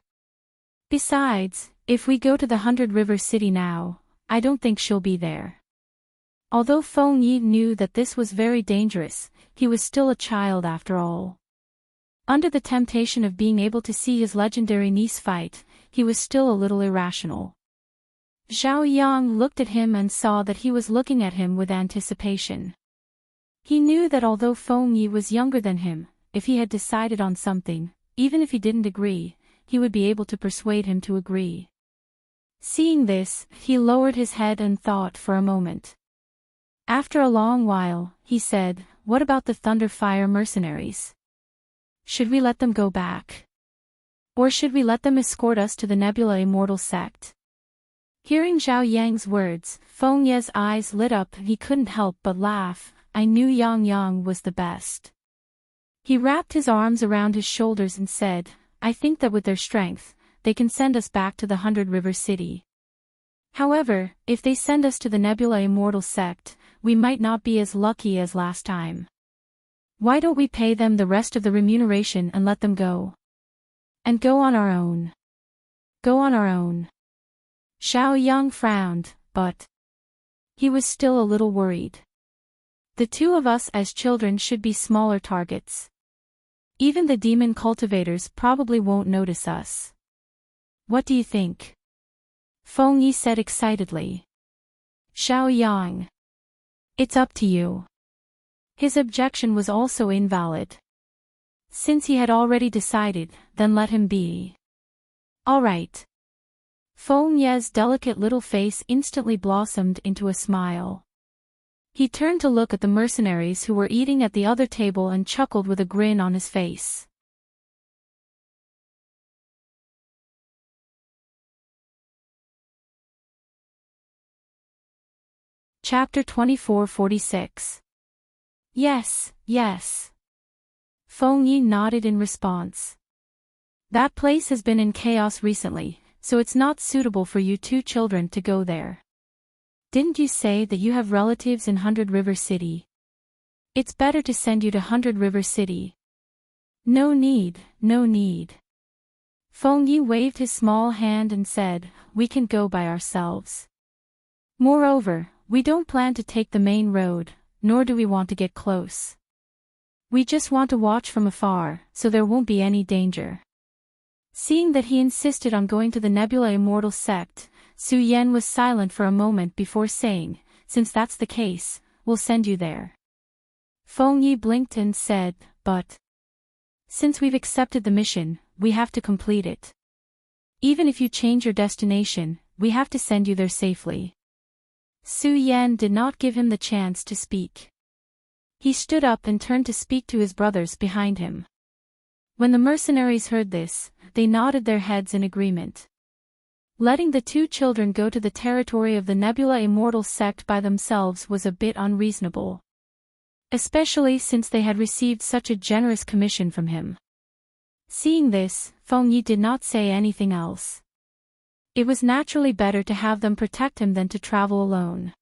Besides, if we go to the Hundred River City now, I don't think she'll be there." Although Feng Yi knew that this was very dangerous, he was still a child after all. Under the temptation of being able to see his legendary niece fight, he was still a little irrational. Zhao Yang looked at him and saw that he was looking at him with anticipation. He knew that although Feng Yi was younger than him, if he had decided on something, even if he didn't agree, he would be able to persuade him to agree. Seeing this, he lowered his head and thought for a moment. After a long while, he said, "What about the Thunderfire mercenaries? Should we let them go back? Or should we let them escort us to the Nebula Immortal sect?" Hearing Zhao Yang's words, Feng Ye's eyes lit up and he couldn't help but laugh. "I knew Yang Yang was the best." He wrapped his arms around his shoulders and said, "I think that with their strength, they can send us back to the Hundred River City. However, if they send us to the Nebula Immortal sect, we might not be as lucky as last time. Why don't we pay them the rest of the remuneration and let them go? And go on our own. Go on our own." Zhao Yang frowned, but he was still a little worried. The two of us as children should be smaller targets. Even the demon cultivators probably won't notice us. What do you think? Feng Yi said excitedly. Zhao Yang. It's up to you. His objection was also invalid. Since he had already decided, then let him be. All right. Feng Ye's delicate little face instantly blossomed into a smile. He turned to look at the mercenaries who were eating at the other table and chuckled with a grin on his face. Chapter 24:46. Yes, yes. Feng Yi nodded in response. That place has been in chaos recently, so it's not suitable for you two children to go there. Didn't you say that you have relatives in Hundred River City? It's better to send you to Hundred River City. No need, no need. Feng Yi waved his small hand and said, "We can go by ourselves. Moreover, we don't plan to take the main road, nor do we want to get close. We just want to watch from afar, so there won't be any danger." Seeing that he insisted on going to the Nebula Immortal sect, Su Yan was silent for a moment before saying, "Since that's the case, we'll send you there." Feng Yi blinked and said, "But since we've accepted the mission, we have to complete it. Even if you change your destination, we have to send you there safely. Su Yan did not give him the chance to speak. He stood up and turned to speak to his brothers behind him. When the mercenaries heard this, they nodded their heads in agreement. Letting the two children go to the territory of the Nebula Immortal sect by themselves was a bit unreasonable. Especially since they had received such a generous commission from him. Seeing this, Feng Yi did not say anything else. It was naturally better to have them protect him than to travel alone.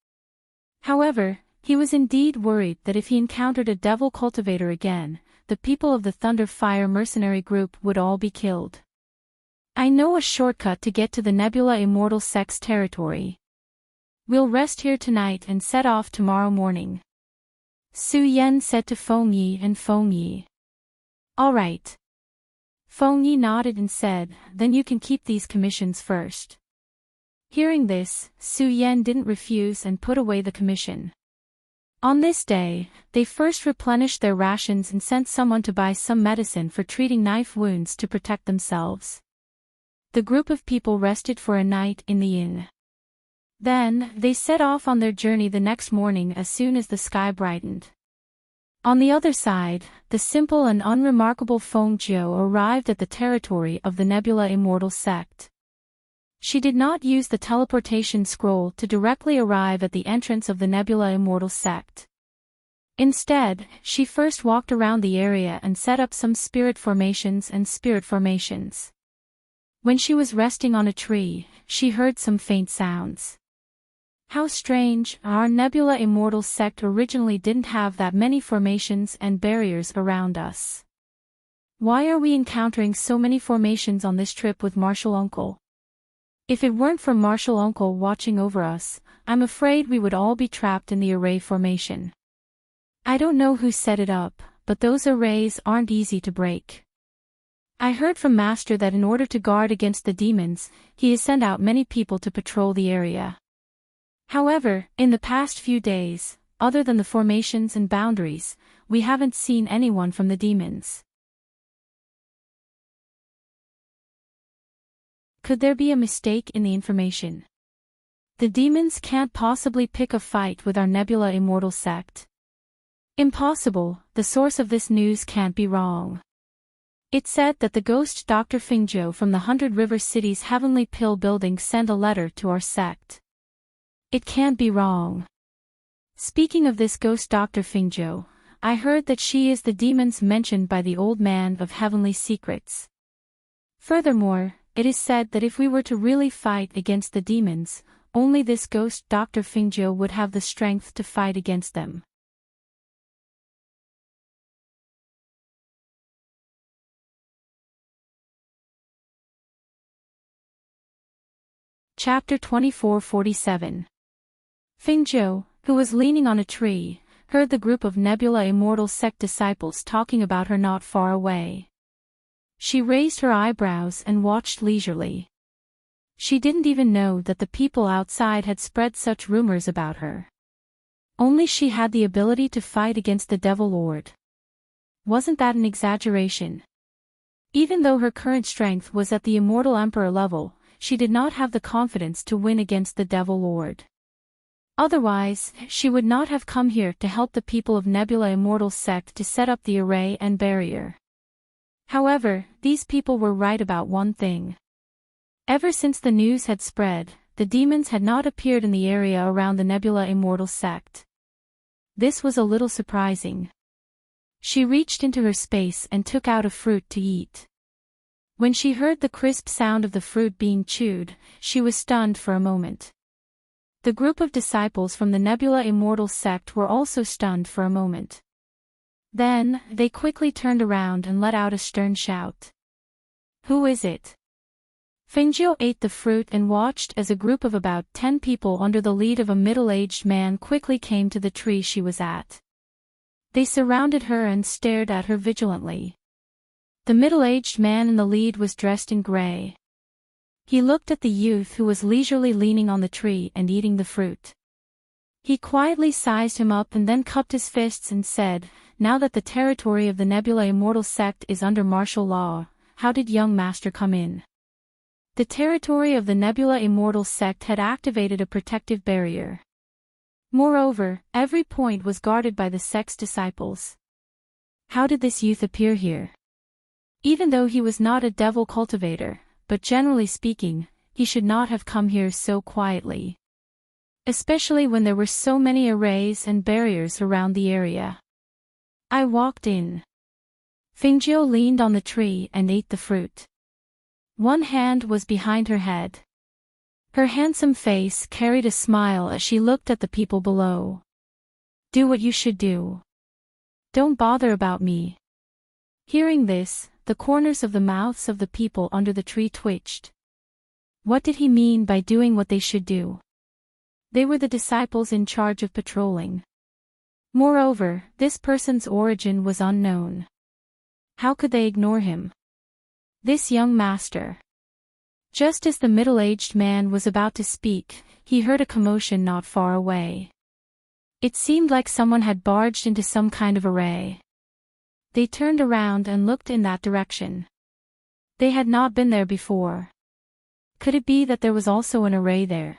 However, he was indeed worried that if he encountered a devil cultivator again, the people of the Thunder Fire mercenary group would all be killed. I know a shortcut to get to the Nebula Immortal sect's territory. We'll rest here tonight and set off tomorrow morning. Su Yan said to Feng Yi and Feng Yi. All right. Feng Yi nodded and said, then you can keep these commissions first. Hearing this, Su Yan didn't refuse and put away the commission. On this day, they first replenished their rations and sent someone to buy some medicine for treating knife wounds to protect themselves. The group of people rested for a night in the inn. Then, they set off on their journey the next morning as soon as the sky brightened. On the other side, the simple and unremarkable Feng Jiu arrived at the territory of the Nebula Immortal sect. She did not use the teleportation scroll to directly arrive at the entrance of the Nebula Immortal sect. Instead, she first walked around the area and set up some spirit formations and spirit formations. When she was resting on a tree, she heard some faint sounds. How strange, our Nebula Immortal sect originally didn't have that many formations and barriers around us. Why are we encountering so many formations on this trip with Martial Uncle? If it weren't for Martial Uncle watching over us, I'm afraid we would all be trapped in the array formation. I don't know who set it up, but those arrays aren't easy to break. I heard from Master that in order to guard against the demons, he has sent out many people to patrol the area. However, in the past few days, other than the formations and boundaries, we haven't seen anyone from the demons. Could there be a mistake in the information? The demons can't possibly pick a fight with our Nebula Immortal sect. Impossible, the source of this news can't be wrong. It said that the ghost Dr. Fingzhou from the 100 River City's Heavenly Pill building sent a letter to our sect. It can't be wrong. Speaking of this ghost Dr. Fingzhou, I heard that she is the demons mentioned by the old man of Heavenly Secrets. Furthermore, it is said that if we were to really fight against the demons, only this ghost Dr. Fingzhou would have the strength to fight against them. Chapter 2447. Fingzhou, who was leaning on a tree, heard the group of Nebula Immortal sect disciples talking about her not far away. She raised her eyebrows and watched leisurely. She didn't even know that the people outside had spread such rumors about her. Only she had the ability to fight against the Devil Lord. Wasn't that an exaggeration? Even though her current strength was at the Immortal Emperor level, she did not have the confidence to win against the Devil Lord. Otherwise, she would not have come here to help the people of Nebula Immortal sect to set up the array and barrier. However, these people were right about one thing. Ever since the news had spread, the demons had not appeared in the area around the Nebula Immortal sect. This was a little surprising. She reached into her space and took out a fruit to eat. When she heard the crisp sound of the fruit being chewed, she was stunned for a moment. The group of disciples from the Nebula Immortal sect were also stunned for a moment. Then, they quickly turned around and let out a stern shout. Who is it? Fingzhou ate the fruit and watched as a group of about 10 people under the lead of a middle-aged man quickly came to the tree she was at. They surrounded her and stared at her vigilantly. The middle-aged man in the lead was dressed in gray. He looked at the youth who was leisurely leaning on the tree and eating the fruit. He quietly sized him up and then cupped his fists and said, "Now that the territory of the Nebula Immortal sect is under martial law, how did young master come in? The territory of the Nebula Immortal sect had activated a protective barrier. Moreover, every point was guarded by the sect's disciples. How did this youth appear here? Even though he was not a devil cultivator, but generally speaking, he should not have come here so quietly. Especially when there were so many arrays and barriers around the area. I walked in. Fingio leaned on the tree and ate the fruit. One hand was behind her head. Her handsome face carried a smile as she looked at the people below. Do what you should do. Don't bother about me. Hearing this, the corners of the mouths of the people under the tree twitched. What did he mean by doing what they should do? They were the disciples in charge of patrolling. Moreover, this person's origin was unknown. How could they ignore him? This young master. Just as the middle-aged man was about to speak, he heard a commotion not far away. It seemed like someone had barged into some kind of array. They turned around and looked in that direction. They had not been there before. Could it be that there was also an array there?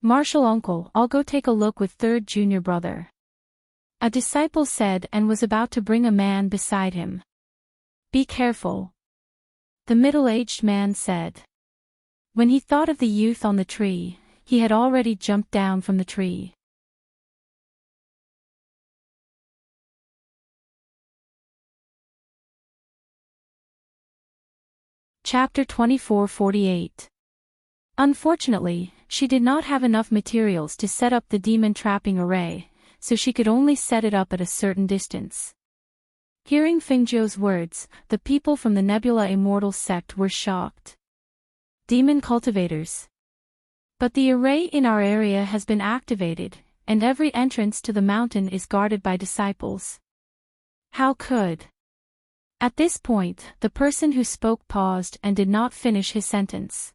Marshal uncle, I'll go take a look with third junior brother. A disciple said and was about to bring a man beside him. Be careful. The middle-aged man said. When he thought of the youth on the tree, he had already jumped down from the tree. Chapter 24:48. Unfortunately, she did not have enough materials to set up the demon trapping array, so she could only set it up at a certain distance. Hearing Fingio's words, the people from the Nebula Immortal sect were shocked. Demon cultivators. But the array in our area has been activated, and every entrance to the mountain is guarded by disciples. How could? At this point, the person who spoke paused and did not finish his sentence.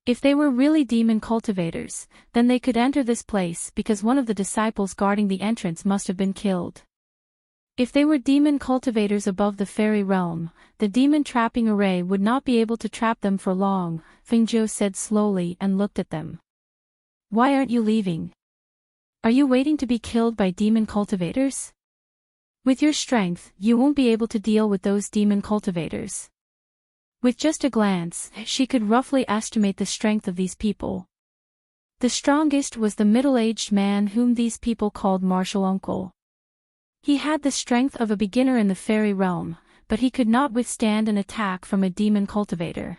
If they were really demon cultivators, then they could enter this place because one of the disciples guarding the entrance must have been killed. If they were demon cultivators above the fairy realm, the demon trapping array would not be able to trap them for long, Fingio said slowly and looked at them. Why aren't you leaving? Are you waiting to be killed by demon cultivators? With your strength, you won't be able to deal with those demon cultivators. With just a glance, she could roughly estimate the strength of these people. The strongest was the middle-aged man whom these people called Marshal Uncle. He had the strength of a beginner in the fairy realm, but he could not withstand an attack from a demon cultivator.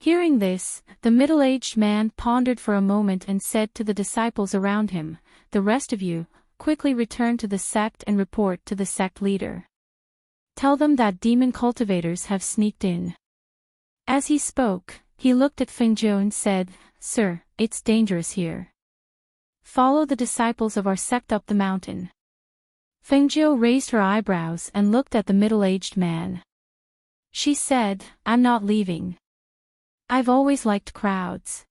Hearing this, the middle-aged man pondered for a moment and said to the disciples around him, "The rest of you, quickly return to the sect and report to the sect leader. Tell them that demon cultivators have sneaked in." As he spoke, he looked at Fingio and said, "Sir, it's dangerous here. Follow the disciples of our sect up the mountain." Fingio raised her eyebrows and looked at the middle-aged man. She said, "I'm not leaving. I've always liked crowds.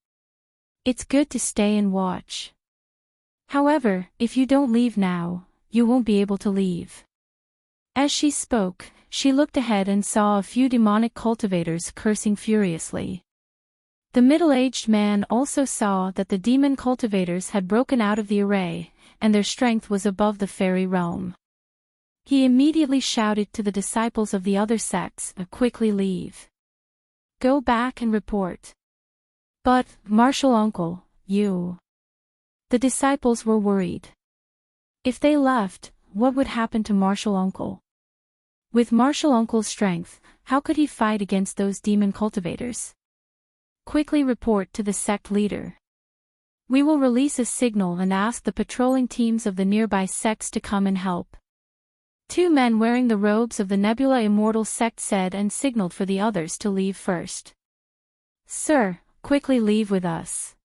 It's good to stay and watch. However, if you don't leave now, you won't be able to leave." As she spoke, she looked ahead and saw a few demonic cultivators cursing furiously. The middle-aged man also saw that the demon cultivators had broken out of the array, and their strength was above the fairy realm. He immediately shouted to the disciples of the other sects to quickly leave. Go back and report. But, Marshal Uncle, you... The disciples were worried. If they left, what would happen to Marshal Uncle? With Marshal Uncle's strength, how could he fight against those demon cultivators? Quickly report to the sect leader. We will release a signal and ask the patrolling teams of the nearby sects to come and help. Two men wearing the robes of the Nebula Immortal sect said and signaled for the others to leave first. Sir, quickly leave with us.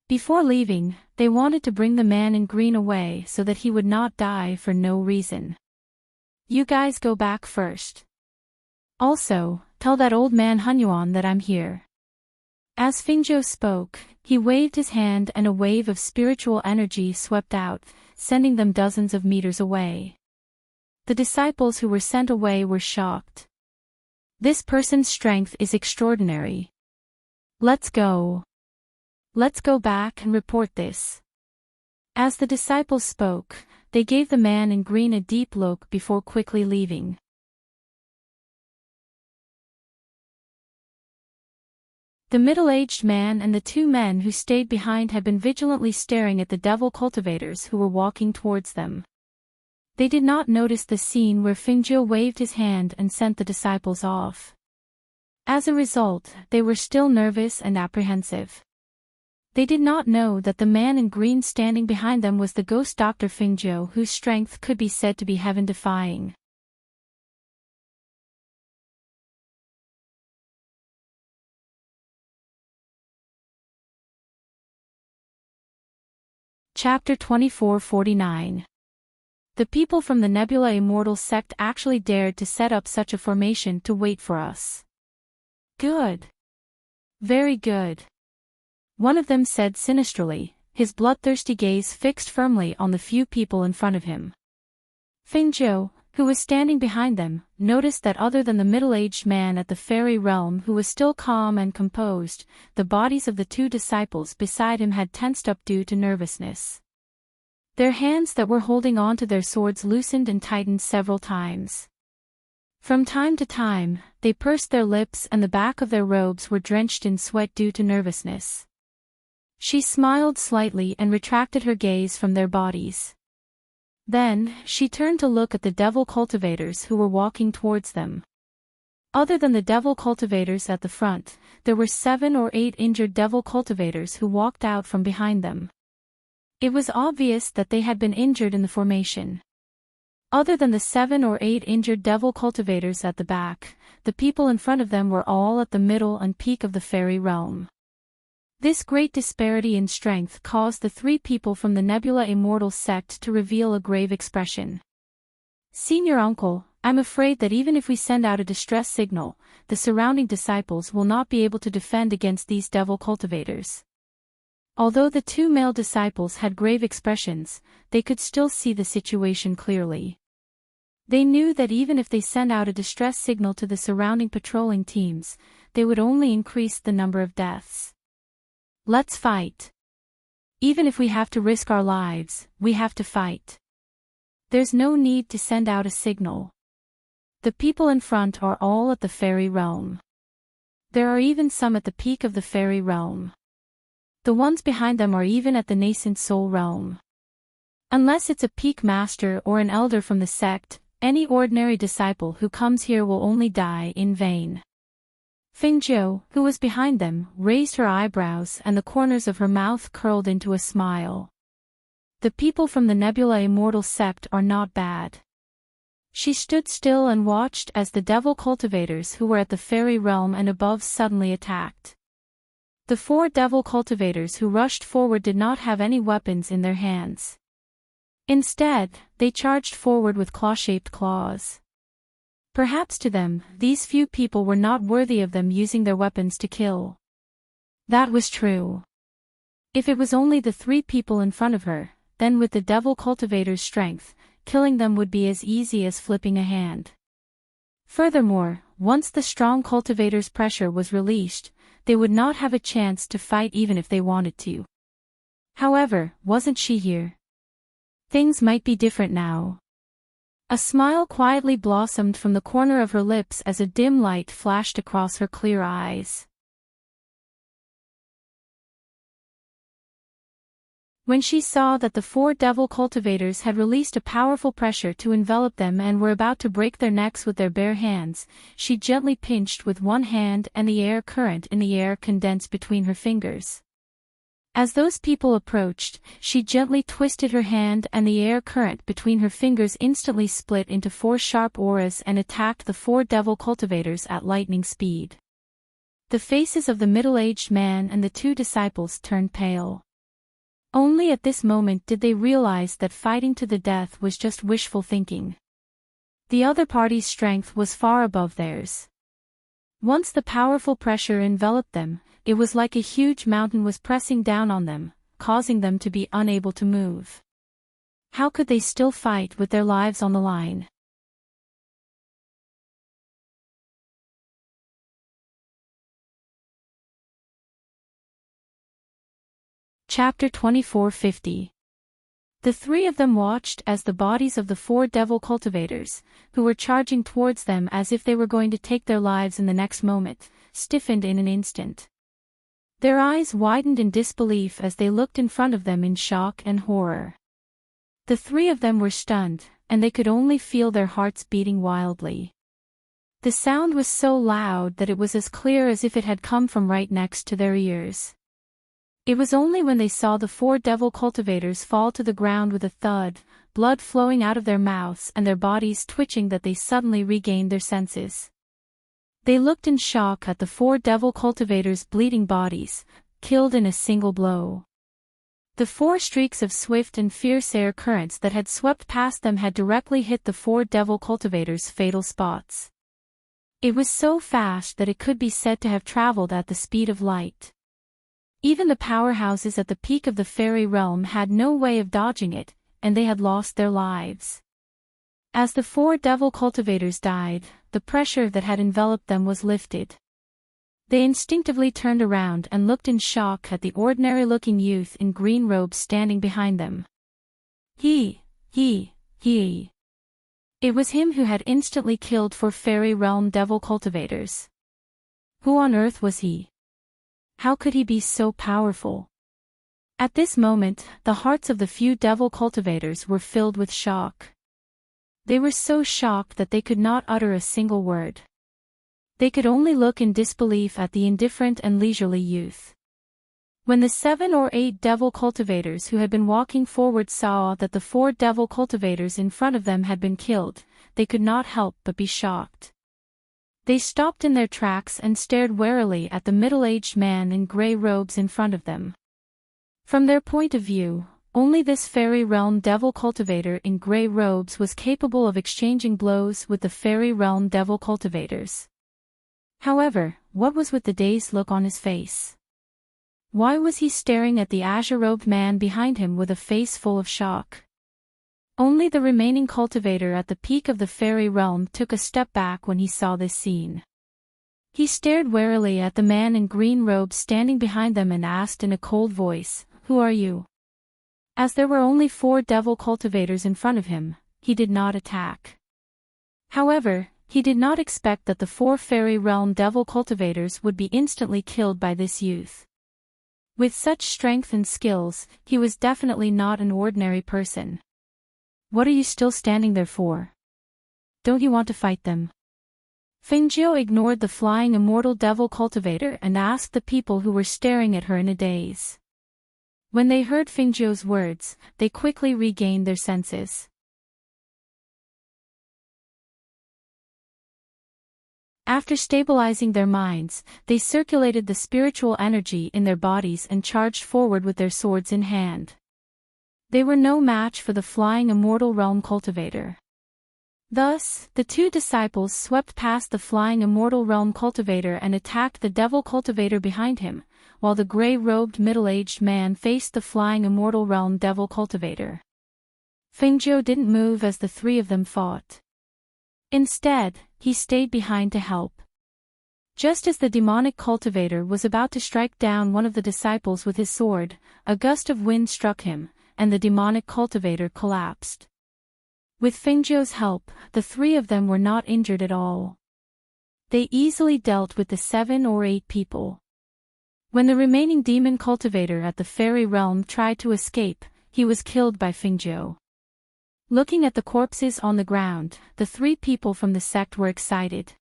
Before leaving, they wanted to bring the man in green away so that he would not die for no reason. You guys go back first. Also, tell that old man Hunyuan that I'm here. As Fingio spoke, he waved his hand and a wave of spiritual energy swept out, sending them dozens of meters away. The disciples who were sent away were shocked. This person's strength is extraordinary. Let's go. Let's go back and report this. As the disciples spoke, they gave the man in green a deep look before quickly leaving. The middle-aged man and the two men who stayed behind had been vigilantly staring at the devil cultivators who were walking towards them. They did not notice the scene where Fingio waved his hand and sent the disciples off. As a result, they were still nervous and apprehensive. They did not know that the man in green standing behind them was the ghost Dr. Fingio, whose strength could be said to be heaven-defying. Chapter 2449. The people from the Nebula Immortal sect actually dared to set up such a formation to wait for us. Good. Very good. One of them said sinisterly, his bloodthirsty gaze fixed firmly on the few people in front of him. Fingio, who was standing behind them, noticed that other than the middle-aged man at the fairy realm who was still calm and composed, the bodies of the two disciples beside him had tensed up due to nervousness. Their hands that were holding on to their swords loosened and tightened several times. From time to time, they pursed their lips and the back of their robes were drenched in sweat due to nervousness. She smiled slightly and retracted her gaze from their bodies. Then, she turned to look at the devil cultivators who were walking towards them. Other than the devil cultivators at the front, there were 7 or 8 injured devil cultivators who walked out from behind them. It was obvious that they had been injured in the formation. Other than the 7 or 8 injured devil cultivators at the back, the people in front of them were all at the middle and peak of the fairy realm. This great disparity in strength caused the 3 people from the Nebula Immortal sect to reveal a grave expression. Senior Uncle, I'm afraid that even if we send out a distress signal, the surrounding disciples will not be able to defend against these devil cultivators. Although the 2 male disciples had grave expressions, they could still see the situation clearly. They knew that even if they sent out a distress signal to the surrounding patrolling teams, they would only increase the number of deaths. Let's fight. Even if we have to risk our lives, we have to fight. There's no need to send out a signal. The people in front are all at the fairy realm. There are even some at the peak of the fairy realm. The ones behind them are even at the nascent soul realm. Unless it's a peak master or an elder from the sect, any ordinary disciple who comes here will only die in vain. Fingio, who was behind them, raised her eyebrows and the corners of her mouth curled into a smile. The people from the Nebula Immortal sect are not bad. She stood still and watched as the devil cultivators who were at the fairy realm and above suddenly attacked. The 4 devil cultivators who rushed forward did not have any weapons in their hands. Instead, they charged forward with claw-shaped claws. Perhaps to them, these few people were not worthy of them using their weapons to kill. That was true. If it was only the 3 people in front of her, then with the devil cultivator's strength, killing them would be as easy as flipping a hand. Furthermore, once the strong cultivator's pressure was released, they would not have a chance to fight even if they wanted to. However, wasn't she here? Things might be different now. A smile quietly blossomed from the corner of her lips as a dim light flashed across her clear eyes. When she saw that the 4 devil cultivators had released a powerful pressure to envelop them and were about to break their necks with their bare hands, she gently pinched with one hand and the air current in the air condensed between her fingers. As those people approached, she gently twisted her hand and the air current between her fingers instantly split into 4 sharp auras and attacked the 4 devil cultivators at lightning speed. The faces of the middle-aged man and the 2 disciples turned pale. Only at this moment did they realize that fighting to the death was just wishful thinking. The other party's strength was far above theirs. Once the powerful pressure enveloped them, it was like a huge mountain was pressing down on them, causing them to be unable to move. How could they still fight with their lives on the line? Chapter 2450. The three of them watched as the bodies of the four devil cultivators, who were charging towards them as if they were going to take their lives in the next moment, stiffened in an instant. Their eyes widened in disbelief as they looked in front of them in shock and horror. The three of them were stunned, and they could only feel their hearts beating wildly. The sound was so loud that it was as clear as if it had come from right next to their ears. It was only when they saw the four devil cultivators fall to the ground with a thud, blood flowing out of their mouths and their bodies twitching, that they suddenly regained their senses. They looked in shock at the four devil cultivators' bleeding bodies, killed in a single blow. The four streaks of swift and fierce air currents that had swept past them had directly hit the four devil cultivators' fatal spots. It was so fast that it could be said to have traveled at the speed of light. Even the powerhouses at the peak of the fairy realm had no way of dodging it, and they had lost their lives. As the four devil cultivators died, the pressure that had enveloped them was lifted. They instinctively turned around and looked in shock at the ordinary-looking youth in green robes standing behind them. He. It was him who had instantly killed four fairy realm devil cultivators. Who on earth was he? How could he be so powerful? At this moment, the hearts of the few devil cultivators were filled with shock. They were so shocked that they could not utter a single word. They could only look in disbelief at the indifferent and leisurely youth. When the 7 or 8 devil cultivators who had been walking forward saw that the 4 devil cultivators in front of them had been killed, they could not help but be shocked. They stopped in their tracks and stared warily at the middle-aged man in grey robes in front of them. From their point of view, only this fairy realm devil cultivator in grey robes was capable of exchanging blows with the fairy realm devil cultivators. However, what was with the dazed look on his face? Why was he staring at the azure-robed man behind him with a face full of shock? Only the remaining cultivator at the peak of the fairy realm took a step back when he saw this scene. He stared warily at the man in green robes standing behind them and asked in a cold voice, "Who are you?" As there were only 4 devil cultivators in front of him, he did not attack. However, he did not expect that the 4 fairy realm devil cultivators would be instantly killed by this youth. With such strength and skills, he was definitely not an ordinary person. "What are you still standing there for? Don't you want to fight them?" Fingio ignored the flying immortal devil cultivator and asked the people who were staring at her in a daze. When they heard Fingio's words, they quickly regained their senses. After stabilizing their minds, they circulated the spiritual energy in their bodies and charged forward with their swords in hand. They were no match for the flying immortal realm cultivator. Thus, the 2 disciples swept past the flying immortal realm cultivator and attacked the devil cultivator behind him, while the grey-robed middle-aged man faced the flying immortal realm devil cultivator. Fingio didn't move as the 3 of them fought. Instead, he stayed behind to help. Just as the demonic cultivator was about to strike down one of the disciples with his sword, a gust of wind struck him, and the demonic cultivator collapsed. With Fingio's help, the 3 of them were not injured at all. They easily dealt with the 7 or 8 people. When the remaining demon cultivator at the fairy realm tried to escape, he was killed by Fingio. Looking at the corpses on the ground, the 3 people from the sect were excited.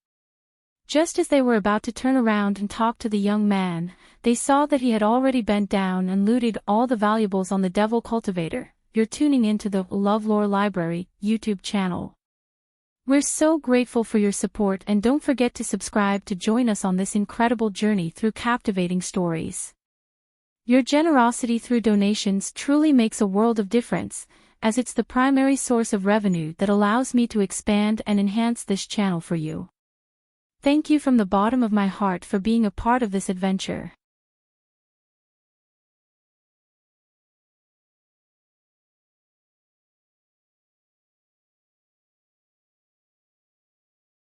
Just as they were about to turn around and talk to the young man, they saw that he had already bent down and looted all the valuables on the devil cultivator. You're tuning into the LoveLore Library YouTube channel. We're so grateful for your support, and don't forget to subscribe to join us on this incredible journey through captivating stories. Your generosity through donations truly makes a world of difference, as it's the primary source of revenue that allows me to expand and enhance this channel for you. Thank you from the bottom of my heart for being a part of this adventure.